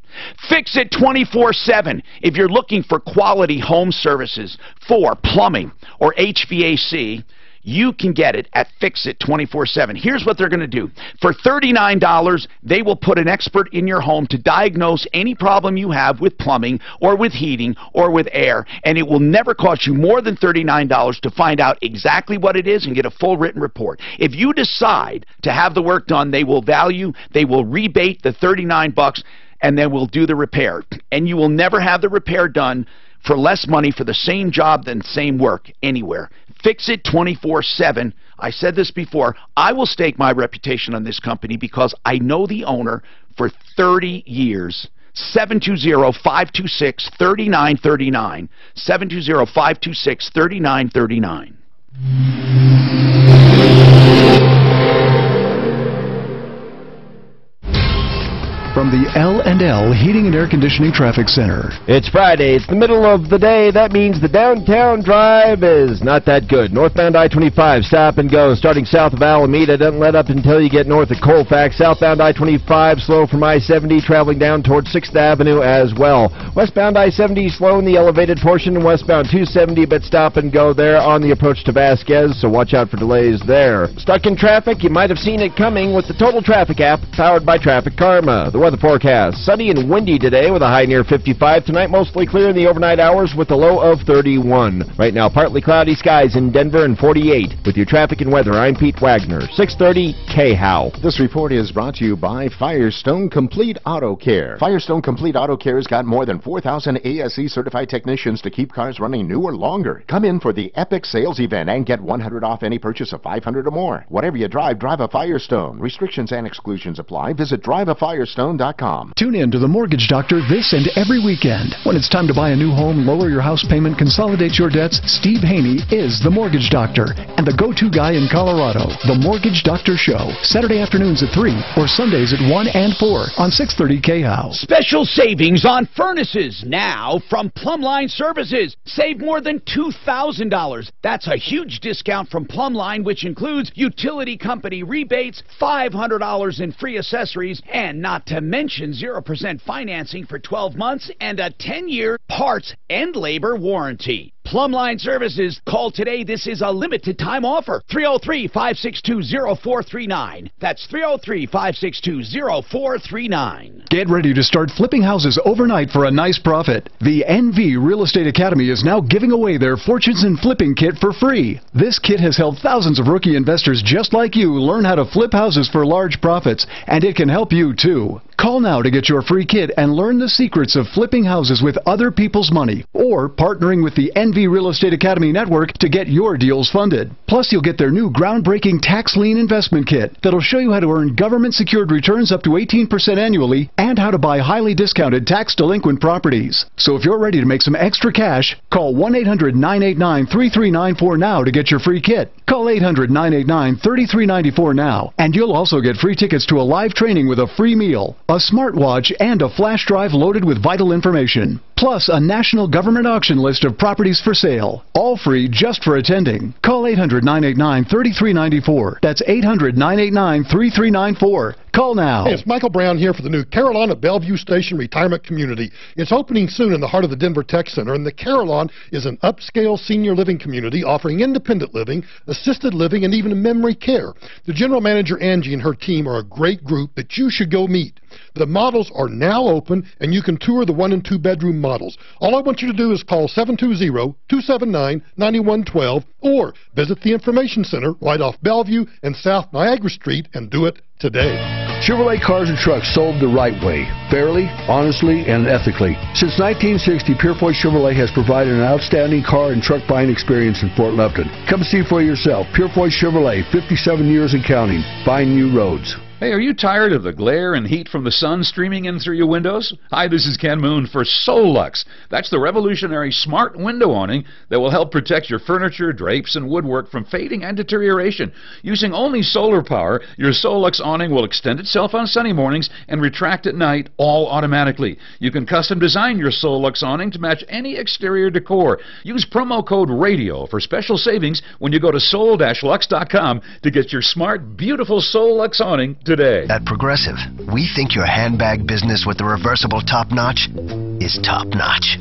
Fix It 24/7. If you're looking for quality home services for plumbing or HVAC, you can get it at Fix It 24/7. Here's what they're going to do. For $39, they will put an expert in your home to diagnose any problem you have with plumbing or with heating or with air, and it will never cost you more than $39 to find out exactly what it is and get a full written report. If you decide to have the work done, they will rebate the $39 and then we'll do the repair. And you will never have the repair done for less money for the same job than same work anywhere. Fix It 24/7. I said this before. I will stake my reputation on this company because I know the owner for 30 years. 720-526-3939. 720-526-3939. From the L&L Heating and Air Conditioning Traffic Center. It's Friday. It's the middle of the day. That means the downtown drive is not that good. Northbound I-25, stop and go. Starting south of Alameda, doesn't let up until you get north of Colfax. Southbound I-25, slow from I-70, traveling down towards 6th Avenue as well. Westbound I-70, slow in the elevated portion, and westbound 270, but stop and go there on the approach to Vasquez, so watch out for delays there. Stuck in traffic? You might have seen it coming with the Total Traffic app, powered by Traffic Karma. The weather forecast: sunny and windy today with a high near 55. Tonight mostly clear in the overnight hours with a low of 31. Right now partly cloudy skies in Denver and 48. With your traffic and weather, I'm Pete Wagner, 630 KHOW. This report is brought to you by Firestone Complete Auto Care. Firestone Complete Auto Care has got more than 4,000 ASE certified technicians to keep cars running newer longer. Come in for the Epic Sales Event and get $100 off any purchase of $500 or more. Whatever you drive, drive a Firestone. Restrictions and exclusions apply. Visit driveafirestone.com. Tune in to The Mortgage Doctor this and every weekend. When it's time to buy a new home, lower your house payment, consolidate your debts, Steve Haney is The Mortgage Doctor and the go-to guy in Colorado. The Mortgage Doctor Show, Saturday afternoons at 3 or Sundays at 1 and 4 on 630 KHOW. Special savings on furnaces now from Plumline Services. Save more than $2,000. That's a huge discount from Plumline, which includes utility company rebates, $500 in free accessories, and not to mention 0% financing for 12 months and a 10-year parts and labor warranty. Plumline Services. Call today. This is a limited time offer. 303-562-0439. That's 303-562-0439. Get ready to start flipping houses overnight for a nice profit. The NV Real Estate Academy is now giving away their Fortunes in Flipping Kit for free. This kit has helped thousands of rookie investors just like you learn how to flip houses for large profits, and it can help you too. Call now to get your free kit and learn the secrets of flipping houses with other people's money or partnering with the NV Real Estate Academy Network to get your deals funded. Plus, you'll get their new groundbreaking tax lien investment kit that'll show you how to earn government-secured returns up to 18% annually and how to buy highly discounted tax-delinquent properties. So if you're ready to make some extra cash, call 1-800-989-3394 now to get your free kit. Call 800-989-3394 now, and you'll also get free tickets to a live training with a free meal, a smartwatch, and a flash drive loaded with vital information. Plus, a national government auction list of properties for sale. All free just for attending. Call 800-989-3394. That's 800-989-3394. Call now. Hey, it's Michael Brown here for the new Carillon at Bellevue Station Retirement Community. It's opening soon in the heart of the Denver Tech Center, and the Carillon is an upscale senior living community offering independent living, assisted living, and even memory care. The general manager, Angie, and her team are a great group that you should go meet. The models are now open, and you can tour the 1- and 2-bedroom models. All I want you to do is call 720-279-9112 or visit the Information Center right off Bellevue and South Niagara Street and do it today. Chevrolet cars and trucks sold the right way, fairly, honestly, and ethically. Since 1960, Purefoy Chevrolet has provided an outstanding car and truck buying experience in Fort Lupton. Come see for yourself. Purefoy Chevrolet, 57 years and counting. Find new roads. Hey, are you tired of the glare and heat from the sun streaming in through your windows? Hi, this is Ken Moon for Solux. That's the revolutionary smart window awning that will help protect your furniture, drapes, and woodwork from fading and deterioration. Using only solar power, your Solux awning will extend itself on sunny mornings and retract at night, all automatically. You can custom design your Solux awning to match any exterior decor. Use promo code RADIO for special savings when you go to sol-lux.com to get your smart, beautiful Solux awning today. At Progressive, we think your handbag business with the reversible top notch is top notch.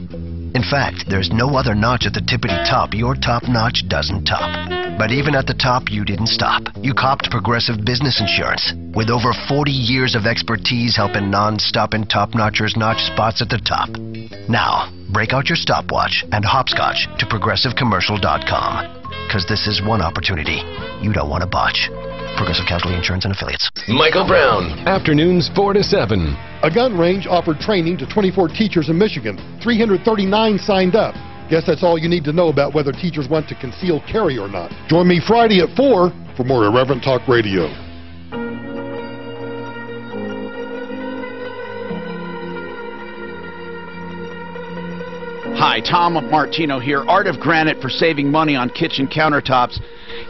In fact, there's no other notch at the tippity top your top notch doesn't top. But even at the top, you didn't stop. You copped Progressive Business Insurance. With over 40 years of expertise helping non-stop and top-notchers notch spots at the top. Now, break out your stopwatch and hopscotch to ProgressiveCommercial.com. Because this is one opportunity you don't want to botch. Progressive Casualty Insurance and Affiliates. Michael Brown, afternoons 4 to 7. A gun range offered training to 24 teachers in Michigan. 339 signed up. Guess that's all you need to know about whether teachers want to conceal carry or not. Join me Friday at 4 for more Irreverent Talk Radio. Hi, Tom Martino here. Art of Granite for saving money on kitchen countertops.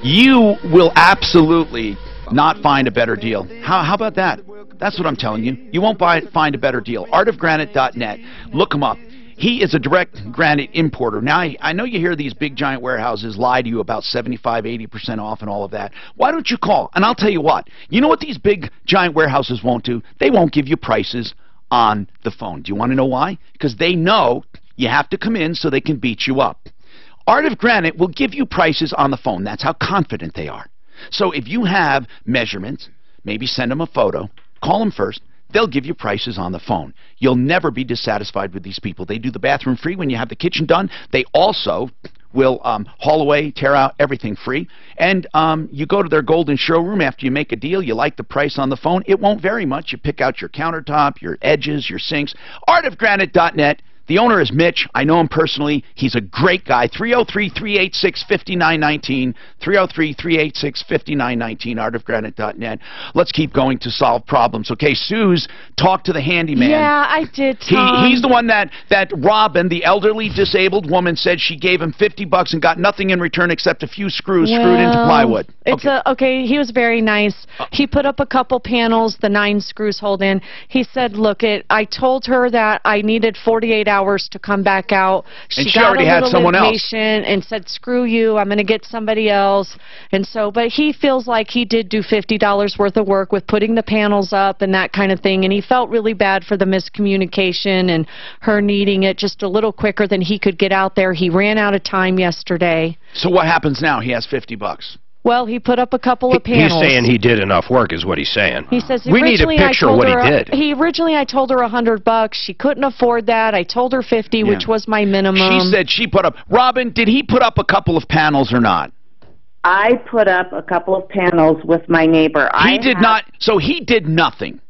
You will absolutely not find a better deal. How about that? That's what I'm telling you. You won't find a better deal. Artofgranite.net. Look him up. He is a direct granite importer. Now, I know you hear these big giant warehouses lie to you about 75, 80% off and all of that. Why don't you call? And I'll tell you what. You know what these big giant warehouses won't do? They won't give you prices on the phone. Do you want to know why? Because they know you have to come in so they can beat you up. Art of Granite will give you prices on the phone. That's how confident they are. So if you have measurements, maybe send them a photo, call them first. They'll give you prices on the phone. You'll never be dissatisfied with these people. They do the bathroom free when you have the kitchen done. They also will haul away, tear out, everything free. And you go to their golden showroom after you make a deal. You like the price on the phone. It won't vary much. You pick out your countertop, your edges, your sinks. Artofgranite.net. The owner is Mitch. I know him personally. He's a great guy. 303-386-5919. 303-386-5919. Artofgranite.net. Let's keep going to solve problems. Okay, Suze, talk to the handyman. Yeah, I did, Tom. He's the one that Robin, the elderly disabled woman, said she gave him $50 and got nothing in return except a few screws screwed into plywood. Okay, he was very nice. He put up a couple panels, the 9 screws hold in. He said, look, I told her that I needed 48 hours to come back out. She already had someone else. And said, screw you, I'm going to get somebody else. And so, but he feels like he did do $50 worth of work with putting the panels up and that kind of thing. And he felt really bad for the miscommunication and her needing it just a little quicker than he could get out there. He ran out of time yesterday. So what happens now? He has $50. Well, he put up a couple of panels. He's saying he did enough work is what he's saying. He says, we need a picture of what he did. Originally, I told her $100. She couldn't afford that. I told her $50, which was my minimum. She said she put up. Robin, did he put up a couple of panels or not? I put up a couple of panels with my neighbor. He did not. So he did nothing.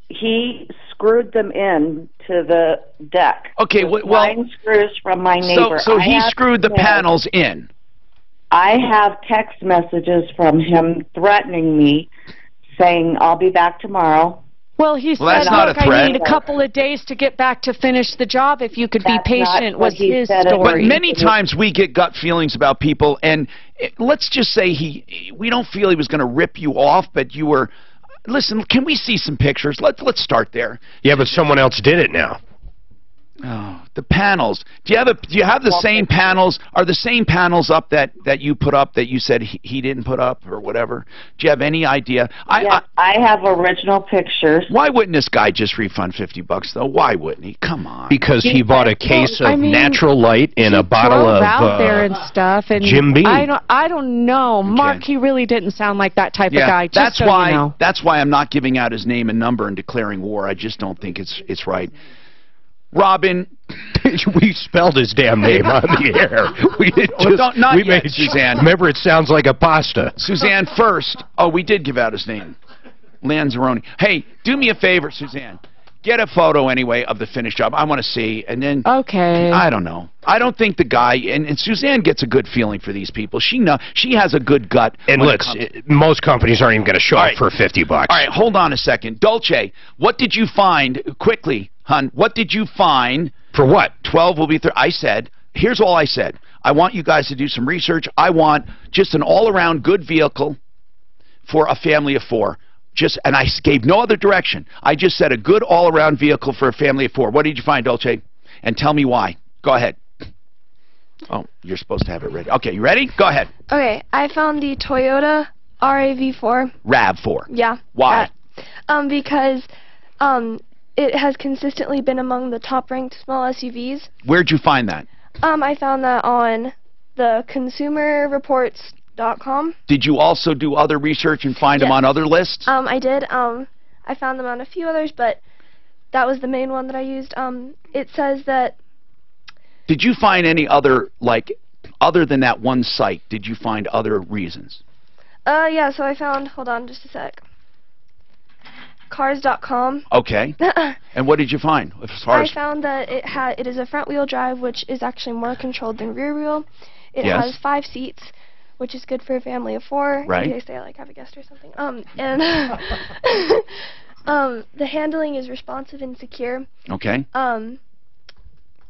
He screwed them in to the deck. Okay, well, 9 screws from my neighbor. So he screwed the panels in. I have text messages from him threatening me, saying, I'll be back tomorrow. Well, he said, look, I need a couple of days to get back to finish the job. If you could be patient, was his story. But many times we get gut feelings about people, and let's just say we don't feel he was going to rip you off, but you were... Listen, can we see some pictures? Let's start there. Yeah, but someone else did it now. Oh, the panels. Do you have the same panels? Are the same panels up that you put up that you said he didn't put up or whatever? Do you have any idea? I have original pictures. Why wouldn't this guy just refund $50 though? Why wouldn't he? Come on. Because he bought a case of Natural Light and a bottle of out there and stuff. And Jim Beam. I don't know, okay. Mark. He really didn't sound like that type of guy. Just that's why. You know. That's why I'm not giving out his name and number and declaring war. I just don't think it's right. Robin, we spelled his damn name on the air. We didn't made Suzanne. Remember, it sounds like a pasta. Suzanne first. Oh, we did give out his name. Lanzarone. Hey, do me a favor, Suzanne. Get a photo anyway of the finished job. I want to see, and then okay. I don't know. I don't think the guy and Suzanne gets a good feeling for these people. She has a good gut. And most companies aren't even going to show up for $50. All right, hold on a second, Dolce. What did you find quickly, hon? What did you find? For what? 12 will be 30. I said. Here's all I said. I want you guys to do some research. I want just an all-around good vehicle for a family of 4. And I gave no other direction. I just said a good all-around vehicle for a family of 4. What did you find, Dolce? And tell me why. Go ahead. Oh, you're supposed to have it ready. Okay, you ready? Go ahead. Okay, I found the Toyota RAV4. RAV4. Yeah. Why? Because it has consistently been among the top-ranked small SUVs. Where'd you find that? I found that on the consumerreports.com. Did you also do other research and find them on other lists? I did. I found them on a few others, but that was the main one that I used. It says that... Did you find any other, other than that one site, did you find other reasons? Yeah, so I found... Hold on just a sec. Cars.com. Okay. And what did you find? I found that it is a front-wheel drive, which is actually more controlled than rear-wheel. It has 5 seats, which is good for a family of 4. Right. In case they have a guest or something. And the handling is responsive and secure. Okay.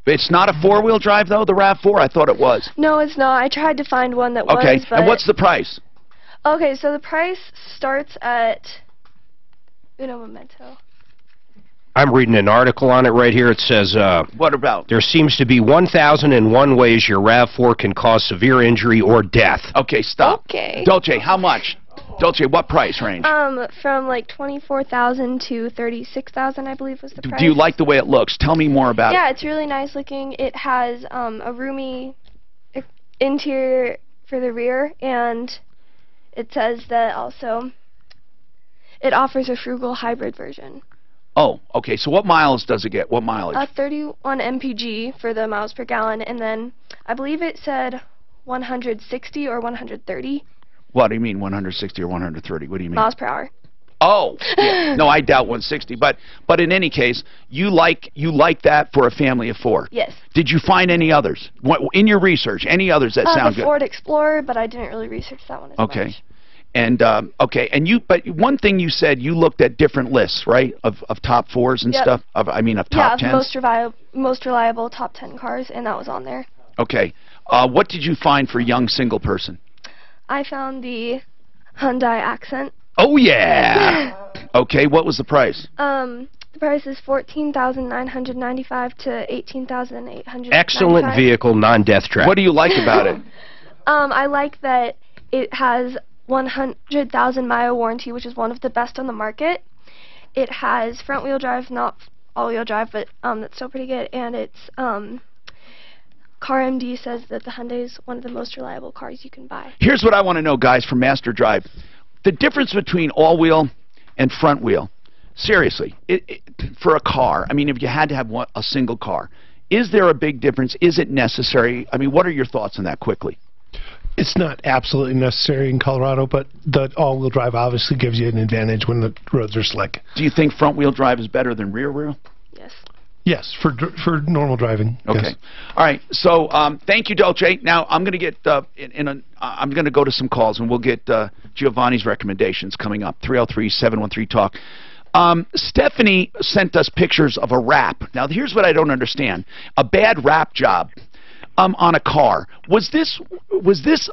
It's not a 4-wheel drive though, the RAV4? I thought it was. No, it's not. I tried to find one that was. Okay. But And what's the price? Okay, so the price starts at Uno Momento. I'm reading an article on it right here. It says, what about? There seems to be 1,001 ways your RAV4 can cause severe injury or death. Okay, stop. Okay. Dolce, how much? Dolce, what price range? From like 24,000 to 36,000, I believe was the price. Do you like the way it looks? Tell me more about it. Yeah, it's really nice looking. It has a roomy interior for the rear, and it says that also it offers a frugal hybrid version. Oh, okay. So what miles does it get? What mileage? 31 mpg for the miles per gallon, and then I believe it said 160 or 130. What do you mean 160 or 130? What do you mean? Miles per hour. Oh, yeah. No, I doubt 160. But in any case, you like that for a family of 4. Yes. Did you find any others in your research? Any others that sound good? The Ford Explorer, but I didn't really research that one as much. And but one thing you said, you looked at different lists, right, of top 4s and stuff. Of top 10s. Most reliable top 10 cars, and that was on there. Okay. What did you find for young single person? I found the Hyundai Accent. Oh yeah. Okay. What was the price? The price is $14,995 to $18,895. Excellent vehicle, non-death trap. What do you like about it? I like that it has 100,000 mile warranty, which is one of the best on the market. It has front-wheel drive, not all-wheel drive, but that's still pretty good. And it's CarMD says that the Hyundai is one of the most reliable cars you can buy. Here's what I want to know, guys, from Master Drive: the difference between all-wheel and front-wheel. Seriously, for a car. I mean, if you had to have a single car, is there a big difference? Is it necessary? I mean, what are your thoughts on that quickly? It's not absolutely necessary in Colorado, but the all-wheel drive obviously gives you an advantage when the roads are slick. Do you think front-wheel drive is better than rear-wheel? Yes. Yes, for normal driving. Okay. Yes. All right. So thank you, Dolce. Now I'm going to get I'm going to go to some calls, and we'll get Giovanni's recommendations coming up. 303-713-TALK. Stephanie sent us pictures of a wrap. Now here's what I don't understand: a bad wrap job. On a car. Was this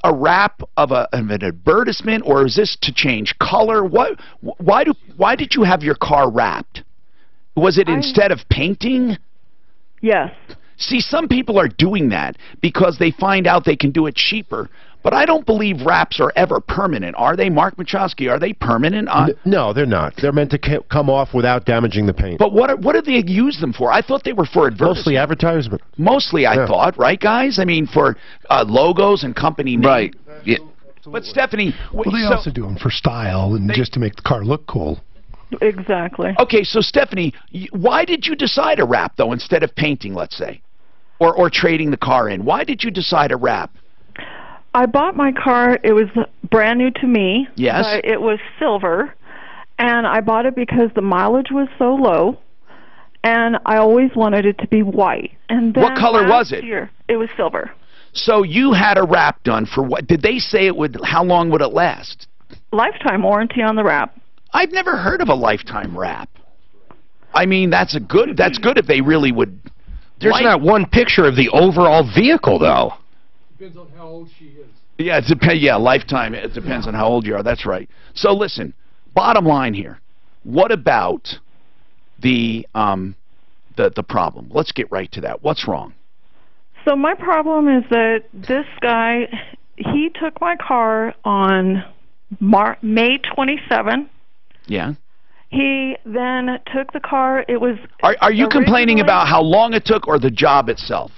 a wrap of an advertisement, or is this to change color? Why did you have your car wrapped? Was it instead of painting? Yes. See, some people are doing that because they find out they can do it cheaper. But I don't believe wraps are ever permanent, are they, Mark Machowski? Are they permanent? No, they're not. They're meant to come off without damaging the paint. But what do they use them for? I thought they were for advertising. Mostly advertisement. Mostly, I thought, right, guys? I mean, for logos and company names. Right. Yeah. But Stephanie, well, they also do them for style and just to make the car look cool. Exactly. Okay, so Stephanie, why did you decide a wrap though instead of painting, let's say, or trading the car in? Why did you decide a wrap? I bought my car. It was brand new to me. Yes. But it was silver, and I bought it because the mileage was so low, and I always wanted it to be white. And then what color was it? Year, it was silver. So you had a wrap done for what? Did they say it would? How long would it last? Lifetime warranty on the wrap. I've never heard of a lifetime wrap. I mean, that's good if they really would. There's not one picture of the overall vehicle, though. Depends on how old she is. Yeah, lifetime. It depends on how old you are. That's right. So listen, bottom line here. What about the problem? Let's get right to that. What's wrong? So my problem is that this guy, he took my car on May 27. Yeah. He then took the car. It was. Are you complaining about how long it took or the job itself?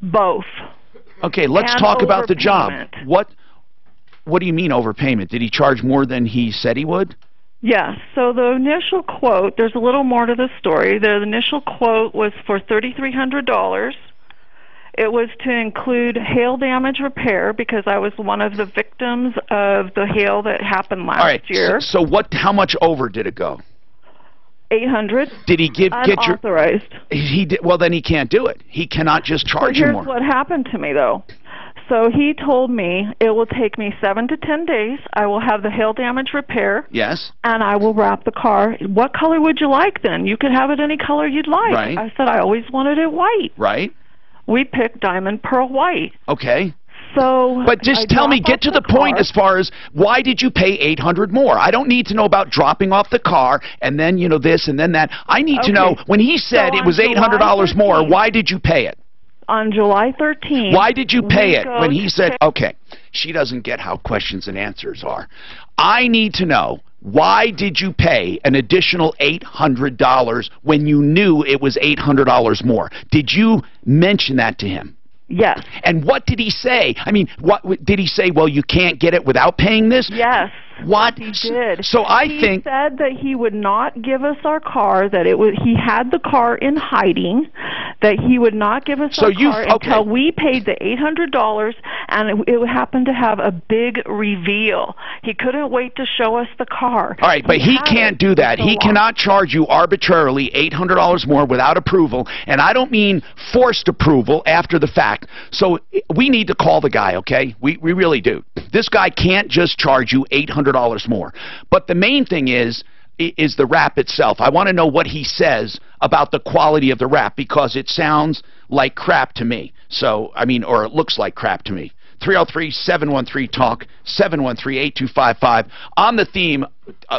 Both. Okay, let's talk about the job. What do you mean overpayment? Did he charge more than he said he would? Yeah, so the initial quote, there's a little more to the story. The initial quote was for $3,300. It was to include hail damage repair because I was one of the victims of the hail that happened last year. So how much over did it go? $800. Did he get your unauthorized? He did. Well, then he can't do it. He cannot just charge you more. Here's what happened to me though. So he told me it will take me 7 to 10 days. I will have the hail damage repair. Yes. And I will wrap the car. What color would you like then? You could have it any color you'd like. Right. I said I always wanted it white. Right. We picked diamond pearl white. Okay. So, but just tell me, get to the point as far as why did you pay $800 more? I don't need to know about dropping off the car and then this and then that. I need to know when he said it was $800 more. Why did you pay it? On July 13th. Why did you pay it when he said, okay, she doesn't get how questions and answers are. I need to know, why did you pay an additional $800 when you knew it was $800 more? Did you mention that to him? Yes. And what did he say? I mean, what did he say? Well, you can't get it without paying this? Yes. What? He did. So he said that he would not give us our car, that he had the car in hiding, that he would not give us our car until we paid the $800, and it happened to have a big reveal. He couldn't wait to show us the car. All right, but he can't do that. He cannot charge you arbitrarily $800 more without approval, and I don't mean forced approval after the fact. So we need to call the guy, okay? We really do. This guy can't just charge you $800 more. But the main thing is the wrap itself. I want to know what he says about the quality of the wrap because it sounds like crap to me. So, I mean, or it looks like crap to me. 303-713-TALK, 713-8255. On the theme...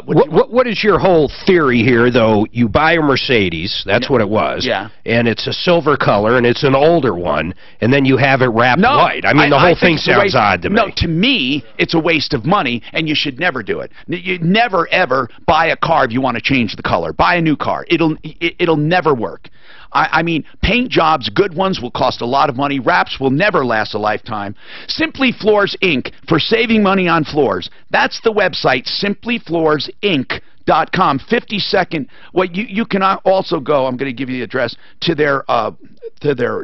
What is your whole theory here, though? You buy a Mercedes, that's what it was, and it's a silver color, and it's an older one, and then you have it wrapped white. I mean, the whole thing sounds odd to me. No, to me, it's a waste of money, and you should never do it. You never, ever buy a car if you want to change the color. Buy a new car. It'll never work. I mean, paint jobs, good ones, will cost a lot of money. Wraps will never last a lifetime. Simply Floors, Inc. for saving money on floors. That's the website, simplyfloorsinc.com. 50-second. Well, you can also go, I'm going to give you the address, to their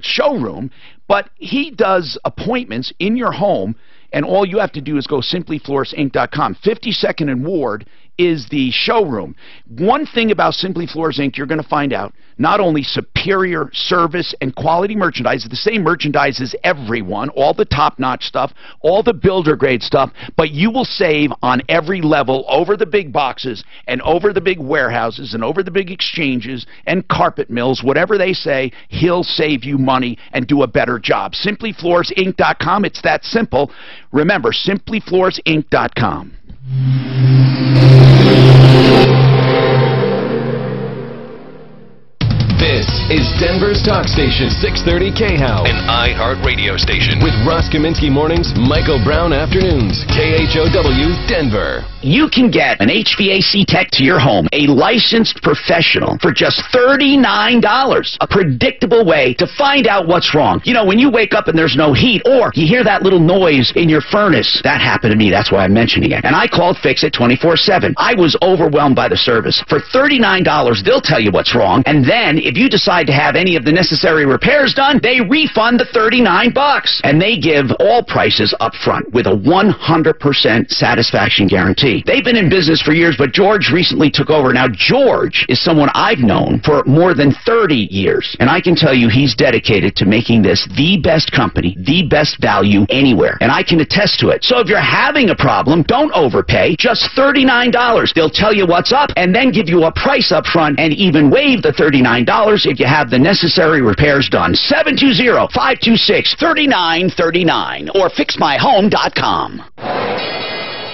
showroom, but he does appointments in your home, and all you have to do is go simplyfloorsinc.com. 52nd and Ward is the showroom. One thing about Simply Floors, Inc. you're going to find out, not only superior service and quality merchandise, the same merchandise as everyone, all the top-notch stuff, all the builder-grade stuff, but you will save on every level over the big boxes and over the big warehouses and over the big exchanges and carpet mills, whatever they say, he'll save you money and do a better job. SimplyFloorsInc.com, it's that simple. Remember, SimplyFloorsInc.com. This is Denver's talk station, 630 KHOW, an iHeart radio station with Ross Kaminsky mornings, Michael Brown afternoons, KHOW, Denver. You can get an HVAC tech to your home, a licensed professional, for just $39. A predictable way to find out what's wrong. You know, when you wake up and there's no heat, or you hear that little noise in your furnace. That happened to me. That's why I'm mentioning it. And I called Fix It 24/7. I was overwhelmed by the service. For $39, they'll tell you what's wrong. And then, if you decide decide to have any of the necessary repairs done, they refund the $39. And they give all prices up front with a 100% satisfaction guarantee. They've been in business for years, but George recently took over. Now, George is someone I've known for more than 30 years, and I can tell you he's dedicated to making this the best company, the best value anywhere, and I can attest to it. So if you're having a problem, don't overpay, just $39. They'll tell you what's up and then give you a price up front and even waive the $39 if you have the necessary repairs done. 720-526-3939 or fixmyhome.com.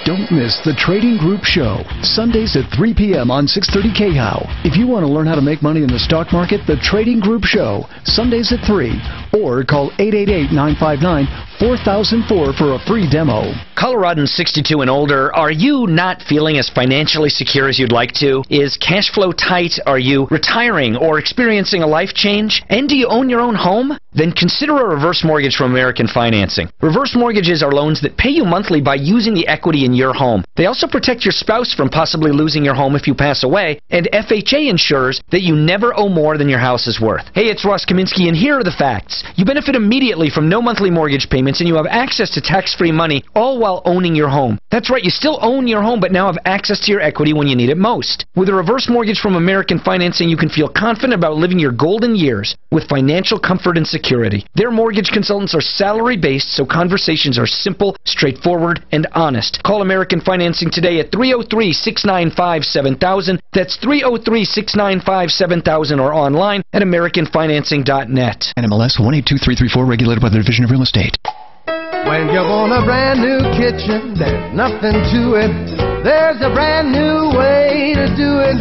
Don't miss the Trading Group Show, Sundays at 3 p.m. on 630 KHOW. If you want to learn how to make money in the stock market, the Trading Group Show, Sundays at 3, or call 888-959-4004 for a free demo. Coloradans 62 and older, are you not feeling as financially secure as you'd like to? Is cash flow tight? Are you retiring or experiencing a life change? And do you own your own home? Then consider a reverse mortgage from American Financing. Reverse mortgages are loans that pay you monthly by using the equity in your home. They also protect your spouse from possibly losing your home if you pass away, and FHA ensures that you never owe more than your house is worth. Hey, it's Ross Kaminsky, and here are the facts. You benefit immediately from no monthly mortgage payments, and you have access to tax-free money, all while owning your home. That's right, you still own your home, but now have access to your equity when you need it most. With a reverse mortgage from American Financing, you can feel confident about living your golden years with financial comfort and security. Their mortgage consultants are salary-based, so conversations are simple, straightforward, and honest. Call American Financing today at 303-695-7000. That's 303-695-7000 or online at AmericanFinancing.net. NMLS 182334, regulated by the Division of Real Estate. When you want a brand new kitchen, there's nothing to it. There's a brand new way to do it.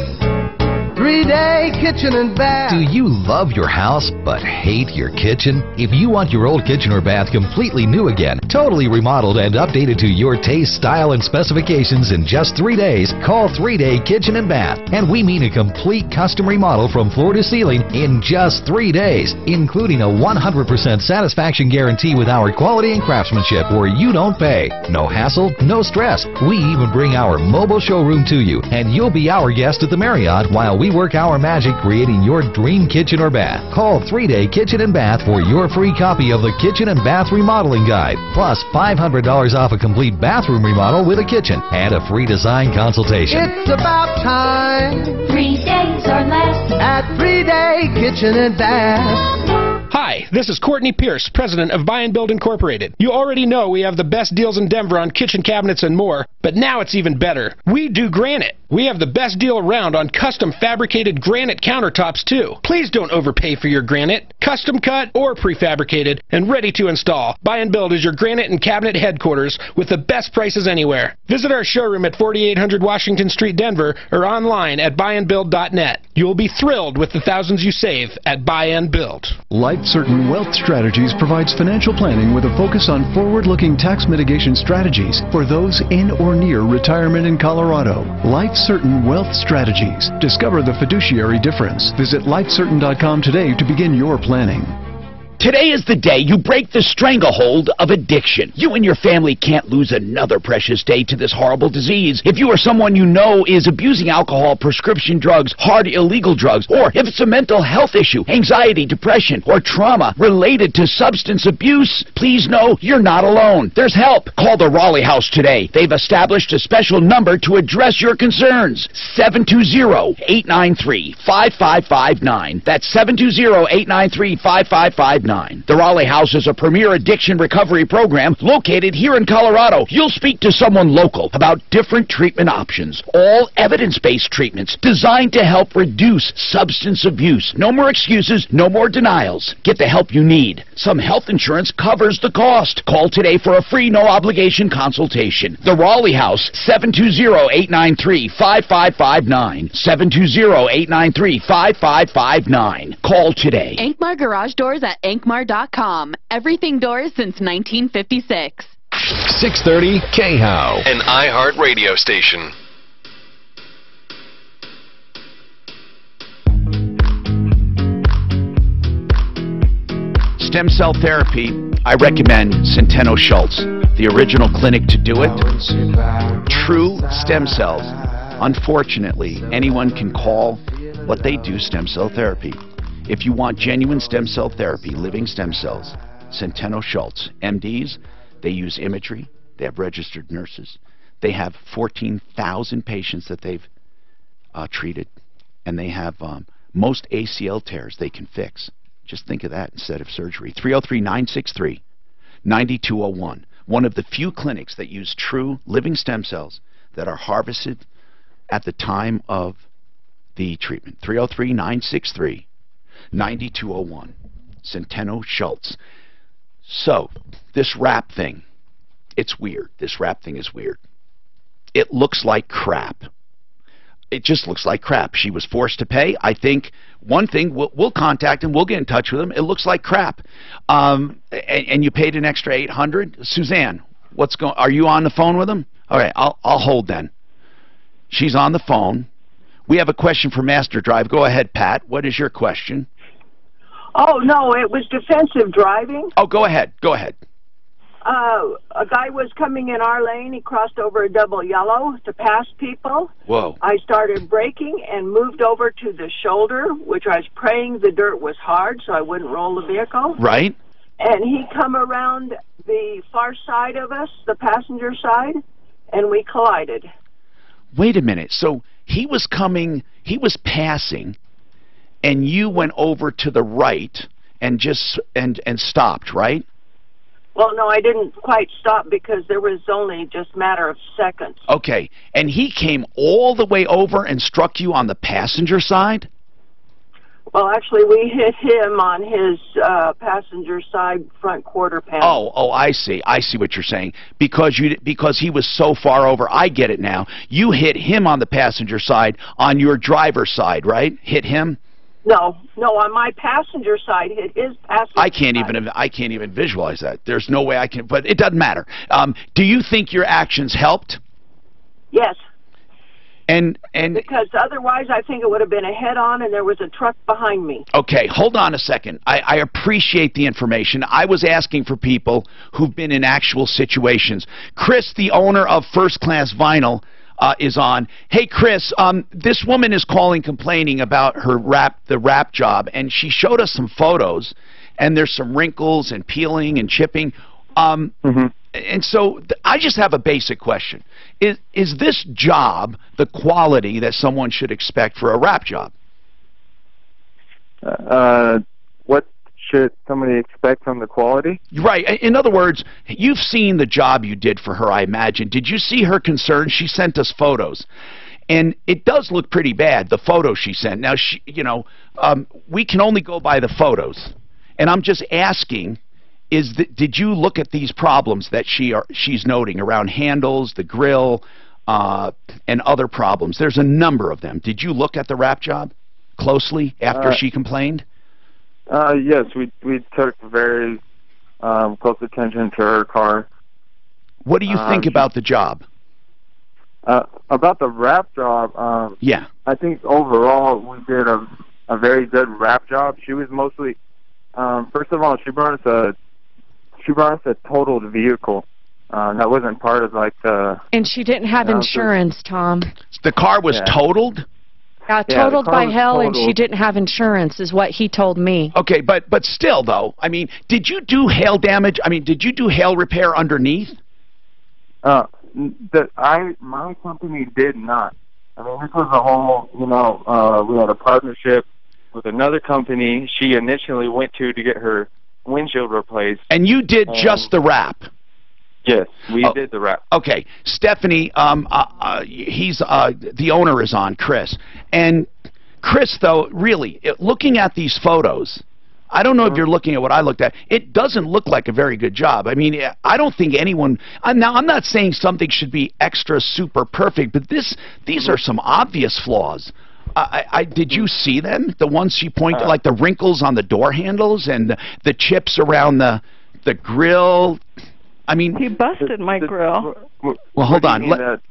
3-day kitchen and bath. Do you love your house but hate your kitchen? If you want your old kitchen or bath completely new again, totally remodeled and updated to your taste, style, and specifications in just 3 days, call 3-Day Kitchen and Bath. And we mean a complete custom remodel from floor to ceiling in just 3 days, including a 100% satisfaction guarantee with our quality and craftsmanship where you don't pay. No hassle, no stress. We even bring our mobile showroom to you, and you'll be our guest at the Marriott while we work our magic creating your dream kitchen or bath. Call 3-Day Kitchen and Bath for your free copy of the Kitchen and Bath Remodeling Guide, plus $500 off a complete bathroom remodel with a kitchen and a free design consultation. It's about time. 3 days or less at 3-Day Kitchen and Bath. Hi, this is Courtney Pierce, president of Buy and Build Incorporated. You already know we have the best deals in Denver on kitchen cabinets and more, but now it's even better. We do granite. We have the best deal around on custom fabricated granite countertops, too. Please don't overpay for your granite. Custom cut or prefabricated and ready to install. Buy and Build is your granite and cabinet headquarters with the best prices anywhere. Visit our showroom at 4800 Washington Street, Denver, or online at buyandbuild.net. You will be thrilled with the thousands you save at Buy and Build. Life Certain Wealth Strategies provides financial planning with a focus on forward-looking tax mitigation strategies for those in or near retirement in Colorado. Life Certain Wealth Strategies. Discover the fiduciary difference. Visit lifecertain.com today to begin your planning. Today is the day you break the stranglehold of addiction. You and your family can't lose another precious day to this horrible disease. If you or someone you know is abusing alcohol, prescription drugs, hard illegal drugs, or if it's a mental health issue, anxiety, depression, or trauma related to substance abuse, please know you're not alone. There's help. Call the Raleigh House today. They've established a special number to address your concerns. 720-893-5559. That's 720-893-5559. The Raleigh House is a premier addiction recovery program located here in Colorado. You'll speak to someone local about different treatment options, all evidence-based treatments designed to help reduce substance abuse. No more excuses, no more denials. Get the help you need. Some health insurance covers the cost. Call today for a free, no-obligation consultation. The Raleigh House, 720-893-5559. 720-893-5559. Call today. Ankmar Garage Doors at ankmar.com. Everything doors since 1956. 630 KHOW, an iHeart radio station. Stem cell therapy, I recommend Centeno Schultz, the original clinic to do it. True stem cells. Unfortunately, anyone can call what they do stem cell therapy. If you want genuine stem cell therapy, living stem cells, Centeno Schultz, MDs, they use imagery. They have registered nurses. They have 14,000 patients that they've treated, and they have most ACL tears they can fix. Just think of that instead of surgery. 303-963-9201. One of the few clinics that use true living stem cells that are harvested at the time of the treatment. 303-963-9201. Centeno Schultz. So, this wrap thing, it's weird. This wrap thing is weird. It looks like crap. It just looks like crap. She was forced to pay. I think one thing, we'll contact him. We'll get in touch with him. It looks like crap. And you paid an extra $800. Suzanne, are you on the phone with him? All right, I'll hold then. She's on the phone. We have a question for Master Drive. Go ahead, Pat. What is your question? Oh, no, it was defensive driving. Oh, go ahead. Go ahead. A guy was coming in our lane. He crossed over a double yellow to pass people. Whoa. I started braking and moved over to the shoulder, which I was praying the dirt was hard so I wouldn't roll the vehicle. Right. And he come around the far side of us, the passenger side, and we collided. Wait a minute. So he was passing, and you went over to the right and stopped, right? Well, no, I didn't quite stop because there was only just a matter of seconds. Okay. And he came all the way over and struck you on the passenger side? Well, actually, we hit him on his passenger side front quarter panel. Oh, I see. I see what you're saying. Because he was so far over. I get it now. You hit him on the passenger side, on your driver's side, right? Hit him? No, on my passenger side, hit his passenger I can't even visualize that. There's no way I can, but it doesn't matter. Do you think your actions helped? Yes. And because otherwise I think it would have been a head-on and there was a truck behind me. Okay, hold on a second. I appreciate the information. I was asking for people who've been in actual situations. Chris, the owner of First Class Vinyl, is on. Hey, Chris, this woman is calling complaining about the wrap job, and she showed us some photos, and there's some wrinkles and peeling and chipping. And so I just have a basic question. Is this job the quality that someone should expect for a wrap job? What should somebody expect from the quality? Right. In other words, you've seen the job you did for her, I imagine. Did you see her concern? She sent us photos. And it does look pretty bad, the photo she sent. Now, we can only go by the photos. And I'm just asking, did you look at these problems that she's noting around handles, the grill, and other problems? There's a number of them. Did you look at the wrap job closely after she complained? Yes, we took very close attention to her car. What do you think about the job? About the wrap job, yeah. I think overall we did a very good wrap job. She was mostly, first of all, she brought us a totaled vehicle. That wasn't part of like the. And she didn't have insurance, Tom. The car was totaled? Totaled by hell, and she didn't have insurance, is what he told me. Okay, but still, though, I mean, did you do hail damage? I mean, did you do hail repair underneath? My company did not. I mean, this was a whole, we had a partnership with another company she initially went to get her windshield replaced. And you did just the wrap? Yes, we did the wrap. Okay, Stephanie, the owner is on, Chris. And Chris, though, really, looking at these photos, I don't know if you're looking at what I looked at. It doesn't look like a very good job. I mean, I don't think anyone. I'm not saying something should be extra super perfect, but these are some obvious flaws. Did you see them? The ones she pointed, like the wrinkles on the door handles and the chips around the grill. I mean, he busted my grill. Well, hold on.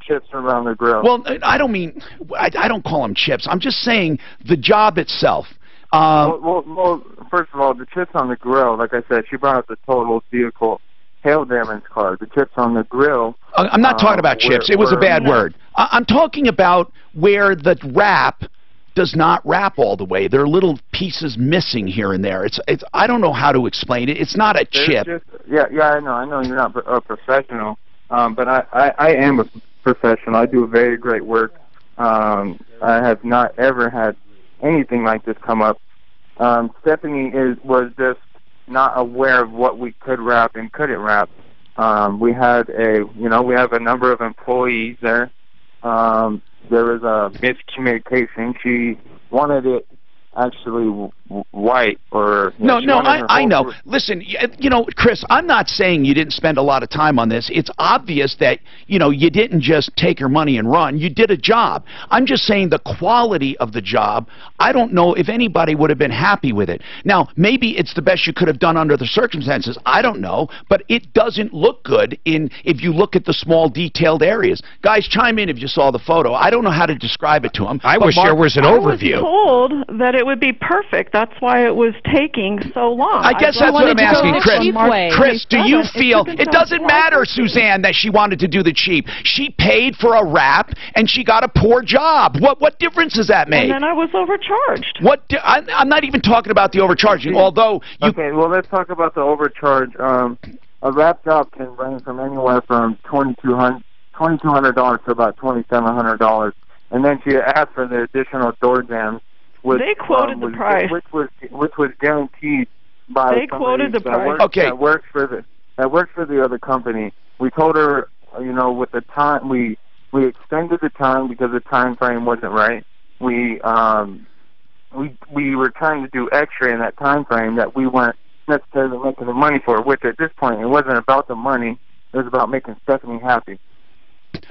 Chips around the grill. Well, I don't mean. I don't call them chips. I'm just saying the job itself. Well, first of all, the chips on the grill, like I said, she brought up the total vehicle hail damage car. The chips on the grill. I'm not talking about chips. It was a bad word. I'm talking about where the wrap does not wrap all the way. There are little pieces missing here and there. It's I don't know how to explain it. It's not a chip. Yeah, I know you're not a professional, but I am a professional. I do very great work. I have not ever had anything like this come up. Stephanie was just not aware of what we could wrap and couldn't wrap. We have a number of employees there. There was a miscommunication. She wanted it actually white or... No, I know. Listen, Chris, I'm not saying you didn't spend a lot of time on this. It's obvious that, you didn't just take her money and run. You did a job. I'm just saying the quality of the job, I don't know if anybody would have been happy with it. Now, maybe it's the best you could have done under the circumstances. I don't know, but it doesn't look good if you look at the small detailed areas. Guys, chime in if you saw the photo. I don't know how to describe it to them. I wish there was an overview. I was told that it would be perfect. That's why it was taking so long. I guess that's what I'm asking, Chris. Chris, do you feel... It doesn't matter, Suzanne, that she wanted to do the cheap. She paid for a wrap, and she got a poor job. What difference does that make? And then I was overcharged. I'm not even talking about the overcharging, although... Okay, well, let's talk about the overcharge. A wrap job can range from anywhere from $2,200 to about $2,700. And then she asked for the additional door jams. They quoted the price, which was guaranteed by. They quoted the price. That works for the other company. We told her, with the time we extended the time because the time frame wasn't right. We were trying to do extra in that time frame that we weren't necessarily making the money for. Which at this point it wasn't about the money. It was about making Stephanie happy.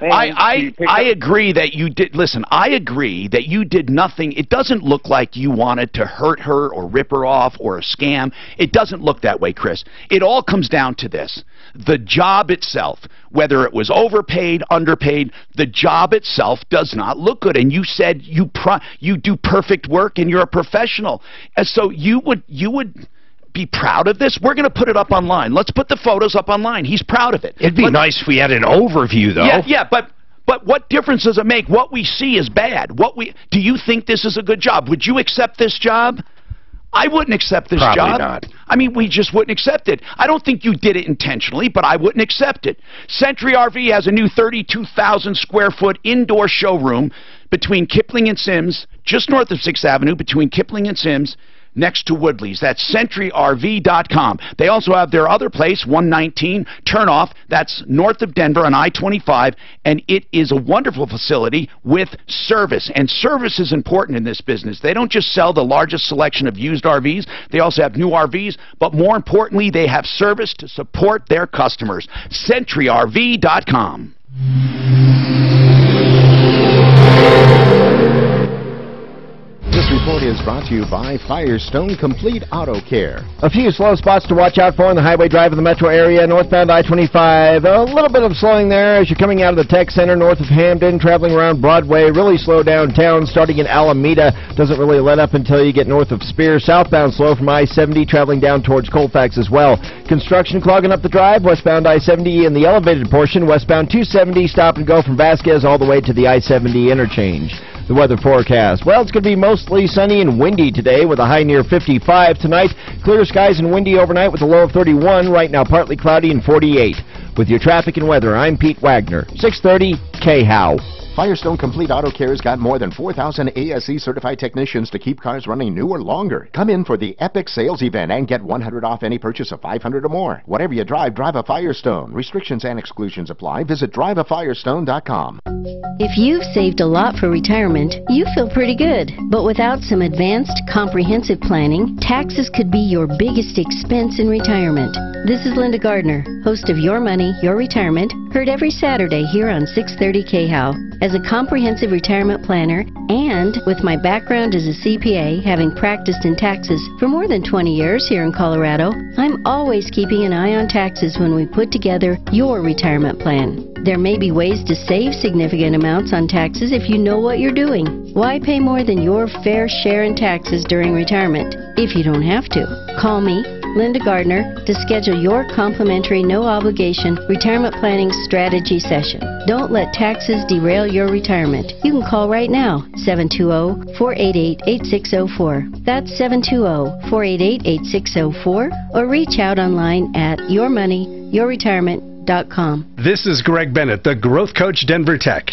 I agree that you did. Listen, I agree that you did nothing. It doesn't look like you wanted to hurt her or rip her off or a scam. It doesn't look that way, Chris. It all comes down to this. The job itself, whether it was overpaid, underpaid, the job itself does not look good. And you said you do perfect work and you're a professional. And so you would be proud of this? We're going to put it up online. Let's put the photos up online. He's proud of it. It'd be nice if we had an overview, though. Yeah, but what difference does it make? What we see is bad. Do you think this is a good job? Would you accept this job? I wouldn't accept this job. Probably not. I mean, we just wouldn't accept it. I don't think you did it intentionally, but I wouldn't accept it. Century RV has a new 32,000 square foot indoor showroom between Kipling and Sims, just north of 6th Avenue, between Kipling and Sims, next to Woodley's. That's CentryRV.com. They also have their other place, 119 Turnoff. That's north of Denver on I-25, and it is a wonderful facility with service. And service is important in this business. They don't just sell the largest selection of used RVs. They also have new RVs, but more importantly, they have service to support their customers. CentryRV.com. This report is brought to you by Firestone Complete Auto Care. A few slow spots to watch out for on the Highway Drive of the metro area, northbound I-25. A little bit of slowing there as you're coming out of the Tech Center north of Hamden, traveling around Broadway. Really slow downtown, starting in Alameda. Doesn't really let up until you get north of Spear. Southbound slow from I-70, traveling down towards Colfax as well. Construction clogging up the drive, westbound I-70 in the elevated portion. Westbound 270, stop and go from Vasquez all the way to the I-70 interchange. The weather forecast. Well, it's going to be mostly sunny and windy today with a high near 55. Tonight, clear skies and windy overnight with a low of 31. Right now, partly cloudy and 48. With your traffic and weather, I'm Pete Wagner. 630 KHOW. Firestone Complete Auto Care's got more than 4,000 ASE certified technicians to keep cars running new or longer. Come in for the Epic Sales Event and get $100 off any purchase of $500 or more. Whatever you drive, drive a Firestone. Restrictions and exclusions apply. Visit driveafirestone.com. If you've saved a lot for retirement, you feel pretty good. But without some advanced, comprehensive planning, taxes could be your biggest expense in retirement. This is Linda Gardner, host of Your Money, Your Retirement, heard every Saturday here on 630 KHOW. As a comprehensive retirement planner and with my background as a CPA, having practiced in taxes for more than 20 years here in Colorado, I'm always keeping an eye on taxes when we put together your retirement plan. There may be ways to save significant amounts on taxes if you know what you're doing. Why pay more than your fair share in taxes during retirement if you don't have to? Call me Linda Gardner, to schedule your complimentary no-obligation retirement planning strategy session. Don't let taxes derail your retirement. You can call right now, 720-488-8604. That's 720-488-8604, or reach out online at yourmoneyyourretirement.com. This is Greg Bennett, the Growth Coach Denver Tech,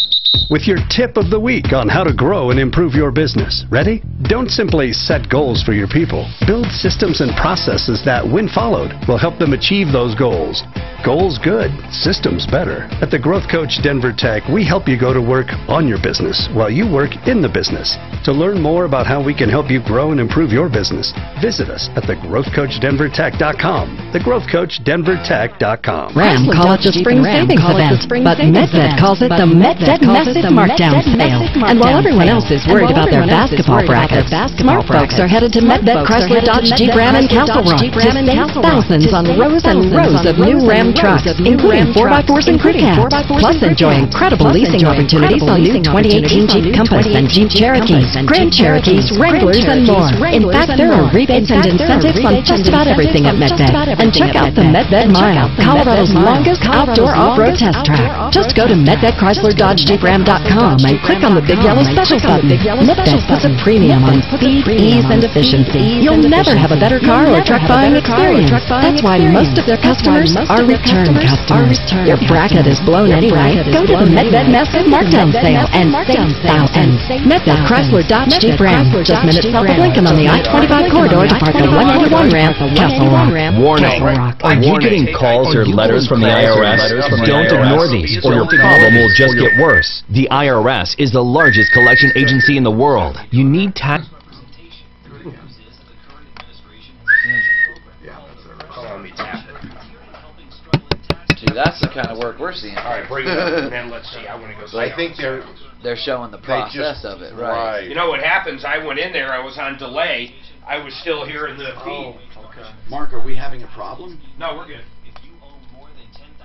with your tip of the week on how to grow and improve your business. Ready? Don't simply set goals for your people. Build systems and processes that, when followed, will help them achieve those goals. Goals good, systems better. At the Growth Coach Denver Tech, we help you go to work on your business while you work in the business. To learn more about how we can help you grow and improve your business, visit us at thegrowthcoachdenvertech.com. Thegrowthcoachdenvertech.com. Ram call it the Spring Savings Event, but MedVet calls it the MedVet Massive Markdown Sale. And while everyone else is worried about their basketball brackets, smart folks are headed to MedVet Chrysler Dodge Jeep Ram in Castle Rock to save thousands on rows and rows of new Ram trucks, including 4x4s and crew cabs. Plus, enjoy incredible leasing opportunities on new 2018 Jeep Compass and Jeep Cherokees, Grand Cherokees, Wranglers, and more. In fact, there are rebates and incentives on just about everything at MedVet. And check out the MedVet Mile, Colorado's longest outdoor off-road test track. Just go to MedVetChryslerDodgeJeepRam.com and click on the big yellow specials button. MedVet puts a premium on speed, ease, and efficiency. You'll never have a better car or truck buying experience. That's why most of their customers are return customers. Your bracket is blown anyway. Go to the MedVet Massive Markdown Sale and save thousands. MedVet Chrysler Dodge Jeep Ram, just minutes south of Lincoln on the I-25 corridor to park the 181 ramp, Castle Rock. Warning. Are you getting calls or letters from the IRS? Don't ignore these, or your problem will just get worse. The IRS is the largest collection agency in the world. You need tax... See, that's the kind of work we're seeing. All right, bring it up, and then let's see. I want to go see. I think they're showing the process of it, right? You know what happens? I went in there. I was on delay. I was still hearing the feed. Oh, okay. Mark, are we having a problem? No, we're good. If you owe more than $10,000 to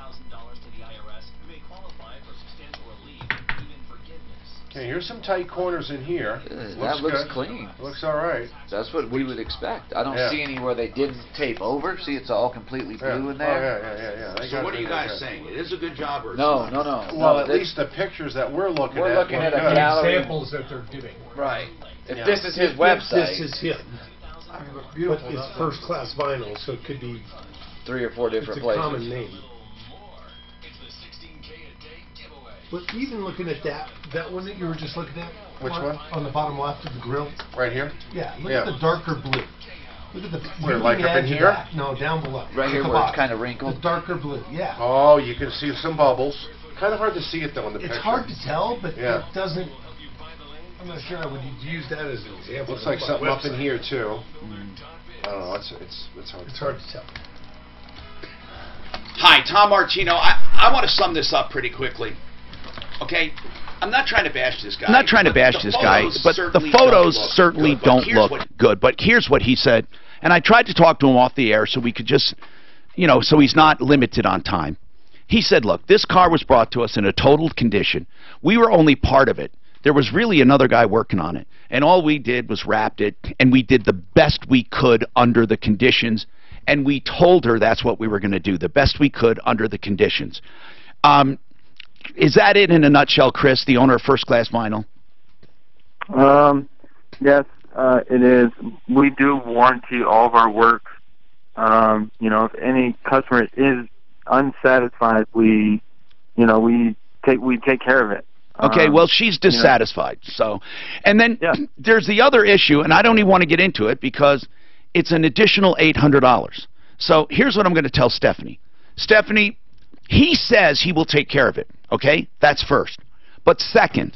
the IRS, you may qualify for substantial relief, even forgiveness. Okay, here's some tight corners in here. That looks clean. Looks all right. That's what we would expect. I don't see any where they didn't tape over. See, it's all completely blue in there. Yeah. So what are you guys saying? It is a good job, or no? Well, at least the pictures that we're looking at. We're looking at a gallery. Examples that they're giving. Right. If this is his website. This is him. But it's first-class vinyl, so it could be 3 or 4 different places. It's a common name. But even looking at that one that you were just looking at. Which one? On the bottom left of the grill. Right here? Yeah, look at the darker blue. Look at the... Where, like up in here? No, down below. Right here where it's kind of wrinkled? The darker blue, yeah. Oh, you can see some bubbles. Kind of hard to see it, though, in the picture. It's hard to tell, but it doesn't... I'm not sure I would use that as an example. Looks like something up in here, too. I don't know, it's hard. It's hard to tell. Hi, Tom Martino. I want to sum this up pretty quickly. Okay? I'm not trying to bash this guy. I'm not trying to bash this guy, but the photos certainly don't look good. But here's what he said, and I tried to talk to him off the air so we could just, so he's not limited on time. He said, look, this car was brought to us in a totaled condition. We were only part of it. There was really another guy working on it, and all we did was wrapped it, and we did the best we could under the conditions, and we told her that's what we were going to do, the best we could under the conditions. Is that it in a nutshell, Chris, the owner of First Class Vinyl? Yes, it is. We do warranty all of our work. If any customer is unsatisfied, we take care of it. Okay, well, she's dissatisfied. So, and then there's the other issue, and I don't even want to get into it because it's an additional $800. So here's what I'm going to tell Stephanie. Stephanie, he says he will take care of it. Okay, that's first. But second,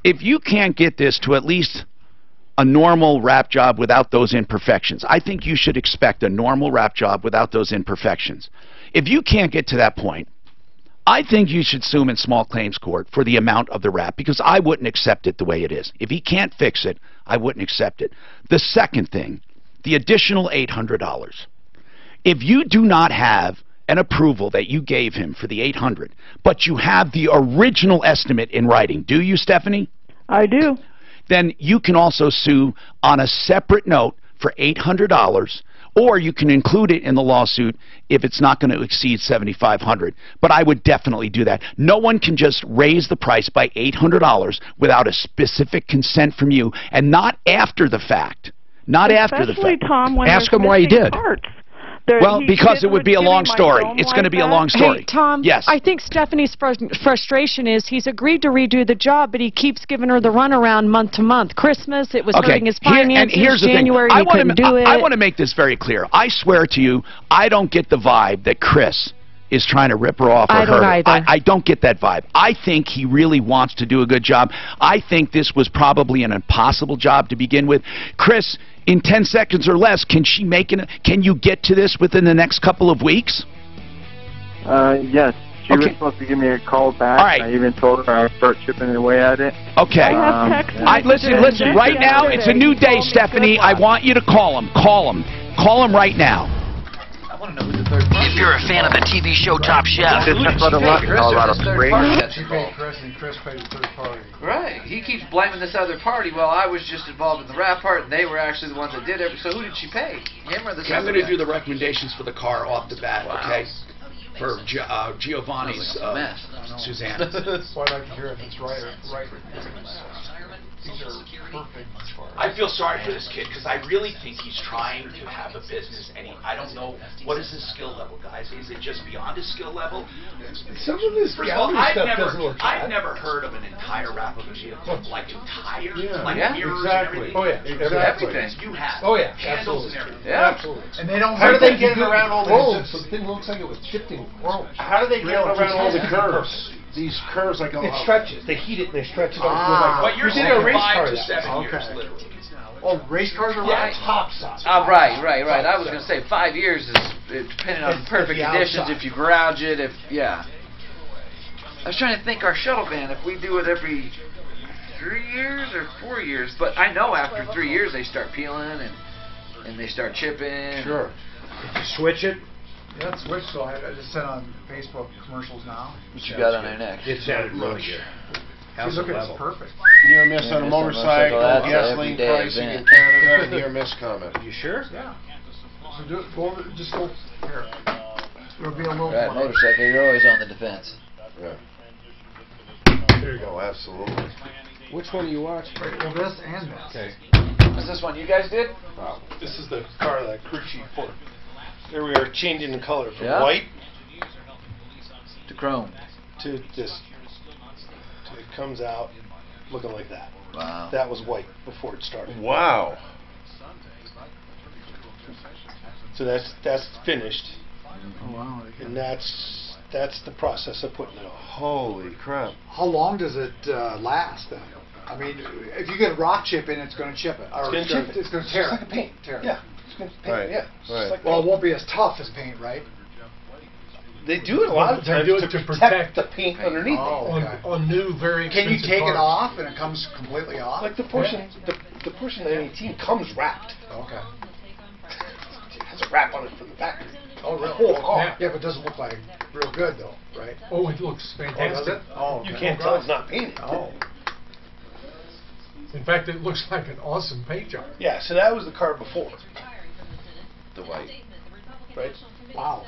if you can't get this to at least a normal wrap job without those imperfections, I think you should expect a normal wrap job without those imperfections. If you can't get to that point, I think you should sue him in small claims court for the amount of the wrap, because I wouldn't accept it the way it is. If he can't fix it, I wouldn't accept it. The second thing, the additional $800. If you do not have an approval that you gave him for the $800, but you have the original estimate in writing, do you, Stephanie? I do. Then you can also sue on a separate note for $800, or you can include it in the lawsuit if it's not going to exceed $7,500. But I would definitely do that. No one can just raise the price by $800 without a specific consent from you, and not after the fact. Not after the fact. Tom, when ask him why he did. Well, because it would be a long story. It's going to be a long story. Hey, Tom, yes. I think Stephanie's frustration is he's agreed to redo the job, but he keeps giving her the runaround month to month. Christmas, it was hurting his finances. Here's the January, thing. he couldn't do it. I want to make this very clear. I swear to you, I don't get the vibe that Chris is trying to rip her off or hurt her. I don't get that vibe. I think he really wants to do a good job. I think this was probably an impossible job to begin with. Chris, in 10 seconds or less, can you get to this within the next couple of weeks? Yes. She was supposed to give me a call back. All right. I even told her I would start chipping away at it. Okay. Listen. Right now, it's a new day, Stephanie. I want you to call him. Call him right now. If you're a fan of the TV show Top Chef, Chris and Chris paid the third party. Right. He keeps blaming this other party. Well, I was just involved in the rap part, and they were actually the ones that did it. So who did she pay? Him or the I'm going to do the recommendations for the car off the bat, okay? For Giovanni's Suzanne. Well, I'd like to hear if it's right. These are perfect for I feel sorry for this kid because I really think he's trying to have a business, and I don't know what is his skill level, guys. Is it just beyond his skill level? Some of this I've never heard of an entire wrap of a vehicle, like entire, mirrors and everything. Oh yeah, exactly. You have. Oh yeah, handles absolutely. and everything. Yeah, absolutely. And they don't. How do they get it around all the roads? So the thing looks like it was chipped in chrome. How do they get it around all the curves? These curves like it stretches. They heat it and they stretch it up. But you're saying 5 to 7 years, literally. Oh, race cars are top size. Right. I was going to say 5 years is depending on perfect conditions. If you garage it, I was trying to think our shuttle van, if we do it every 3 years or 4 years, but I know after 3 years they start peeling and they start chipping. Sure. If you switch it. Yeah, it's switched, so I just sent on Facebook commercials now. What you got on there next? It sounded really good. Look, it's perfect. Near miss on a motorcycle, gasoline pricing in Canada, near miss comment. You sure? Yeah. So just go here. It'll be a little right, motorcycle, you're always on the defense. Yeah. There you go, absolutely. Which one do you watch? Right, well, this and this. Okay. What's this one you guys did? Wow. This is the car that crew chief for. There we are, changing the color from white to chrome to this. So it comes out looking like that. Wow. That was white before it started. Wow. So that's finished. Oh wow. And that's the process of putting it on. Holy crap. How long does it last then? I mean, if you get rock chip in, it's going to chip it. Or it's going to chip it. It's going to tear it. It's like a paint. Tear it. Yeah. Right. Yeah. Right. Like well, it won't be as tough as paint, right? They do it a lot of times to protect the paint underneath. Oh, okay. On new, very expensive Can you take cars. it off and it comes completely off? Like the portion, the portion of the 18 comes wrapped. Okay. It has a wrap on it from the back. Oh, really? The whole car. Yeah, but it doesn't look like real good though, right? Oh, it looks fantastic. Oh, does it? Oh, okay. You can't tell it's not painted. Oh. In fact, it looks like an awesome paint job. Yeah, so that was the car before. The white. Right? Wow.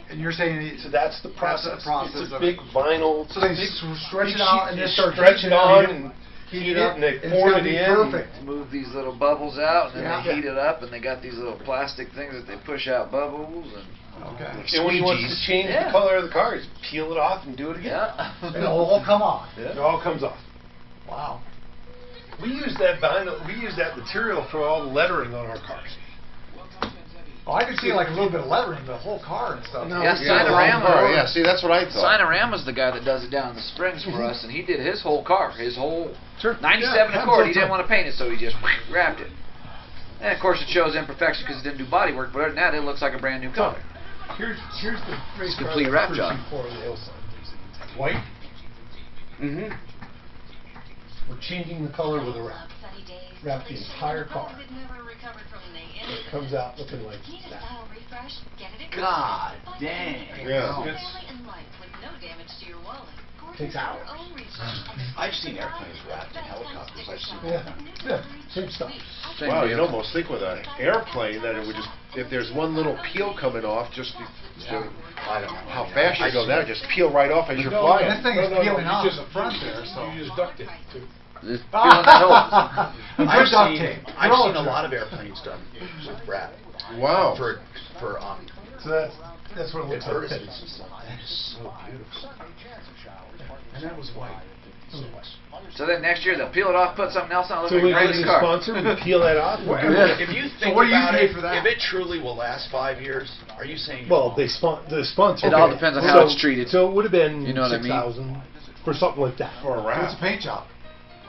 And you're saying so that's the process. It's a big vinyl. So they stretch it out and then start stretch it on and heat it up and they it's form gonna it be in. Perfect. Move these little bubbles out and then they heat it up and they got these little plastic things that they push out bubbles and. Okay. And when he wants to change the color of the car, he's peel it off and do it again. Yeah. And it'll all come off. It all comes off. Wow. We use that vinyl. We use that material for all the lettering on our cars. Oh, I could see like a little bit of lettering, the whole car and stuff. No, Sinorama. Yeah, see, that's what I thought. Sinorama's the guy that does it down in the Springs for us, and he did his whole car, his whole 97 Accord. He didn't want to paint it, so he just wrapped it. And of course, it shows imperfection because it didn't do body work. But other than that, it looks like a brand new car. Here's the race car complete wrap job. White. Mm-hmm. We're changing the color with a wrap. Wrap the entire car. So it comes out looking like that. God dang. Yeah. takes hours. I've seen airplanes wrapped in helicopters. I've seen Yeah, same stuff. Wow, you'd almost think with an airplane that it would just, if there's one little peel coming off, just I don't know how fast you go. That just peel right off as you're flying. This thing is peeling off just the front there, so you use duct tape too. I've seen a lot of airplanes done with wrap. Wow. So that's what it looks like. That is so beautiful. And that was white. So then next year they'll peel it off, put something else on, So look we like get a a car. sponsor, we peel that off. If you think what do you about pay it, for that? if it truly will last 5 years, are you saying? Well, the sponsor. It all depends on how it's treated. So it would have been You know what I mean? $6,000 for something like that. For a wrap. It's a paint job.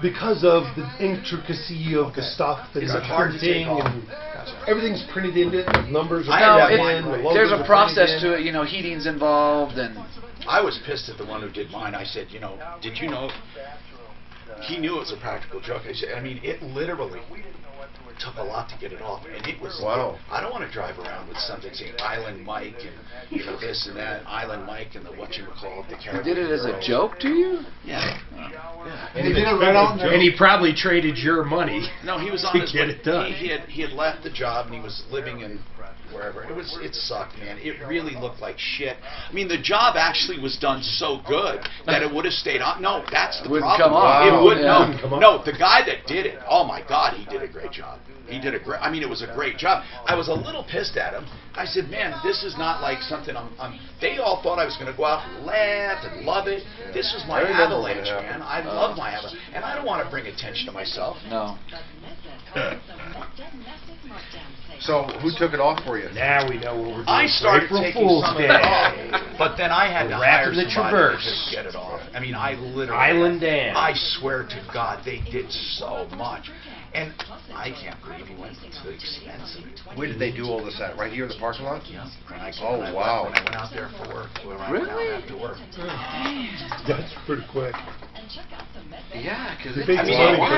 Because of the intricacy of the stuff and Is the it hard to take printing off? and everything's printed into it. The numbers are No, printed in. The logos there's are a process printed to it. You know, heating's involved, and I was pissed at the one who did mine. I said, did you know? He knew it was a practical joke. I mean, it literally took a lot to get it off, and it was. Wow. I don't want to drive around with something saying Island Mike and this and that, Island Mike and the whatchamacallit, the character. you did it as a joke to you? Yeah. And he did it right on there. And he probably traded your money. No, he was on to his get it done. He had left the job and he was living in wherever. It sucked, man. It really looked like shit. I mean, the job actually was done so good that it would have stayed on. No, that's the Wouldn't problem. come off. It would Yeah. no. The guy that did it. Oh my God, he did a great job. He did a great. I mean, it was a great job. I was a little pissed at him. I said, man, this is not like something they all thought I was going to go out and laugh and love it. This was my avalanche, man. I love my avalanche. And I don't want to bring attention to myself. No. So who took it off for you? Now we know what we're doing. I started April taking Fool's some Day. of it off, but then I had to hire Wrapping the somebody Traverse. to just get it off. I mean, I literally. Island Dan. I swear to God, they did so much. And I can't believe he went to the expense of it. Where did they do all this at? Right here in the parking lot? Yeah. Wow. When I went out there for work. When I went out after work. That's pretty quick. Yeah, because The big I mean, money it for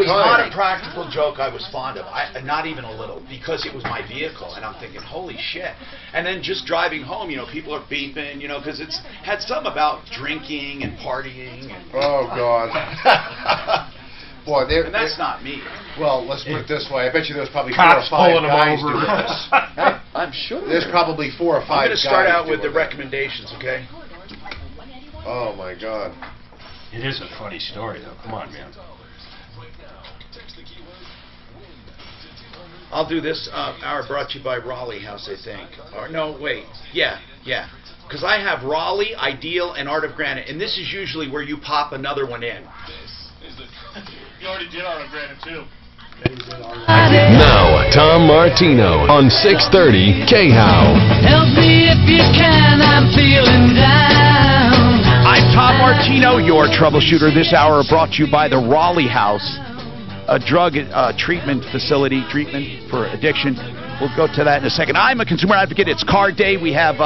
was that. not a practical joke I was fond of. Not even a little, because it was my vehicle, and I'm thinking, holy shit. And then just driving home, people are beeping, because it's had something about drinking and partying. And Oh, God. Boy, and that's not me. Well, let's put it this way. I bet you there's probably Cops 4 or 5 pulling 'em guys over. doing this. I'm sure. There's probably 4 or 5 I'm going guys to start out with the doing that. recommendations, okay? Oh, my God. It is a funny story, though. Come on, man. I'll do this hour brought to you by Raleigh House, I think. Or no, wait. Yeah. Because I have Raleigh, Ideal, and Art of Granite, and this is usually where you pop another one in. You already did Art of Granite, too. Now, Tom Martino on 630 KHOW. Help me if you can, I'm feeling down. I'm Tom Martino, your troubleshooter. This hour brought to you by the Raleigh House, a drug treatment facility, treatment for addiction. We'll go to that in a second. I'm a consumer advocate. It's car day. We have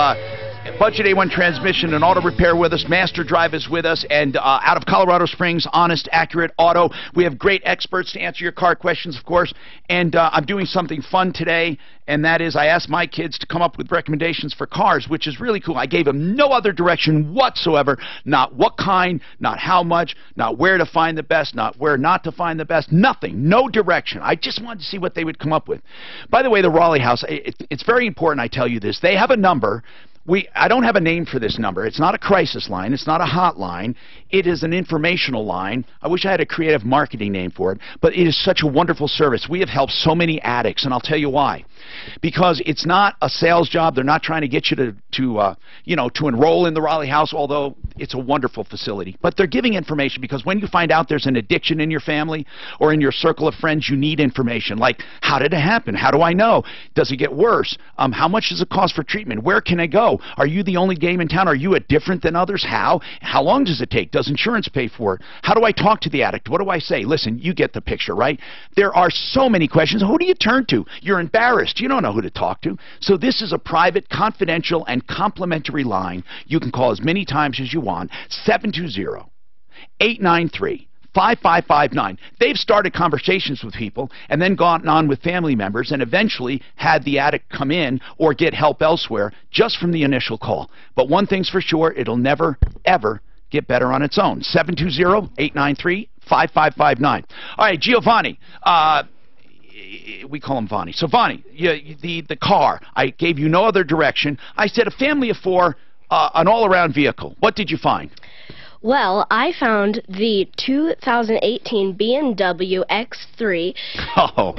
Budget A1 Transmission and Auto Repair with us. Master Drive is with us. And out of Colorado Springs, Honest, Accurate Auto. We have great experts to answer your car questions, of course. And I'm doing something fun today, and that is I asked my kids to come up with recommendations for cars, which is really cool. I gave them no other direction whatsoever, not what kind, not how much, not where to find the best, not where not to find the best, nothing, no direction. I just wanted to see what they would come up with. By the way, the Raleigh House, it's very important I tell you this. They have a number. I don't have a name for this number. It's not a crisis line. It's not a hotline. It is an informational line. I wish I had a creative marketing name for it, but it is such a wonderful service. We have helped so many addicts, and I'll tell you why. Because it's not a sales job. They're not trying to get you to enroll in the Raleigh House, although it's a wonderful facility. But they're giving information because when you find out there's an addiction in your family or in your circle of friends, you need information. Like, how did it happen? How do I know? Does it get worse? How much does it cost for treatment? Where can I go? Are you the only game in town? Are you different than others? How? How long does it take? Does insurance pay for it? How do I talk to the addict? What do I say? Listen, you get the picture, right? There are so many questions. Who do you turn to? You're embarrassed. You don't know who to talk to. So this is a private, confidential, and complimentary line. You can call as many times as you want. 720-893-5792. 5559. They've started conversations with people and then gone on with family members and eventually had the addict come in or get help elsewhere just from the initial call. But one thing's for sure, it'll never, ever get better on its own. 720-893-5559. All right, Giovanni. We call him Vonnie. So, Vonnie, the car, I gave you no other direction. I said a family of four, an all-around vehicle. What did you find? Well, I found the 2018 BMW X3. Oh,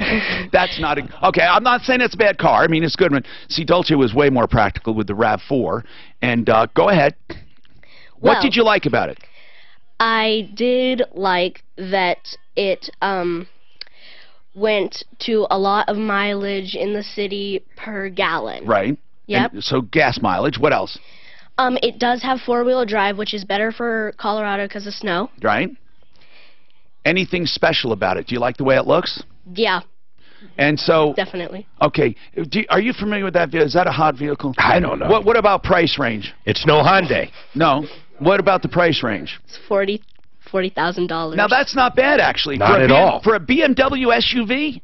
that's not a... Okay, I'm not saying it's a bad car. I mean, it's a good one. See, Dolce was way more practical with the RAV4. And go ahead. What did you like about it? I did like that it went to a lot of mileage in the city per gallon. Right. Yep. And so gas mileage. What else? It does have four-wheel drive, which is better for Colorado because of snow. Right. Anything special about it? Do you like the way it looks? Yeah. And so... Definitely. Okay. Are you familiar with that vehicle? Is that a hot vehicle? I don't know. What about price range? It's no Hyundai. No. What about the price range? It's $40,000. Now, that's not bad, actually. Not at all. For a BMW SUV?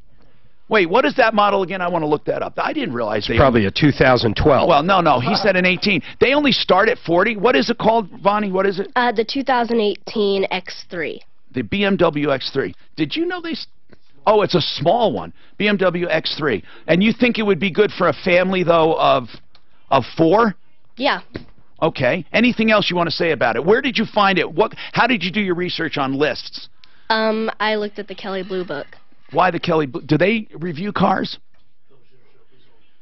Wait, what is that model again? I want to look that up. I didn't realize they... Probably a 2012. Well, no. He said an 18. They only start at 40. What is it called, Vonnie? What is it? The 2018 X3. The BMW X3. Did you know they... Oh, it's a small one. BMW X3. And you think it would be good for a family, though, of four? Yeah. Okay. Anything else you want to say about it? Where did you find it? How did you do your research on lists? I looked at the Kelley Blue Book. Why the Kelley Blue? Do they review cars?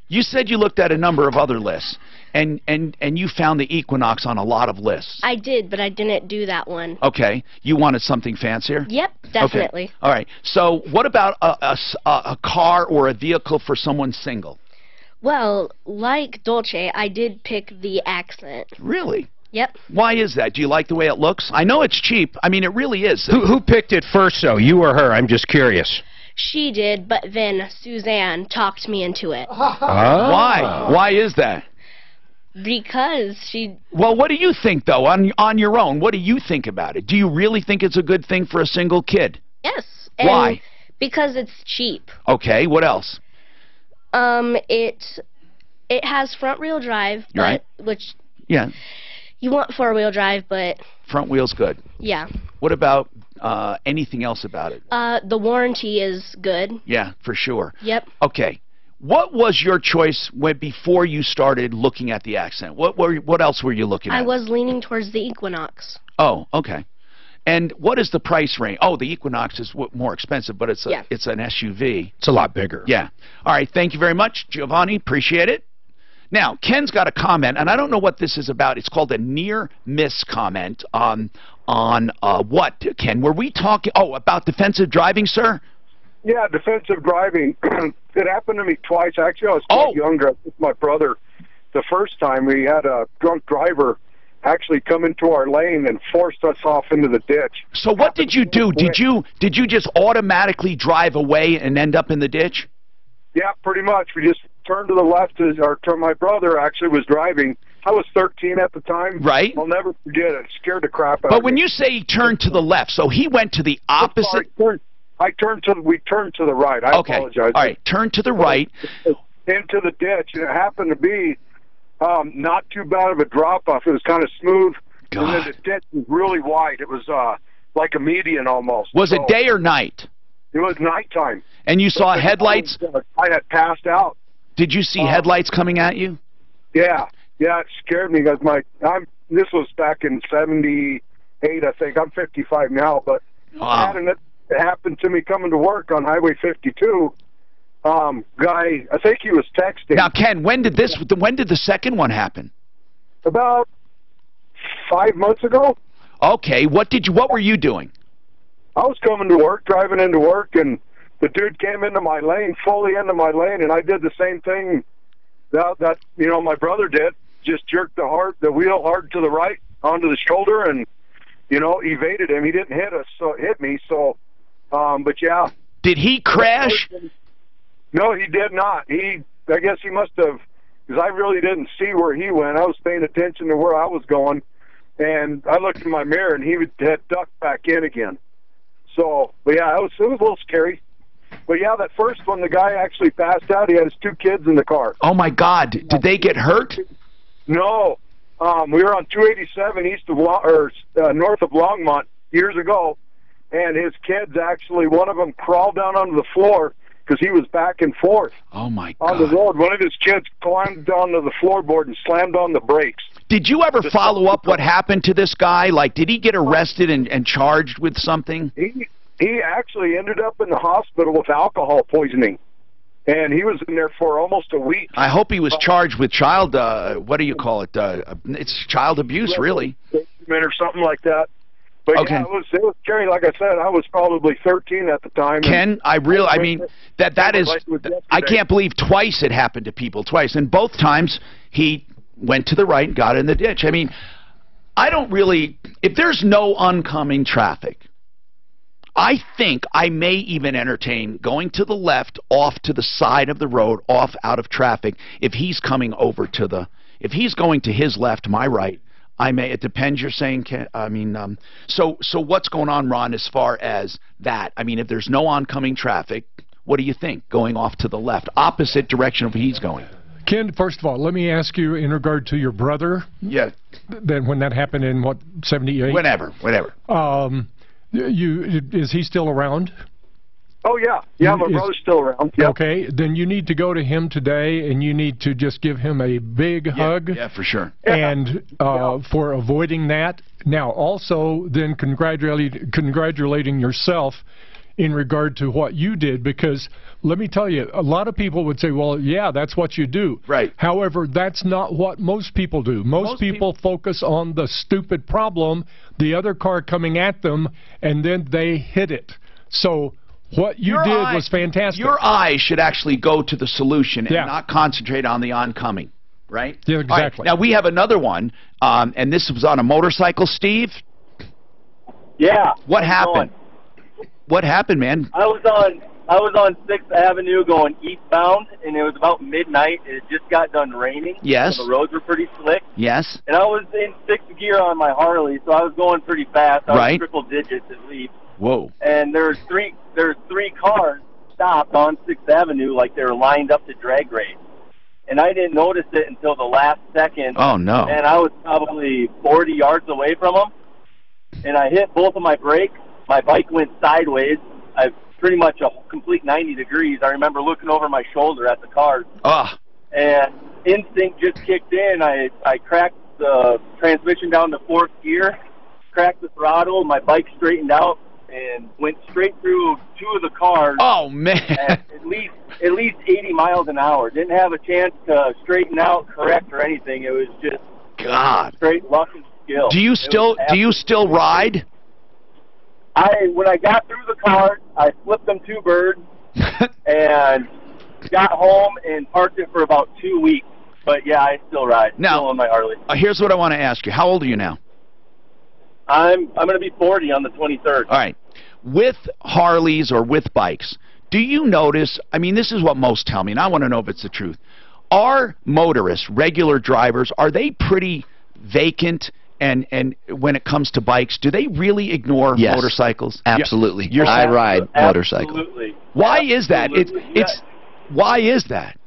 You said you looked at a number of other lists, and you found the Equinox on a lot of lists. I did, but I didn't do that one. Okay. You wanted something fancier? Yep, definitely. Okay. All right. So what about a car or a vehicle for someone single? Well, like Dolce, I did pick the Accent. Really? Yep. Why is that? Do you like the way it looks? I know it's cheap. I mean, it really is. Who picked it first, though? You or her? I'm just curious. She did, but then Suzanne talked me into it. Why? Why is that? Because she... Well, what do you think, though, on your own? What do you think about it? Do you really think it's a good thing for a single kid? Yes. Why? Because it's cheap. Okay, what else? It has front-wheel drive, but, right. Which... Yeah. You want four-wheel drive, but... Front wheel's good. Yeah. What about anything else about it? The warranty is good. Yeah, for sure. Yep. Okay. What was your choice before you started looking at the Accent? What else were you looking at? I was leaning towards the Equinox. Oh, okay. And what is the price range? Oh, the Equinox is more expensive, but it's an SUV. It's a lot bigger. Yeah. All right. Thank you very much, Giovanni. Appreciate it. Now, Ken's got a comment, and I don't know what this is about. It's called a near-miss comment on what, Ken? Were we talking, about defensive driving, sir? Yeah, defensive driving. It happened to me twice. Actually, I was quite younger with my brother. The first time we had a drunk driver actually come into our lane and forced us off into the ditch. So what did you do? Did you just automatically drive away and end up in the ditch? Yeah, pretty much. We just turned to the left my brother actually was driving. I was 13 at the time. Right. I'll never forget it. It scared the crap out of me. But when you say he turned to the left, so he went to the opposite... We turned to the right. I apologize. All right, turn to the right. Into the ditch, and it happened to be not too bad of a drop-off. It was kind of smooth, and then the ditch was really wide. It was like a median almost. Was it day or night? It was nighttime. And you saw headlights? I had passed out. Did you see headlights coming at you? Yeah, it scared me because this was back in '78, I think. I'm 55 now, but it happened to me coming to work on Highway 52. Guy, I think he was texting. Now, Ken, when did the second one happen? About 5 months ago. Okay, what were you doing? I was coming to work, driving into work, and the dude came into my lane, fully into my lane, and I did the same thing that my brother did. Just jerked the wheel hard to the right onto the shoulder, and evaded him. He didn't hit me. So, but yeah. Did he crash? No, he did not. I guess he must have, because I really didn't see where he went. I was paying attention to where I was going, and I looked in my mirror, and he had ducked back in again. So, but yeah, it was a little scary. But yeah, that first one, the guy actually passed out. He had his 2 kids in the car. Oh my God! Did they get hurt? No. We were on 287 north of Longmont years ago, and his kids actually, one of them crawled down onto the floor because he was back and forth. Oh my God! On the road, one of his kids climbed down to the floorboard and slammed on the brakes. Did you ever follow up what happened to this guy? Like, did he get arrested and charged with something? He actually ended up in the hospital with alcohol poisoning, and he was in there for almost a week. I hope he was charged with child, what do you call it? It's child abuse, really. Or something like that. But okay. Yeah, it was scary. Like I said, I was probably 13 at the time. Ken, I mean, that is, I can't believe twice it happened to people, twice. And both times he went to the right and got in the ditch. I mean, I don't really, if there's no oncoming traffic, I think I may even entertain going to the left, off to the side of the road, off out of traffic. If he's coming over to the, if he's going to his left, my right, I may. It depends. You're saying, I mean, so what's going on, Ron, as far as that? I mean, if there's no oncoming traffic, what do you think? Going off to the left, opposite direction of where he's going. Ken, first of all, let me ask you in regard to your brother. Yeah. Then when that happened in what, 78? Whenever. Is he still around? Oh, yeah. Yeah, my brother's still around. Yep. Okay, then you need to go to him today, and you need to just give him a big hug. Yeah, for sure. And for avoiding that. Now, also, then congratulating yourself in regard to what you did, because let me tell you, a lot of people would say, well, yeah, that's what you do. Right. However, that's not what most people do. Most people focus on the stupid problem, the other car coming at them, and then they hit it. So what you did was fantastic. Your eyes should actually go to the solution and not concentrate on the oncoming, right? Yeah, exactly. Right. Now, we have another one, and this was on a motorcycle, Steve? Yeah. What happened? What happened, man? I was on 6th Avenue going eastbound, and it was about midnight. It just got done raining. Yes. So the roads were pretty slick. Yes. And I was in 6th gear on my Harley, so I was going pretty fast. I was triple digits at least. Whoa. And there's three cars stopped on 6th Avenue like they were lined up to drag race. And I didn't notice it until the last second. Oh, no. And I was probably 40 yards away from them. And I hit both of my brakes. My bike went sideways. I pretty much a complete 90 degrees. I remember looking over my shoulder at the cars. And instinct just kicked in. I cracked the transmission down to 4th gear, cracked the throttle. My bike straightened out and went straight through 2 of the cars. Oh, man. At least 80 miles an hour. Didn't have a chance to straighten out, correct, or anything. It was just straight luck and skill. Do you still ride? When I got through the car, I flipped them 2 birds and got home and parked it for about 2 weeks. But yeah, I still ride. Now, still on my Harley. Here's what I want to ask you. How old are you now? I'm going to be 40 on the 23rd. All right. With Harleys or with bikes, do you notice, I mean, this is what most tell me, and I want to know if it's the truth. Are motorists, regular drivers, are they pretty vacant? And when it comes to bikes, do they really ignore motorcycles? Absolutely. I ride motorcycle. Absolutely. Why is that? Why is that?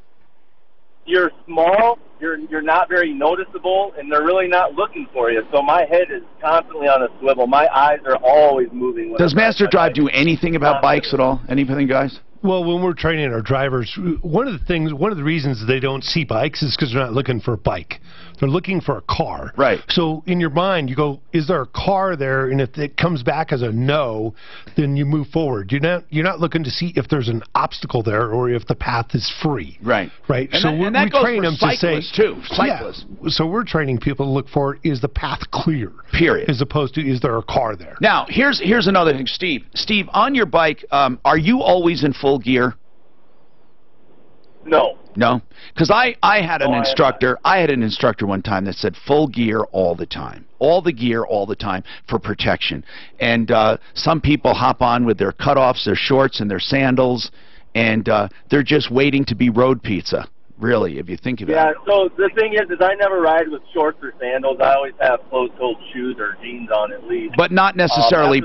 You're small, you're not very noticeable, and they're really not looking for you. So my head is constantly on a swivel. My eyes are always moving. Does Master Drive do anything about bikes at all? Anything, guys? Well, when we're training our drivers, one of the reasons they don't see bikes is because they're not looking for a bike. They're looking for a car. Right. So in your mind, you go, is there a car there? And if it comes back as a no, then you move forward. You're not looking to see if there's an obstacle there or if the path is free. Right. Right. And so that we goes train for them to say, too. Cyclists. Yeah. So we're training people to look for, is the path clear? Period. As opposed to, is there a car there? Now, here's another thing, Steve. Steve, on your bike, are you always in full gear? No. No? Because I had an instructor. I had an instructor one time that said full gear all the time. All the gear all the time for protection. And some people hop on with their cutoffs, their shorts, and their sandals, and they're just waiting to be road pizza. Really, if you think about it. Yeah, so the thing is I never ride with shorts or sandals. I always have closed-toed shoes or jeans on at least. But not necessarily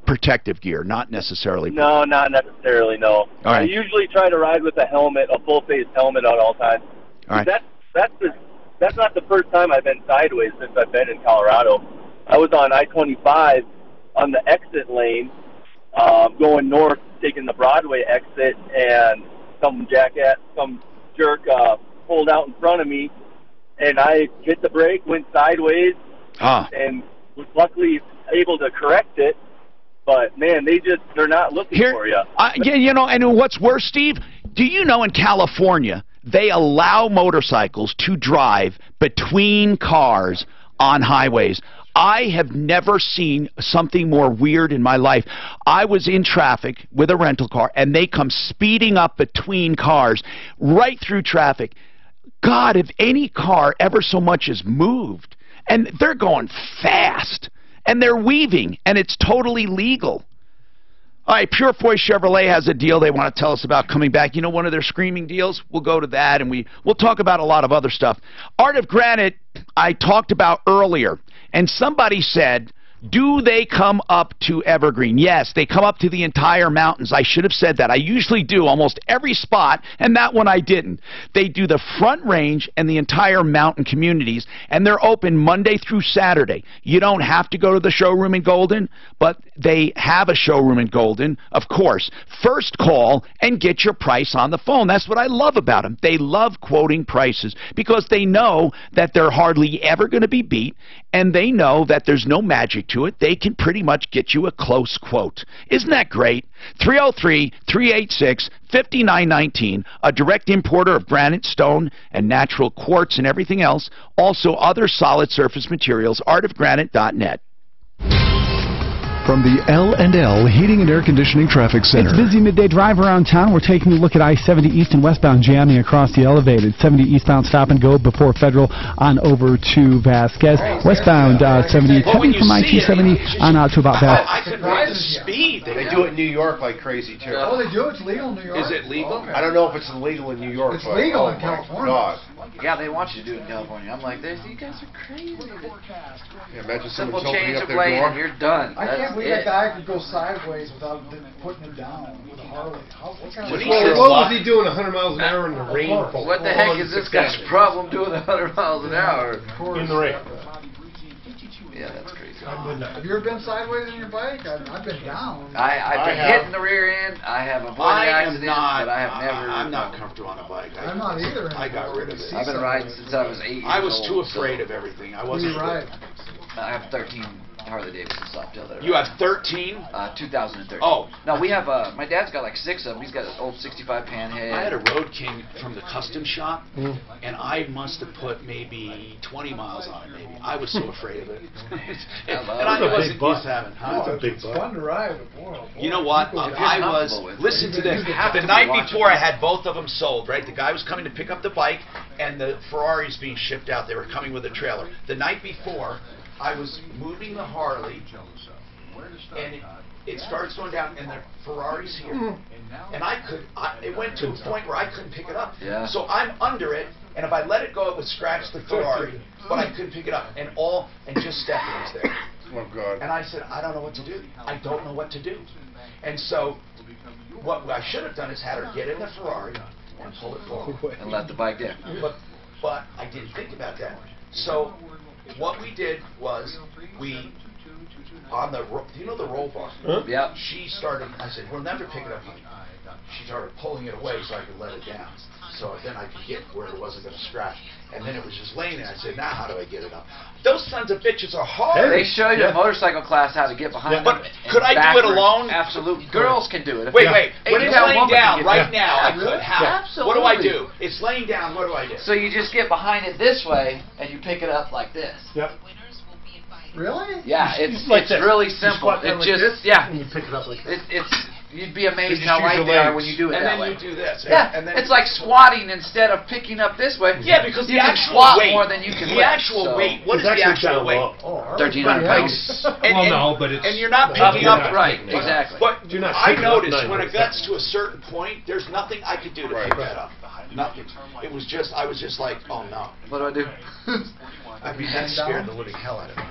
protective gear, not necessarily. No, not necessarily. No. All right. I usually try to ride with a helmet, a full-face helmet at all times. All right. That's not the first time I've been sideways since I've been in Colorado. I was on I-25 on the exit lane, going north, taking the Broadway exit, and some jerk pulled out in front of me, and I hit the brake, went sideways, and was luckily able to correct it. But man, they're not looking for you. Yeah, you know, and what's worse, Steve? Do you know in California they allow motorcycles to drive between cars on highways? I have never seen something more weird in my life. I was in traffic with a rental car, and they come speeding up between cars, right through traffic. God, if any car ever so much is moved, and they're going fast, and they're weaving, and it's totally legal. All right, Pure Voice Chevrolet has a deal they want to tell us about coming back. You know, one of their screaming deals? We'll go to that, and we'll talk about a lot of other stuff. Art of Granite, I talked about earlier, and somebody said, do they come up to Evergreen? Yes, they come up to the entire mountains. I should have said that. I usually do almost every spot, and that one I didn't. They do the Front Range and the entire mountain communities, and they're open Monday through Saturday. You don't have to go to the showroom in Golden, but they have a showroom in Golden, of course. First call and get your price on the phone. That's what I love about them. They love quoting prices because they know that they're hardly ever going to be beat, and they know that there's no magic to it. They can pretty much get you a close quote. Isn't that great? 303-386-5919, a direct importer of granite, stone, and natural quartz and everything else. Also other solid surface materials, artofgranite.net. From the L&L Heating and Air Conditioning Traffic Center. It's busy midday drive around town. We're taking a look at I-70 east and westbound jamming across the elevated. 70 eastbound stop and go before Federal on over to Vasquez. Westbound 70 coming from I-270 on out to about Vasquez. I could raise the speed. They do it in New York like crazy, too. Oh, they do? It's legal in New York? Is it legal? I don't know if it's illegal in New York. It's legal in California. God. Yeah, they want you to do it in California. I'm like, you guys are crazy. Yeah, imagine Simple someone's change opening up of their lane door. and you're done. I can't believe that guy could go sideways without putting him down with a Harley. What was he doing 100 miles an hour in the rain? What the heck is this guy's problem doing 100 miles an hour? In the rain. Yeah, that's crazy. Have you ever been sideways on your bike? I've been down. I've been hit in the rear end. I have avoided accidents, but I have never. I'm not comfortable on a bike. I'm not either. I got rid of it. I've been riding since I was 8 years old. I was too afraid of everything. I wasn't. Right. I have 13 Harley Davidson Softail that You have 13? 2013. Oh. No, we have, my dad's got like 6 of them. He's got an old 65 Panhead. I had a Road King from the custom shop, and I must have put maybe 20 miles on it, maybe. I was so afraid of it. and I wasn't used to having. It's fun to ride. You know what? I was, listen to this. The night before I had both of them sold, right? The guy was coming to pick up the bike, and the Ferrari's being shipped out. They were coming with a trailer. The night before, I was moving the Harley, and it started slowing down, and the Ferrari's here. And it went to a point where I couldn't pick it up. Yeah. So I'm under it, and if I let it go, it would scratch the Ferrari, but I couldn't pick it up. And just Stephanie was there. Oh, God. And I said, I don't know what to do. I don't know what to do. And so what I should have done is had her get in the Ferrari and pull it forward. And let the bike down. But I didn't think about that. So what we did was on the, do you know the roll bar? Yep. She started, I said, we'll never pick it up. She started pulling it away so I could let it down. So then I could get where it wasn't going to scratch. And then it was just laying there. I said, now how do I get it up? Those sons of bitches are hard. They show you in motorcycle class how to get behind them. But could I do it alone? Absolutely. Girls can do it. Wait. When it's laying down right now, I could. How? Absolutely. What do I do? It's laying down. What do I do? So you just get behind it this way, and you pick it up like this. Yep. Really? Yeah, it's really simple. It just and you pick it up like this. You'd be amazed how light they are when you do it that way. And then you do this. Yeah, and then it's like squatting instead of picking up this way. Yeah, because you the can actual squat weight, more than you can the lift. actual weight. What is the actual weight? 1,300 pounds. And you're not picking up right. Exactly. But I noticed when it gets to a certain point, there's nothing I could do to pick that up. Nothing. It was I was just like, oh no. What do I do? I mean, that scared the living hell out of me.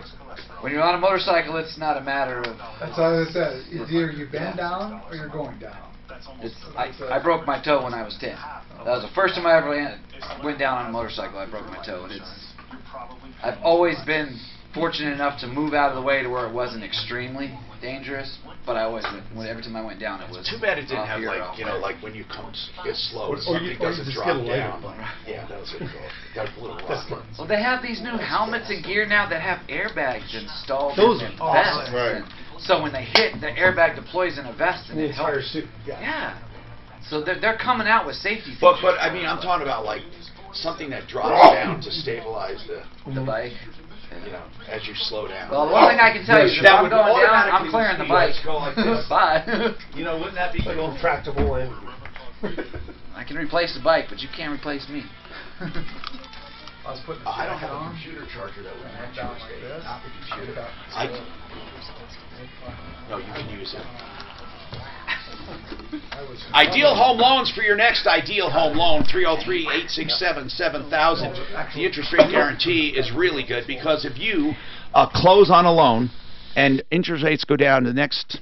When you're on a motorcycle, it's not a matter of... That's all it says. Either you bend down or you're going down. I broke my toe when I was 10. That was the first time I ever went down on a motorcycle. I broke my toe. And I've always been fortunate enough to move out of the way to where it wasn't extremely dangerous, but I always went, every time I went down, it was too bad it didn't have, like, you know, like when you get slow, something doesn't drop down. Yeah, that was it. That was a little rough. Well, they have these new helmets and gear now that have airbags installed Those in are vests. awesome. Right. So when they hit, the airbag deploys in a vest and The it entire helps. suit. Yeah. So they're coming out with safety features. But I mean, I'm talking about like something that drops down to stabilize the bike. You know, as you slow down. Well, the one thing I can tell you is if I'm going down, I'm clearing the bike. Go like this. Bye. You know, wouldn't that be cool? Tractable and... I can replace the bike, but you can't replace me. I don't have a computer charger that would match yours, Dave. Not the computer. No, you can use it. Ideal Home Loans for your next Ideal Home Loan, 303-867-7000. The interest rate guarantee is really good because if you close on a loan and interest rates go down the next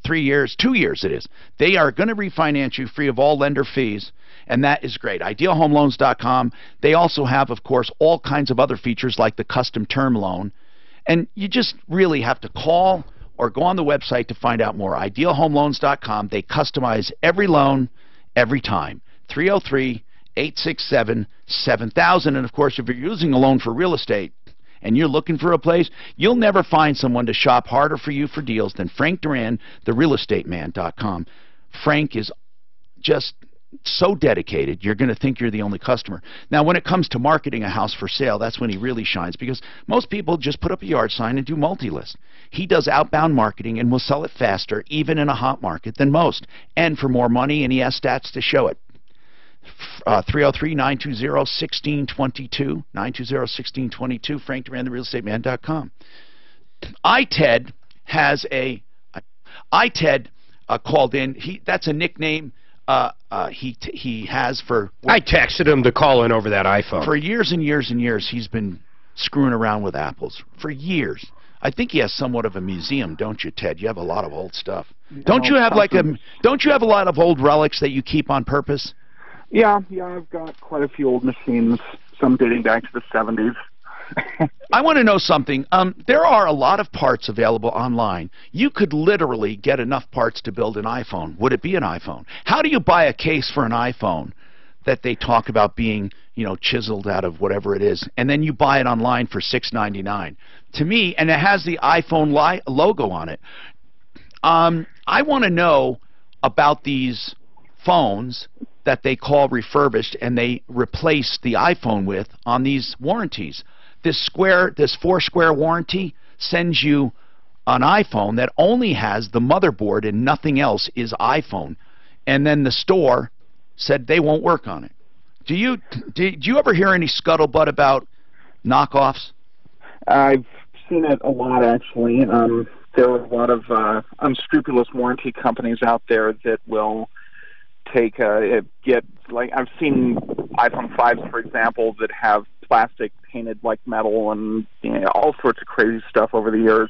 3 years, 2 years it is, they are going to refinance you free of all lender fees, and that is great. IdealHomeLoans.com. They also have, of course, all kinds of other features like the custom term loan, and you just really have to call or go on the website to find out more. IdealHomeLoans.com. They customize every loan, every time. 303-867-7000. And, of course, if you're using a loan for real estate and you're looking for a place, you'll never find someone to shop harder for you for deals than Frank Duran, therealestateman.com. Frank is just so dedicated, you're going to think you're the only customer. Now, when it comes to marketing a house for sale, that's when he really shines, because most people just put up a yard sign and do multi-list. He does outbound marketing and will sell it faster, even in a hot market, than most, and for more money, and he has stats to show it. 303-920-1622, 920-1622, Frank Duran, therealestateman.com. ITED has a... ITED called in. That's a nickname he has for... I texted him to call in over that iPhone. For years and years and years, he's been screwing around with apples. For years. I think he has somewhat of a museum, don't you, Ted? You have a lot of old stuff. Don't you have like a... Don't you have a lot of old relics that you keep on purpose? Yeah, I've got quite a few old machines, some dating back to the 70s. I want to know something. There are a lot of parts available online. You could literally get enough parts to build an iPhone. Would it be an iPhone? How do you buy a case for an iPhone that they talk about being, you know, chiseled out of whatever it is, and then you buy it online for $6.99? To me, and it has the iPhone logo on it. I want to know about these phones that they call refurbished and they replace the iPhone with on these warranties. This Foursquare warranty sends you an iPhone that only has the motherboard and nothing else is iPhone, and then the store said they won't work on it. Do you ever hear any scuttlebutt about knockoffs? I've seen it a lot, actually. There are a lot of unscrupulous warranty companies out there that will take like I've seen iPhone 5s, for example, that have plastic painted like metal and all sorts of crazy stuff over the years.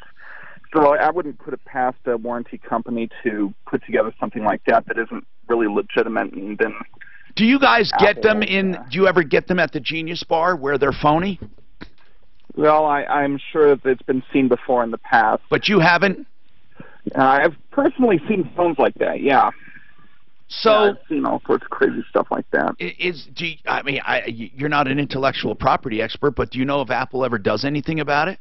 So I wouldn't put it past a warranty company to put together something like that that isn't really legitimate. And then, do you guys get them in? Do you ever get them at the Genius Bar where they're phony? Well, I'm sure that it's been seen before in the past. But you haven't? I've personally seen phones like that. Yeah. So I've seen all sorts of crazy stuff like that. You're not an intellectual property expert, but do you know if Apple ever does anything about it?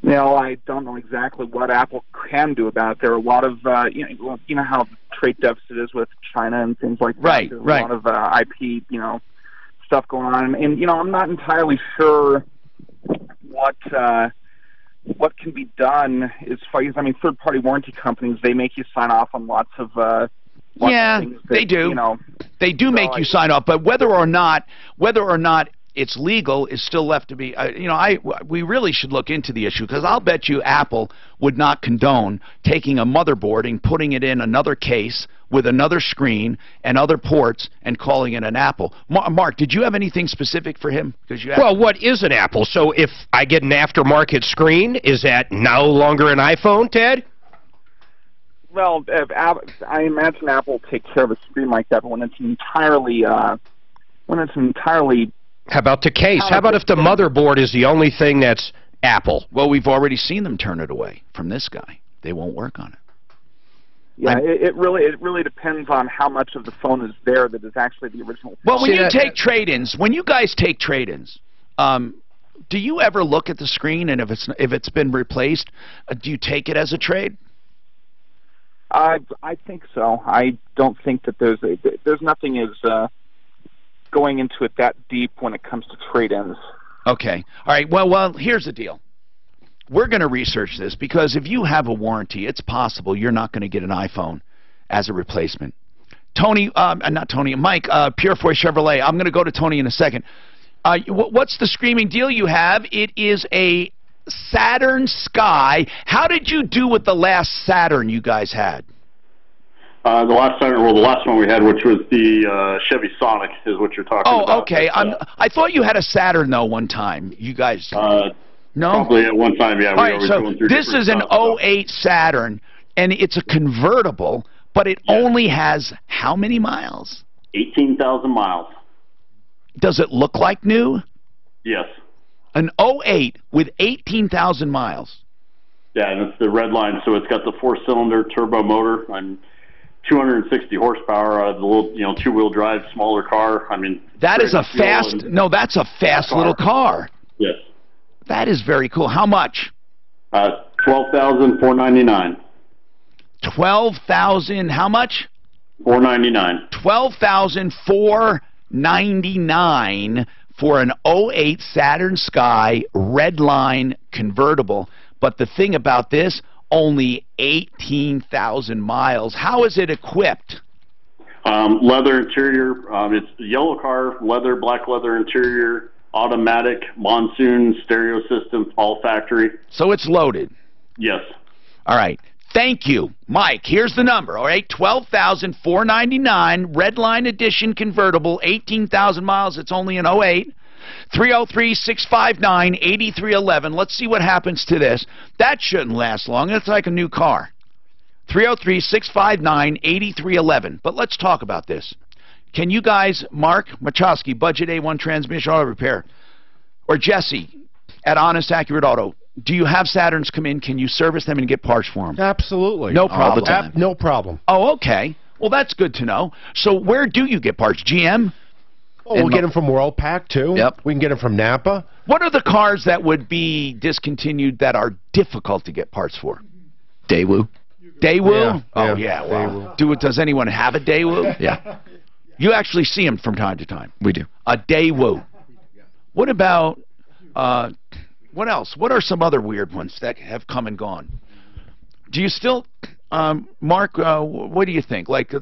No, I don't know exactly what Apple can do about it. There are a lot of you know how trade deficit is with China and things like that. Right, There's right. a lot of IP stuff going on, and I'm not entirely sure what can be done as far as third-party warranty companies. They make you sign off on lots of they do. They do make you sign off, but whether or not it's legal is still left to be. We really should look into the issue, because I'll bet you Apple would not condone taking a motherboard and putting it in another case with another screen and other ports and calling it an Apple. Mark, did you have anything specific for him? Well, what is an Apple? So if I get an aftermarket screen, is that no longer an iPhone, Ted? Well, I imagine Apple will take care of a screen like that, but when it's entirely How about the case? How about if the motherboard is the only thing that's Apple? Well, we've already seen them turn it away from this guy. They won't work on it. Yeah, it really depends on how much of the phone is there that is actually the original phone. Well, when you take trade-ins, when you guys take trade-ins, do you ever look at the screen, and if it's been replaced, do you take it as a trade? I think so. I don't think that there's nothing is going into it that deep when it comes to trade-ins. Okay. All right. Well, here's the deal. We're going to research this, because if you have a warranty, it's possible you're not going to get an iPhone as a replacement. Tony, not Tony, Mike, Purefoy Chevrolet. I'm going to go to Tony in a second. What's the screaming deal you have? It is a Saturn Sky. How did you do with the last Saturn you guys had? The last Saturn, well, the last one we had, which was the Chevy Sonic, is what you're talking about. Oh, okay. I thought you had a Saturn, though, one time. You guys... No? Probably at one time, yeah. All right, so this is an 08 Saturn, and it's a convertible, but it only has how many miles? 18,000 miles. Does it look like new? Yes. An 08 with 18,000 miles. Yeah, and it's the red line, so it's got the 4-cylinder turbo motor and 260 horsepower, the little, two-wheel drive, smaller car. I mean, that is a fast. No, that's a fast little car. Yes. That is very cool. How much? $12,499. 12,000. How much? $499. $12,499 for an 08 Saturn Sky red line convertible. But the thing about this, only 18,000 miles. How is it equipped? Leather interior. It's the yellow car, black leather interior. Automatic, monsoon, stereo system, all factory. So it's loaded? Yes. All right. Thank you. Mike, here's the number, all right? $12,499, red line edition convertible, 18,000 miles. It's only an 08. 303-659-8311. Let's see what happens to this. That shouldn't last long. It's like a new car. 303-659-8311. But let's talk about this. Can you guys, Mark Machowski, Budget A1 Transmission Auto Repair, or Jesse at Honest Accurate Auto, do you have Saturns come in? Can you service them and get parts for them? Absolutely. No problem. No problem. Oh, okay. Well, that's good to know. So where do you get parts? GM? Oh, we'll get them from Worldpac, too. Yep. We can get them from Napa. What are the cars that would be discontinued that are difficult to get parts for? Daewoo. Daewoo? Yeah, oh, yeah. Wow. Does anyone have a Daewoo? Yeah. You actually see them from time to time. We do. A Daewoo. What about, what else? What are some other weird ones that have come and gone? Do you still, Mark, what do you think? Like,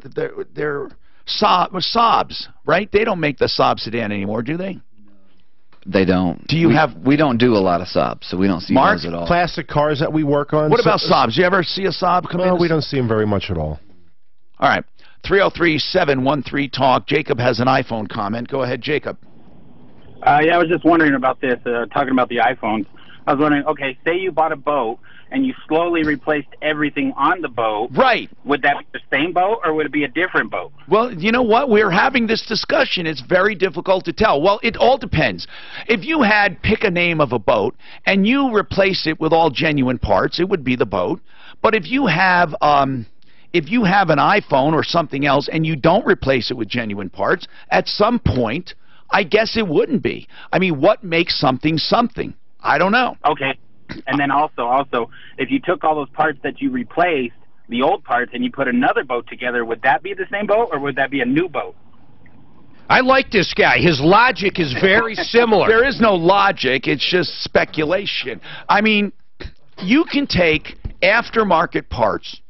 they're Saabs, right? They don't make the Saab sedan anymore, do they? They don't. Do you have... We don't do a lot of Saabs, so we don't see those at all. Classic cars that we work on. What about Saabs? Do you ever see a Saab come in? No, we don't see them very much at all. All right. 303-713-TALK. Jacob has an iPhone comment. Go ahead, Jacob. Yeah, I was just wondering about this, talking about the iPhones. I was wondering, okay, say you bought a boat and you slowly replaced everything on the boat. Right. Would that be the same boat or would it be a different boat? Well, you know what? We're having this discussion. It's very difficult to tell. Well, it all depends. If you had pick a name of a boat and you replace it with all genuine parts, it would be the boat. But if you have an iPhone or something else and you don't replace it with genuine parts, at some point, I guess it wouldn't be. I mean, what makes something something? I don't know. Okay. And then also, if you took all those parts that you replaced, the old parts, and you put another boat together, would that be the same boat or would that be a new boat? I like this guy. His logic is very similar. There is no logic. It's just speculation. I mean, you can take aftermarket parts.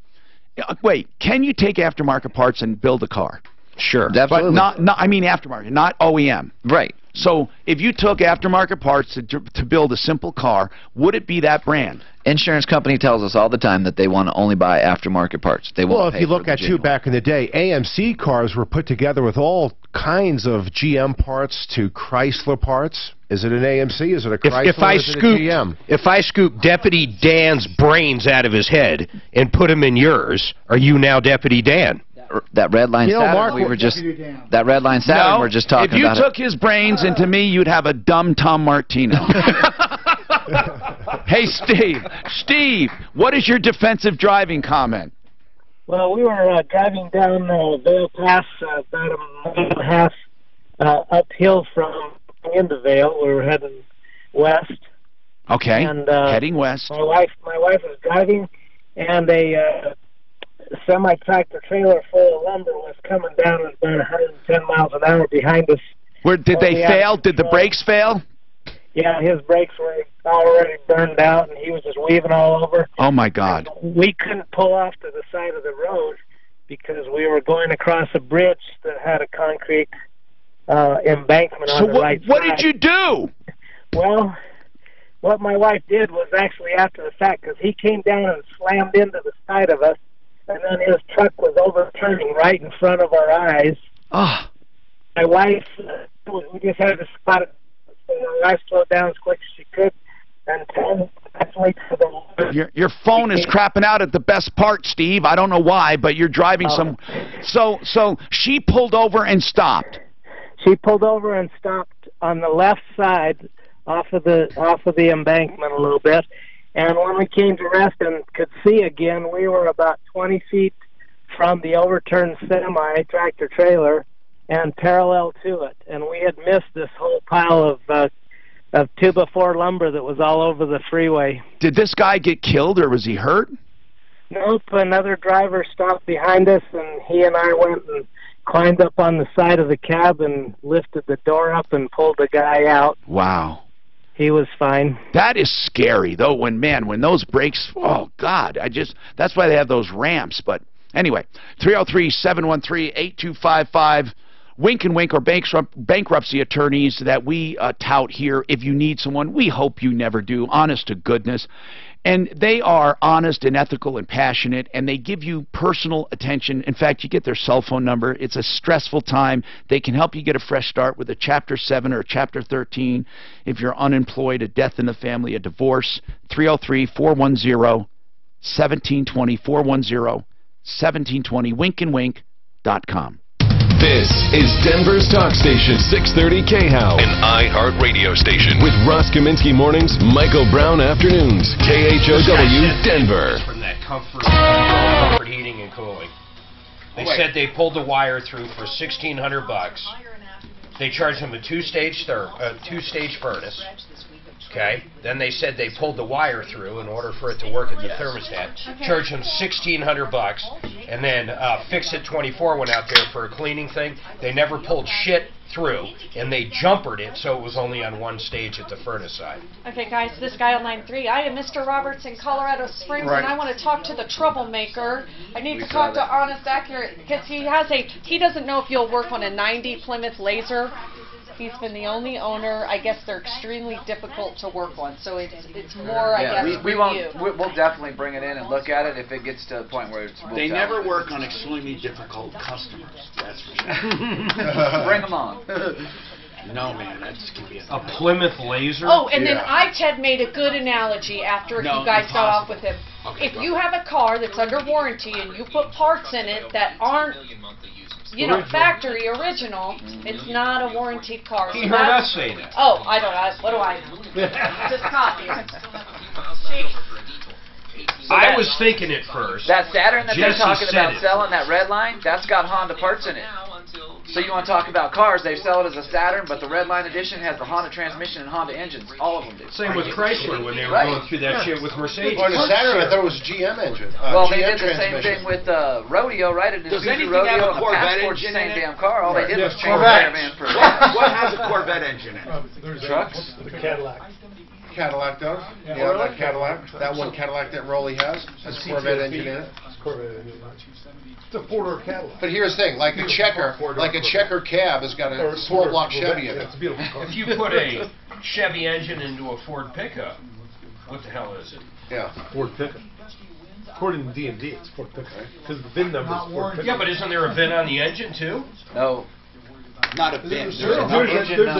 Wait, can you take aftermarket parts and build a car? Sure. Absolutely. But not I mean aftermarket, not OEM. Right. So if you took aftermarket parts to build a simple car, would it be that brand? Insurance company tells us all the time that they want to only buy aftermarket parts. They won't Well, if pay you for look the at genuine. back in the day, AMC cars were put together with all kinds of GM parts to Chrysler parts. Is it an AMC? Is it a Chrysler? If I scoop Deputy Dan's brains out of his head and put them in yours, are you now Deputy Dan? That red line Saturn, Mark, we were just that red line Saturn. We're just talking about. If you took his brains, and to me, you'd have a dumb Tom Martino. Hey, Steve. Steve, what is your defensive driving comment? Well, we were driving down Vale Pass about a mile and a half uphill from into Vale. We were heading west. Okay, and, heading west. My wife was driving, and a semi-tractor trailer full of lumber was coming down at about 110 miles an hour behind us. Did they fail? Did the brakes fail? Yeah, his brakes were already burned out, and he was just weaving all over. Oh, my God. We couldn't pull off to the side of the road because we were going across a bridge that had a concrete embankment on the right side. So what did you do? Well, what my wife did was actually after the fact, because he came down and slammed into the side of us, and then his truck was overturning right in front of our eyes. Oh. My wife, we just had to spot it. My wife slowed down as quick as she could and turned actually to the... Your phone is crapping out at the best part, Steve. I don't know why, but you're driving some... So she pulled over and stopped. She pulled over and stopped on the left side off of the embankment a little bit. And when we came to rest and could see again, we were about 20 feet from the overturned semi-tractor trailer and parallel to it. And we had missed this whole pile of 2x4 lumber that was all over the freeway. Did this guy get killed or was he hurt? Nope. Another driver stopped behind us, and he and I went and climbed up on the side of the cab and lifted the door up and pulled the guy out. Wow. He was fine. That is scary, though, when those brakes, oh, God, that's why they have those ramps. But anyway, 303-713-8255, Wink and Wink are bankruptcy attorneys that we tout here. If you need someone, we hope you never do, honest to goodness. And they are honest and ethical and passionate, and they give you personal attention. In fact, you get their cell phone number. It's a stressful time. They can help you get a fresh start with a Chapter 7 or a Chapter 13. If you're unemployed, a death in the family, a divorce, 303-410-1720, 410-1720, winkandwink.com. This is Denver's Talk Station, 630 KHOW, an iHeart radio station with Ross Kaminsky mornings, Michael Brown afternoons, KHOW, Denver. From that comfort heating and cooling. They said they pulled the wire through for $1,600. They charged him a two-stage furnace. Okay. Then they said they pulled the wire through in order for it to work at the thermostat. Okay. Charged him $1,600, and then Fix It 24 went out there for a cleaning thing. They never pulled shit through, and they jumpered it so it was only on one stage at the furnace side. Okay, guys, this guy on line 3. I am Mr. Roberts in Colorado Springs, and I want to talk to the troublemaker. I need to talk to Honest Accurate because he doesn't know if you'll work on a 90 Plymouth Laser. He's been the only owner. I guess they're extremely difficult to work on, so it's more, I guess, we'll definitely bring it in and look at it if it gets to the point where it's... They never work on extremely difficult customers, that's for sure. Bring them on. No, man, that's going to be a Plymouth Laser? Oh, and then iTed made a good analogy after you guys got off with him. Okay, if you have a car that's under warranty and you put parts in it that aren't factory original, it's not a warranty car. He heard us say that. Oh, I don't know. What do I know? Just copy. I was thinking it first. That Saturn that they're talking about selling, that red line, that's got Honda parts in it. So you want to talk about cars, they sell it as a Saturn, but the red line edition has the Honda transmission and Honda engines. All of them do. Same with Chrysler when they were going through that shit with Mercedes. On the Saturn, I thought it was a GM engine. Well, they did the same thing with Rodeo, right? Does anything have a Corvette engine in it? The same damn car. All they did was change the caravan for What has a Corvette engine in it? Trucks. The Cadillac. Cadillac does. Yeah, that Cadillac. That one Cadillac that Rolly has a Corvette engine in it. It's a four-door Cadillac. But here's the thing, like a checker cab has got a small block Chevy in it. It's a beautiful car. If you put a Chevy engine into a Ford pickup, what the hell is it? Yeah. Ford pickup. According to D&D, it's Ford pickup. Because the VIN number is Ford pickup. Yeah, but isn't there a VIN on the engine, too? No. Not a VIN. There's a number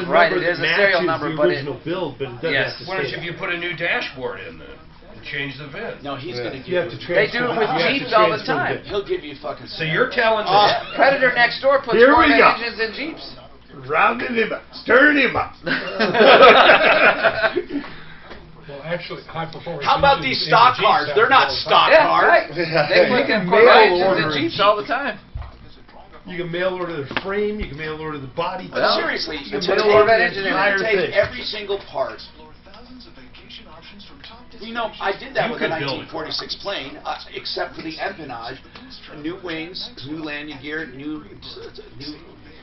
right, it that is a serial matches number, the but original build, but it doesn't have to What stay if you put a new dashboard in there and change the VIN? No, he's going to give you. Have to They do it with Jeeps all the time. He'll give you fucking... So you're telling me... Predator next door puts Here more we go. engines in Jeeps. Rounding him up, stirring him up. Well, actually, high-performance. How about these stock cars? They're not stock cars. Right. They put engines in Jeeps all the time. You can mail order the frame, you can mail order the body. But seriously, you you can take mail order the entire take thing. every single part. You know, I did that with a 1946 plane, except for the empennage, new wings, new landing gear, new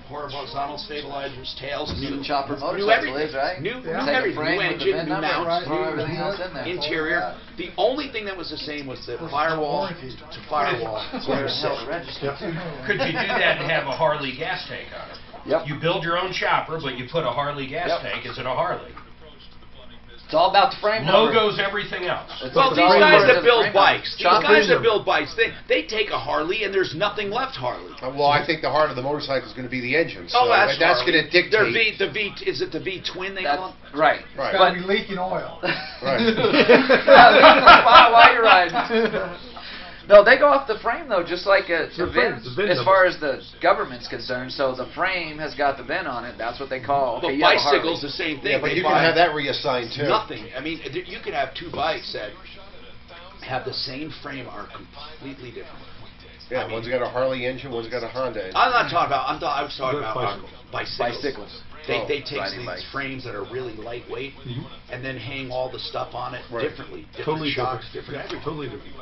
horizontal stabilizers, tails, new chopper motor, new everything, right? new everything, new engine, new mounts, everything else in there. interior. The only thing that was the same was the firewall to firewall. Could you do that and have a Harley gas tank on it? Yep. You build your own chopper, but you put a Harley gas tank. Is it a Harley? It's all about the frame number. Logos, everything else. Well, these guys that build bikes, they take a Harley and there's nothing left Harley. Well, I think the heart of the motorcycle is going to be the engine. So that's going to dictate. Is it the V twin they call it? Right. It's got to be leaking oil. Right. While you're riding. No, they go off the frame though, just like a VIN, as far as the government's concerned. So the frame has got the VIN on it. That's what they call. But bicycles the same thing. Yeah, but you can have that reassigned too. Nothing. I mean, you could have two bikes that have the same frame are completely different. Yeah, one's got a Harley engine, one's got a Honda engine. I'm not talking about. I was talking about bicycles. They take these frames that are really lightweight and then hang all the stuff on it differently. Different shocks, different everything. Totally different.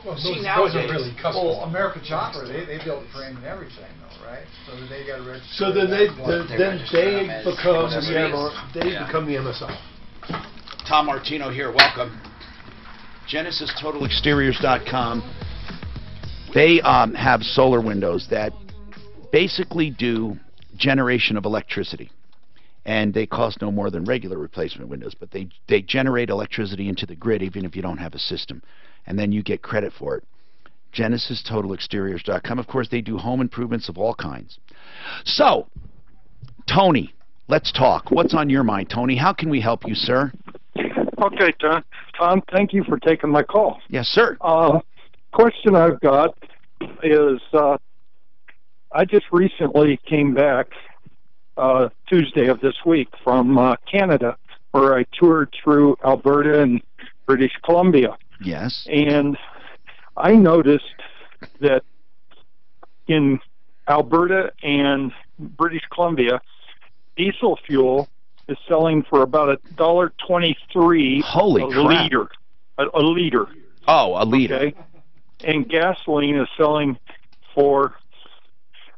Well, See, those are really custom. Well, American Chopper, they build the frame and everything, though, right? So they got to register. So then they become the MSI. Tom Martino here. Welcome. GenesisTotalExteriors.com. They have solar windows that basically do generation of electricity. And they cost no more than regular replacement windows, but they generate electricity into the grid even if you don't have a system. And then you get credit for it. GenesisTotalExteriors.com. Of course, they do home improvements of all kinds. So, Tony, let's talk. What's on your mind, Tony? How can we help you, sir? Okay, Tom, thank you for taking my call. Yes, sir. Question I've got is I just recently came back Tuesday of this week from Canada, where I toured through Alberta and British Columbia. Yes. And I noticed that in Alberta and British Columbia, diesel fuel is selling for about $1.23 a liter. A liter. Oh, a liter. Okay. And gasoline is selling for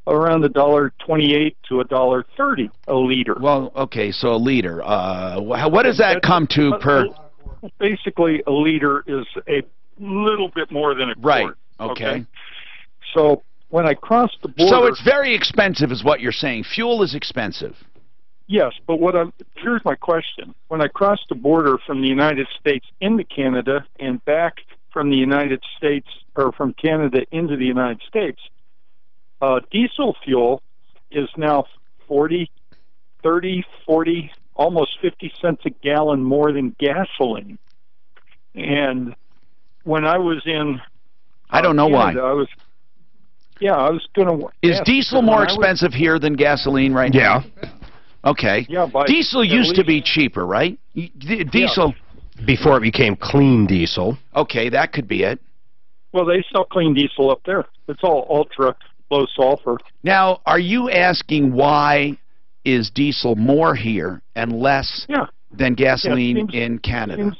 around $1.28 to $1.30 a liter. Well, okay, so a liter. What does that come to per? Basically, a liter is a little bit more than a quart. Right. Okay. So when I crossed the border, so it's very expensive, is what you're saying. Fuel is expensive. Yes, but here's my question. When I crossed the border from the United States into Canada and back from the United States, or from Canada into the United States, diesel fuel is now 40, almost 50 cents a gallon more than gasoline. And when I was in I don't know Canada, why. I was going to... Is diesel more expensive here than gasoline right now? Okay. Yeah, diesel used to be cheaper, right? Diesel... Before it became clean diesel. Okay, that could be it. Well, they sell clean diesel up there. It's all ultra low sulfur. Now, are you asking why is diesel more here and less than gasoline in Canada?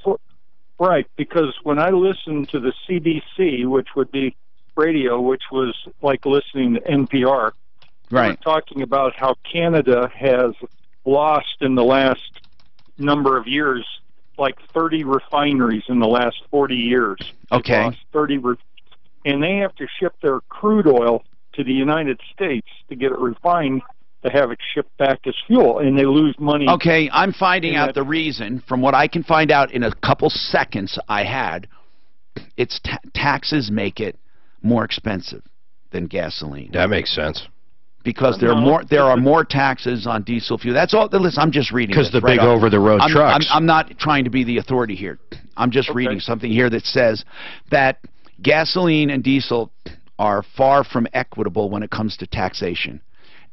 Right, because when I listened to the CBC, which would be radio, which was like listening to NPR, they were talking about how Canada has lost in the last number of years like 30 refineries in the last 40 years. Okay. Lost 30 and they have to ship their crude oil to the United States to get it refined to have it shipped back as fuel, and they lose money. Okay, I'm finding out the reason. From what I can find out in a couple seconds I had, it's taxes make it more expensive than gasoline. That makes sense. Because there are more taxes on diesel fuel. That's all. Listen, I'm just reading. Because the right big over-the-road trucks. I'm not trying to be the authority here. I'm just reading something here that says that gasoline and diesel are far from equitable when it comes to taxation.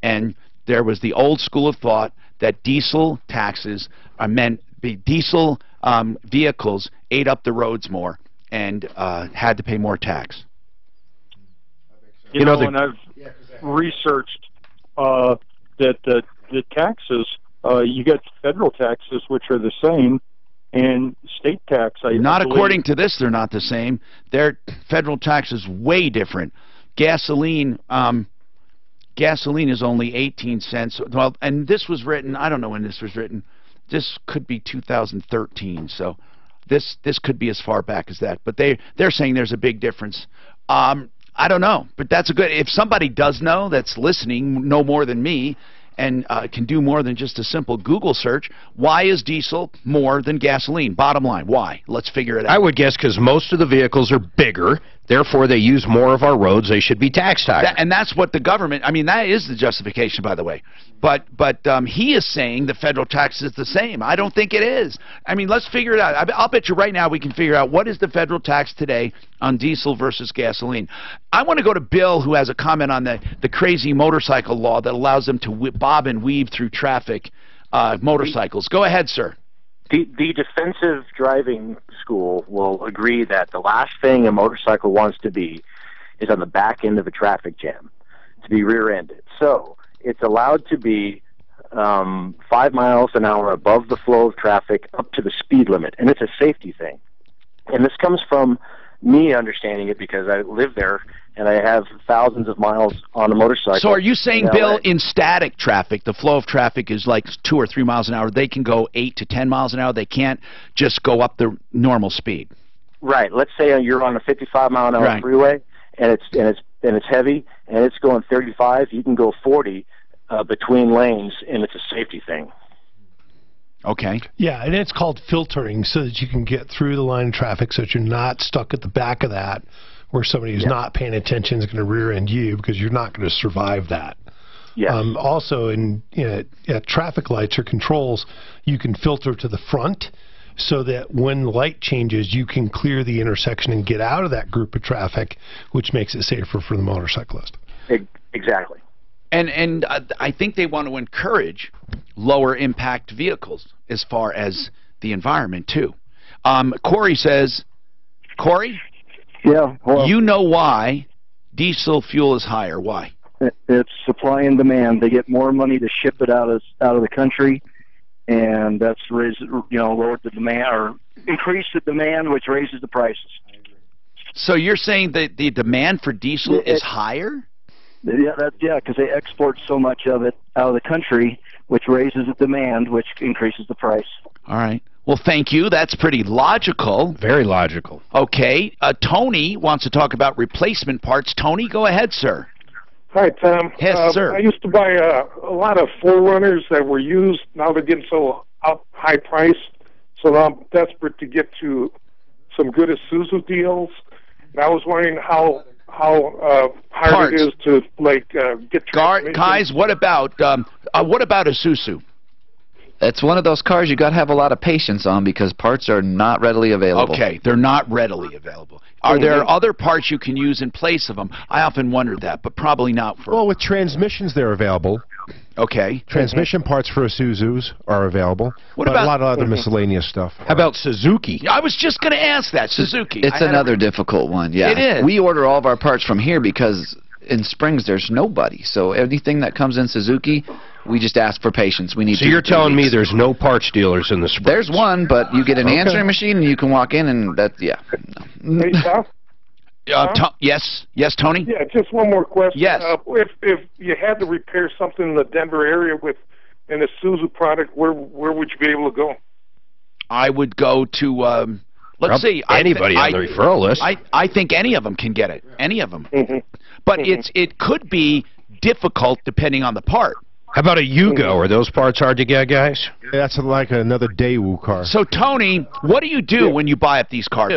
And there was the old school of thought that diesel taxes meant diesel vehicles ate up the roads more and had to pay more tax. You know, and I've researched that the taxes, you get federal taxes, which are the same, and state tax. Not according to this, they're not the same. Their federal tax is way different. Gasoline is only 18 cents. Well, and this was written, I don't know when this was written. This could be 2013, so this could be as far back as that. But they're saying there's a big difference. I don't know, but that's a good. If somebody does know that's listening, know more than me, and can do more than just a simple Google search, why is diesel more than gasoline? Bottom line, why? Let's figure it out. I would guess because most of the vehicles are bigger, therefore they use more of our roads, they should be taxed higher. And that's what the government, I mean, that is the justification, by the way. But he is saying the federal tax is the same. I don't think it is. I mean, let's figure it out. I'll bet you right now we can figure out what is the federal tax today on diesel versus gasoline. I want to go to Bill, who has a comment on the crazy motorcycle law that allows them to bob and weave through traffic motorcycles. Go ahead, sir. The defensive driving school will agree that the last thing a motorcycle wants to be is on the back end of a traffic jam, to be rear-ended. So it's allowed to be 5 miles an hour above the flow of traffic up to the speed limit, and it's a safety thing. And this comes from me understanding it because I live there and I have thousands of miles on a motorcycle. So are you saying, Bill, in static traffic, the flow of traffic is like 2 or 3 miles an hour. They can go 8 to 10 miles an hour. They can't just go up the normal speed. Right. Let's say you're on a 55-mile-an-hour freeway and it's heavy and it's going 35. You can go 40 between lanes, and it's a safety thing. Okay. Yeah, and it's called filtering so that you can get through the line of traffic so that you're not stuck at the back of that where somebody who's not paying attention is going to rear-end you because you're not going to survive that. Yes. Also, at traffic lights or controls, you can filter to the front so that when the light changes, you can clear the intersection and get out of that group of traffic, which makes it safer for the motorcyclist. Exactly. And I think they want to encourage lower impact vehicles as far as the environment too. Corey says, Corey? Yeah. Well, you know why diesel fuel is higher. Why? It's supply and demand. They get more money to ship it out of the country, and that's lowered the demand or increased the demand, which raises the prices. So you're saying that the demand for diesel is higher? Yeah, because they export so much of it out of the country, which raises the demand, which increases the price. All right. Well, thank you. That's pretty logical. Very logical. Okay. Tony wants to talk about replacement parts. Tony, go ahead, sir. Hi, Tom. Yes, sir. I used to buy a lot of 4Runners that were used. Now they're getting so high priced, so now I'm desperate to get to some good Isuzu deals. And I was wondering how hard it is to get guys. What about Isuzu? It's one of those cars you got to have a lot of patience on because parts are not readily available. Okay, they're not readily available. Are there other parts you can use in place of them? I often wondered that, but probably not for. Well, with transmissions, they're available. Okay. Transmission parts for Isuzus are available. What about a lot of other miscellaneous stuff? How about Suzuki? I was just going to ask that. Suzuki. It's another difficult one. Yeah. It is. We order all of our parts from here because in Springs there's nobody. So anything that comes in Suzuki, we just ask for patience. We need. So you're telling me there's no parts dealers in the Springs? There's one, but you get an answering machine and you can walk in and that. Yeah. No. Hey, Tom? Yes, Tony? Yeah, just one more question. Yes. If you had to repair something in the Denver area with an Isuzu product, where would you be able to go? I would go to. Let's see. Anybody on the referral list. I think any of them can get it. Any of them. But it could be difficult depending on the part. How about a Yugo? Are those parts hard to get, guys? That's like another Daewoo car. So, Tony, what do you do when you buy up these cars?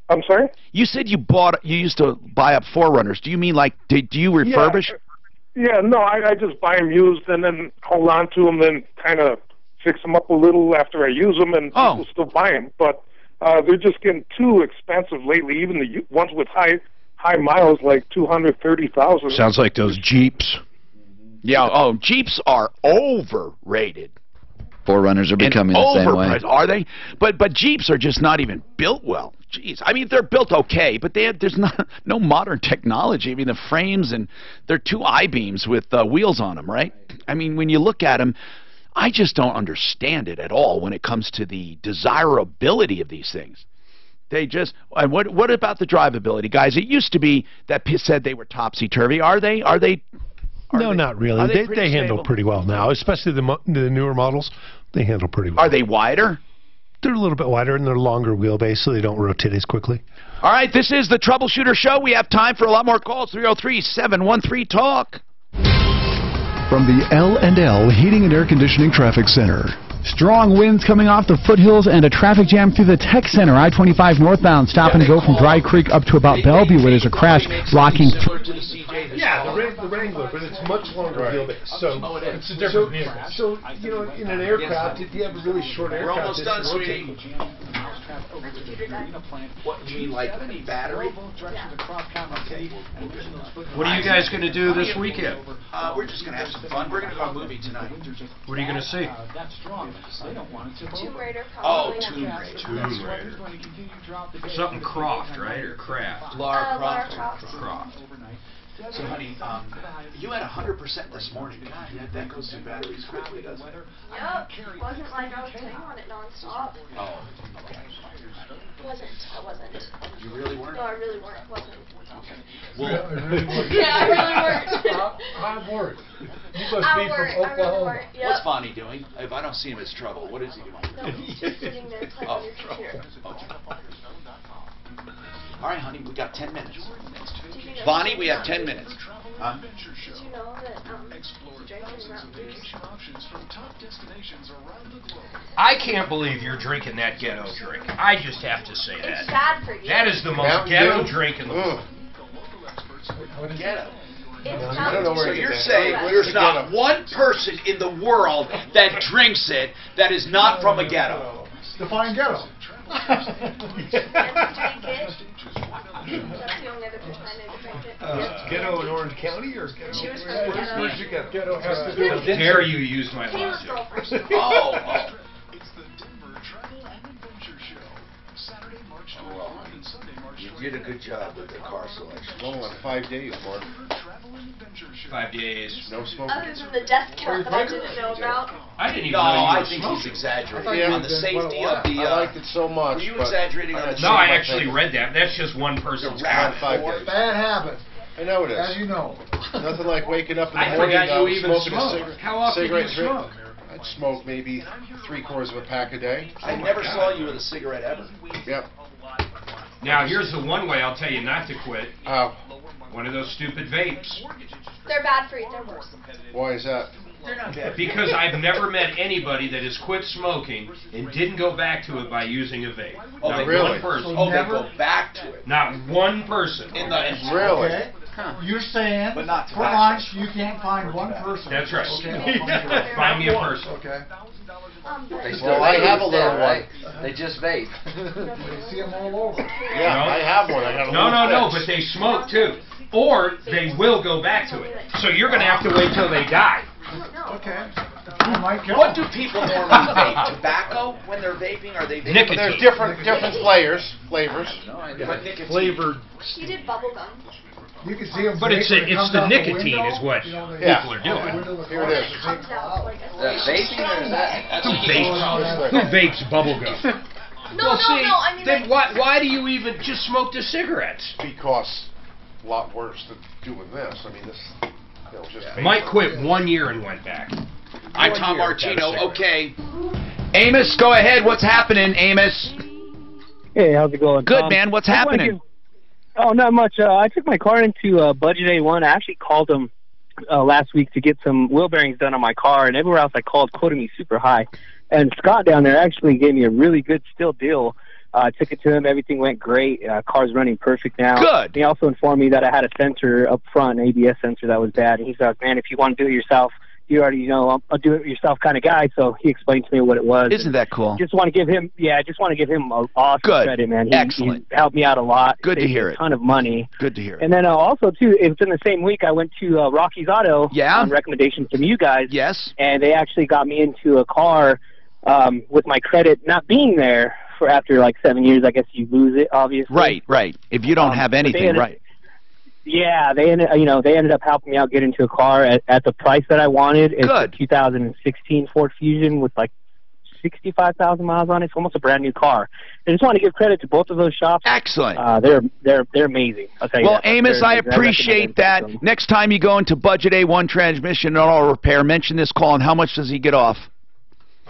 I'm sorry? You said you used to buy up 4Runners. Do you mean like, do you refurbish? Yeah, no, I just buy them used and then hold on to them and kind of fix them up a little after I use them, and people still buy them. But they're just getting too expensive lately, even the ones with high miles, like 230,000. Sounds like those Jeeps. Yeah, Jeeps are overrated. 4Runners are becoming the same way. Are they? But Jeeps are just not even built well. Jeez, I mean, they're built okay, but there's no modern technology. I mean, the frames, and they're two I-beams with wheels on them, right? I mean, when you look at them, I just don't understand it at all when it comes to the desirability of these things. They just, what about the drivability, guys? It used to be that said they were topsy-turvy. Are they? No, not really. They handle pretty well now, especially the newer models. They handle pretty well. Are they wider? They're a little bit wider, and they're longer wheelbase, so they don't rotate as quickly. All right, this is the Troubleshooter Show. We have time for a lot more calls. 303-713-TALK. From the L&L Heating and Air Conditioning Traffic Center. Strong winds coming off the foothills and a traffic jam through the Tech Center. I-25 northbound. Stop and go from Dry Creek up to about Bellevue, where there's a crash blocking. Yeah, the Wrangler, but it's much longer wheelbase. So it's a different vehicle. So, you know, in an aircraft, if you have a really short aircraft, we're almost done, sweetie. What, you mean like battery? What are you guys going to do this weekend? We're just going to have some fun. We're going to go to a movie tonight. What are you going to see? Tomb Raider. Tomb Raider. Something Croft, right? Or Kraft? Lara Croft. So, honey, you had 100% this morning. God, that goes through batteries quickly, doesn't it? Yep. Wasn't like I was playing on it nonstop. Oh, okay. I wasn't. You really weren't? No, I really weren't. Wasn't. Okay. Well, yeah, I really weren't. Hard work. You must I be from Oklahoma. Yep. What's Bonnie doing? If I don't see him, it's trouble. What is he doing? No, he's just sitting there playing on your computer. All right, honey, we got 10 minutes. Bonnie, we have 10 minutes. Huh? Did you know that I can't believe you're drinking that ghetto drink. I just have to say that. It's bad for you. That is the most ghetto drink in the world. What is ghetto? I don't know where so you're saying there's not one person in the world that drinks it that is not from a ghetto? Define ghetto. That's the only other person I know to drink it. Ghetto in Orange County, or ghetto? She was from ghetto. Where's your ghetto? Ghetto has to do with Dare you use my logic? Oh. It's the Denver Travel and Adventure Show. Saturday, March 23rd and Sunday, March 24th. You did a good job with the car selection. Only on 5 days, Mark. 5 days. No smoking. Other than the death count that I didn't know about. I didn't even No, know you I were think smoking. he's exaggerating on the safety of the. I liked it so much. Were you exaggerating on the? No, I actually read that. That's just one person's Around 5 days. bad habit. I know it is. As you know. Nothing like waking up in the I morning forgot you even smoking smoked. a cigarette. How often do you smoke? I'd smoke maybe 3/4 of a pack a day. I never saw you with a cigarette ever. Yep. Now, here's the one way I'll tell you not to quit. How? One of those stupid vapes. They're bad for you. They're worse. Why is that? They're not bad. Because I've never met anybody that has quit smoking and didn't go back to it by using a vape. Oh, not really? one person. Oh, they go back to it. Not one person. Really? Okay. You're saying But not for lunch you can't find one person. That's right. Okay. Find me a person. Okay. Well, I have a little one. They just vape. You see them all over. Yeah, No. I have one. I got a No, but they smoke too. Or they will go back to it. So you're going to have to wait till they die. Okay. You might kill What them. do people normally vape? Tobacco when they're vaping? Are they vaping? Nicotine. There's different flavors. But nicotine. Flavored. She did bubble gum. You can see them. But it's the nicotine is what people people are doing. Here it is. Comes out like a Vaping or is that? Who vapes bubblegum? No, I mean then like, why do you even just smoke the cigarettes? Because a lot worse than doing this. I mean, this. Just Mike quit 1 year and went back. I'm Tom Martino. Okay. Amos, go ahead. What's happening, Amos? Hey, how's it going? Good, man. What's happening? Oh, not much. I took my car into Budget A1. I actually called them last week to get some wheel bearings done on my car, and everywhere else I called quoted me super high. And Scott down there actually gave me a really good still deal. I took it to him. Everything went great. Car's running perfect now. Good. He also informed me that I had a sensor up front, an ABS sensor that was bad. And he's like, man, if you want to do it yourself, you already know I'm a do-it-yourself kind of guy. So he explained to me what it was. Isn't that cool? Just want to give him, awesome credit, man. Excellent. He helped me out a lot. Good to hear it. A ton of money. Good to hear it. And then also, too, it was in the same week I went to Rocky's Auto on recommendation from you guys. Yes. And they actually got me into a car with my credit not being there for after like 7 years. I guess you lose it, obviously. Right. If you don't have anything, right. Yeah, they ended up helping me out get into a car at the price that I wanted. It's a 2016 Ford Fusion with like 65,000 miles on it. It's almost a brand new car. I just want to give credit to both of those shops. Excellent. They're amazing. I'll tell you well, that. Amos, I appreciate that. Next time you go into Budget A1 Transmission and Auto Repair, mention this call, and how much does he get off?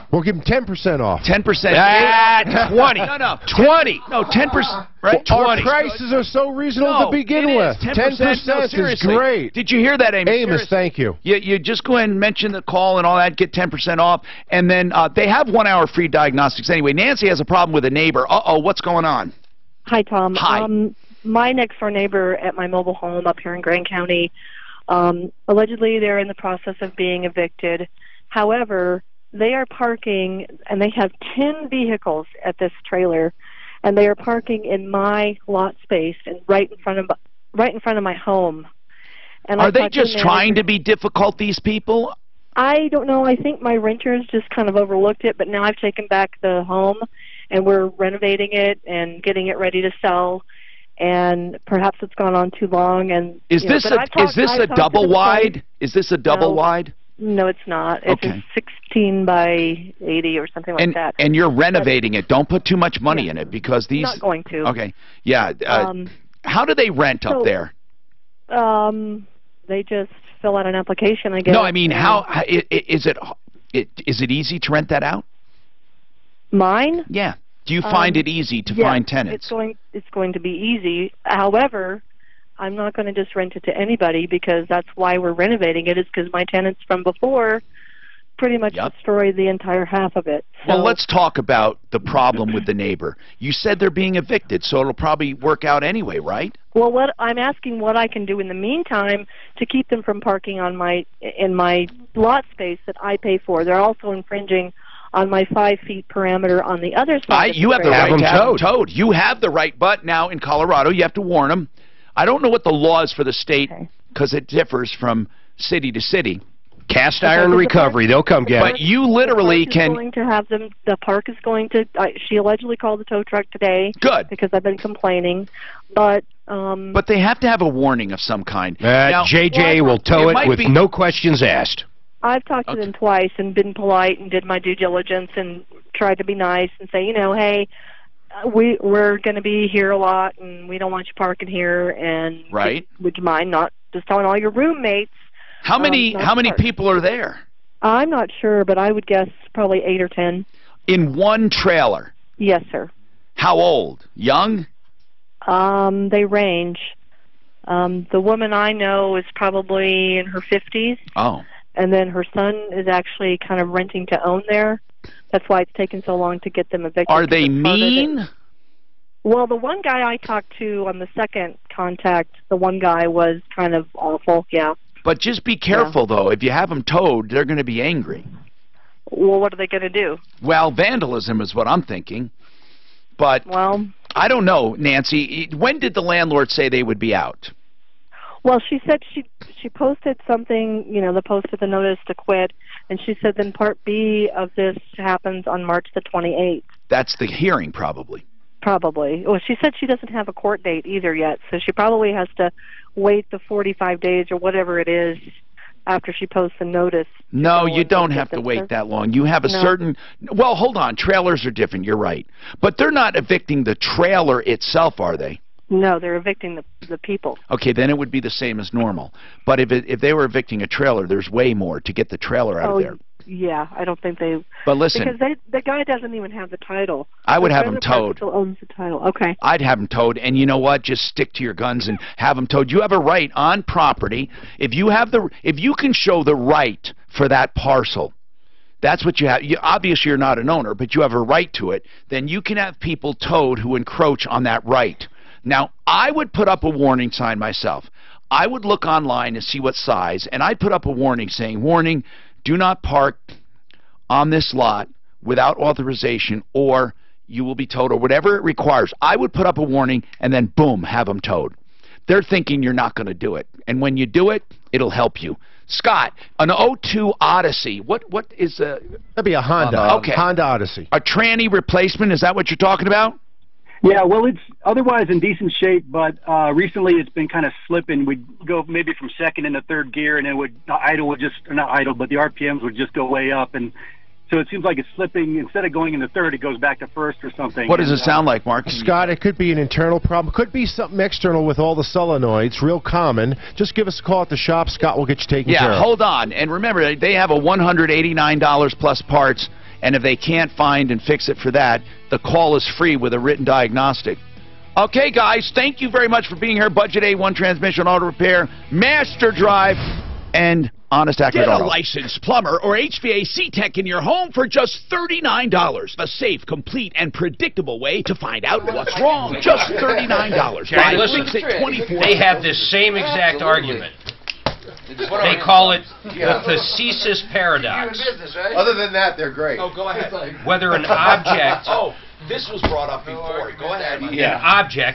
We'll give him 10% off. 10%. 20. No. 20. No, 10%. Right? 20. Our prices are so reasonable to begin with. 10% is great. Did you hear that, Amos? Amos, thank you. You just go ahead and mention the call and all that, get 10% off, and then they have 1 hour free diagnostics anyway. Nancy has a problem with a neighbor. Uh-oh, what's going on? Hi, Tom. Hi. My next-door neighbor at my mobile home up here in Grand County, allegedly they're in the process of being evicted. However, they are parking, and they have 10 vehicles at this trailer, and they are parking in my lot space and right in front of my home. And are they just trying to be difficult, these people? I don't know. I think my renters just kind of overlooked it, but now I've taken back the home, and we're renovating it and getting it ready to sell. And perhaps it's gone on too long. And is this a double wide? Is this a double wide? No, it's not. It's a 16 by 80 or something like that. And you're renovating it. Don't put too much money in it because these. Not going to. Okay. Yeah. How do they rent up there? They just fill out an application, I guess. No, I mean, how is it easy to rent that out? Mine? Yeah. Do you find it easy to find tenants? It's going to be easy. However, I'm not going to just rent it to anybody because that's why we're renovating it, is because my tenants from before pretty much destroyed the entire half of it. So, well, let's talk about the problem with the neighbor. You said they're being evicted, so it'll probably work out anyway, right? Well, I'm asking what I can do in the meantime to keep them from parking on in my lot space that I pay for. They're also infringing on my 5 feet parameter on the other side. You have the right to have them towed. You have the right, but now in Colorado you have to warn them. I don't know what the law is for the state because it differs from city to city. Cast iron recovery, they'll come get it. But you literally can. Going to have them. The park is going to. She allegedly called the tow truck today. Good. Because I've been complaining, but. But they have to have a warning of some kind. Now, JJ will tow it with no questions asked. I've talked to them twice and been polite and did my due diligence and tried to be nice and say, hey, we're going to be here a lot and we don't want you parking here, and would you mind not just telling all your roommates? How many people are there? I'm not sure, but I would guess probably 8 or 10. In one trailer? Yes, sir. How old? Young? They range. The woman I know is probably in her 50s. Oh. And then her son is actually kind of renting to own there. That's why it's taken so long to get them evicted. Are they mean? Well, the one guy I talked to on the second contact, the one guy was kind of awful, yeah. But just be careful, though. If you have them towed, they're going to be angry. Well, what are they going to do? Well, vandalism is what I'm thinking. But I don't know, Nancy. When did the landlord say they would be out? Well, she said she posted something, they posted the notice to quit, and she said then Part B of this happens on March the 28th. That's the hearing, probably. Probably. Well, she said she doesn't have a court date either yet, so she probably has to wait the 45 days or whatever it is after she posts the notice. No, you don't have to wait that long. You have a certain... Well, hold on. Trailers are different. You're right. But they're not evicting the trailer itself, are they? No, they're evicting the people. Okay, then it would be the same as normal. But if they were evicting a trailer, there's way more to get the trailer out of there. Yeah, I don't think they. But listen, because the guy doesn't even have the title. I would The have him trailer park towed. Still owns the title. Okay. I'd have them towed, and you know what? Just stick to your guns and have them towed. You have a right on property. If you can show the right for that parcel, that's what you have. Obviously, you're not an owner, but you have a right to it. Then you can have people towed who encroach on that right. Now, I would put up a warning sign myself. I would look online and see what size, and I'd put up a warning saying, "Warning, do not park on this lot without authorization, or you will be towed," or whatever it requires. I would put up a warning, and then, boom, have them towed. They're thinking you're not going to do it. And when you do it, it'll help you. Scott, an 02 Odyssey. What is a... That'd be a Honda. Okay. Honda Odyssey. A tranny replacement, is that what you're talking about? Yeah, well, it's otherwise in decent shape, but recently it's been kind of slipping. We'd go maybe from second into third gear, and then the RPMs would just go way up, and so it seems like it's slipping. Instead of going into third, it goes back to first or something. What does it sound like, Mark? Scott, it could be an internal problem. Could be something external with all the solenoids, real common. Just give us a call at the shop. Scott will get you taken care of. Yeah, hold on. And remember, they have a $189 plus parts, and if they can't find and fix it for that, the call is free with a written diagnostic. Okay, guys, thank you very much for being here. Budget A1 Transmission Auto Repair, Master Drive, and Honest Accurate Get Auto. a licensed plumber or HVAC tech in your home for just $39. A safe, complete, and predictable way to find out what's wrong. Just $39. Jerry, listen, they have this same exact argument. They call it the thesis paradox. Other than that, they're great. Oh, go ahead. Whether an object... Oh, this was brought up before. Go ahead. An object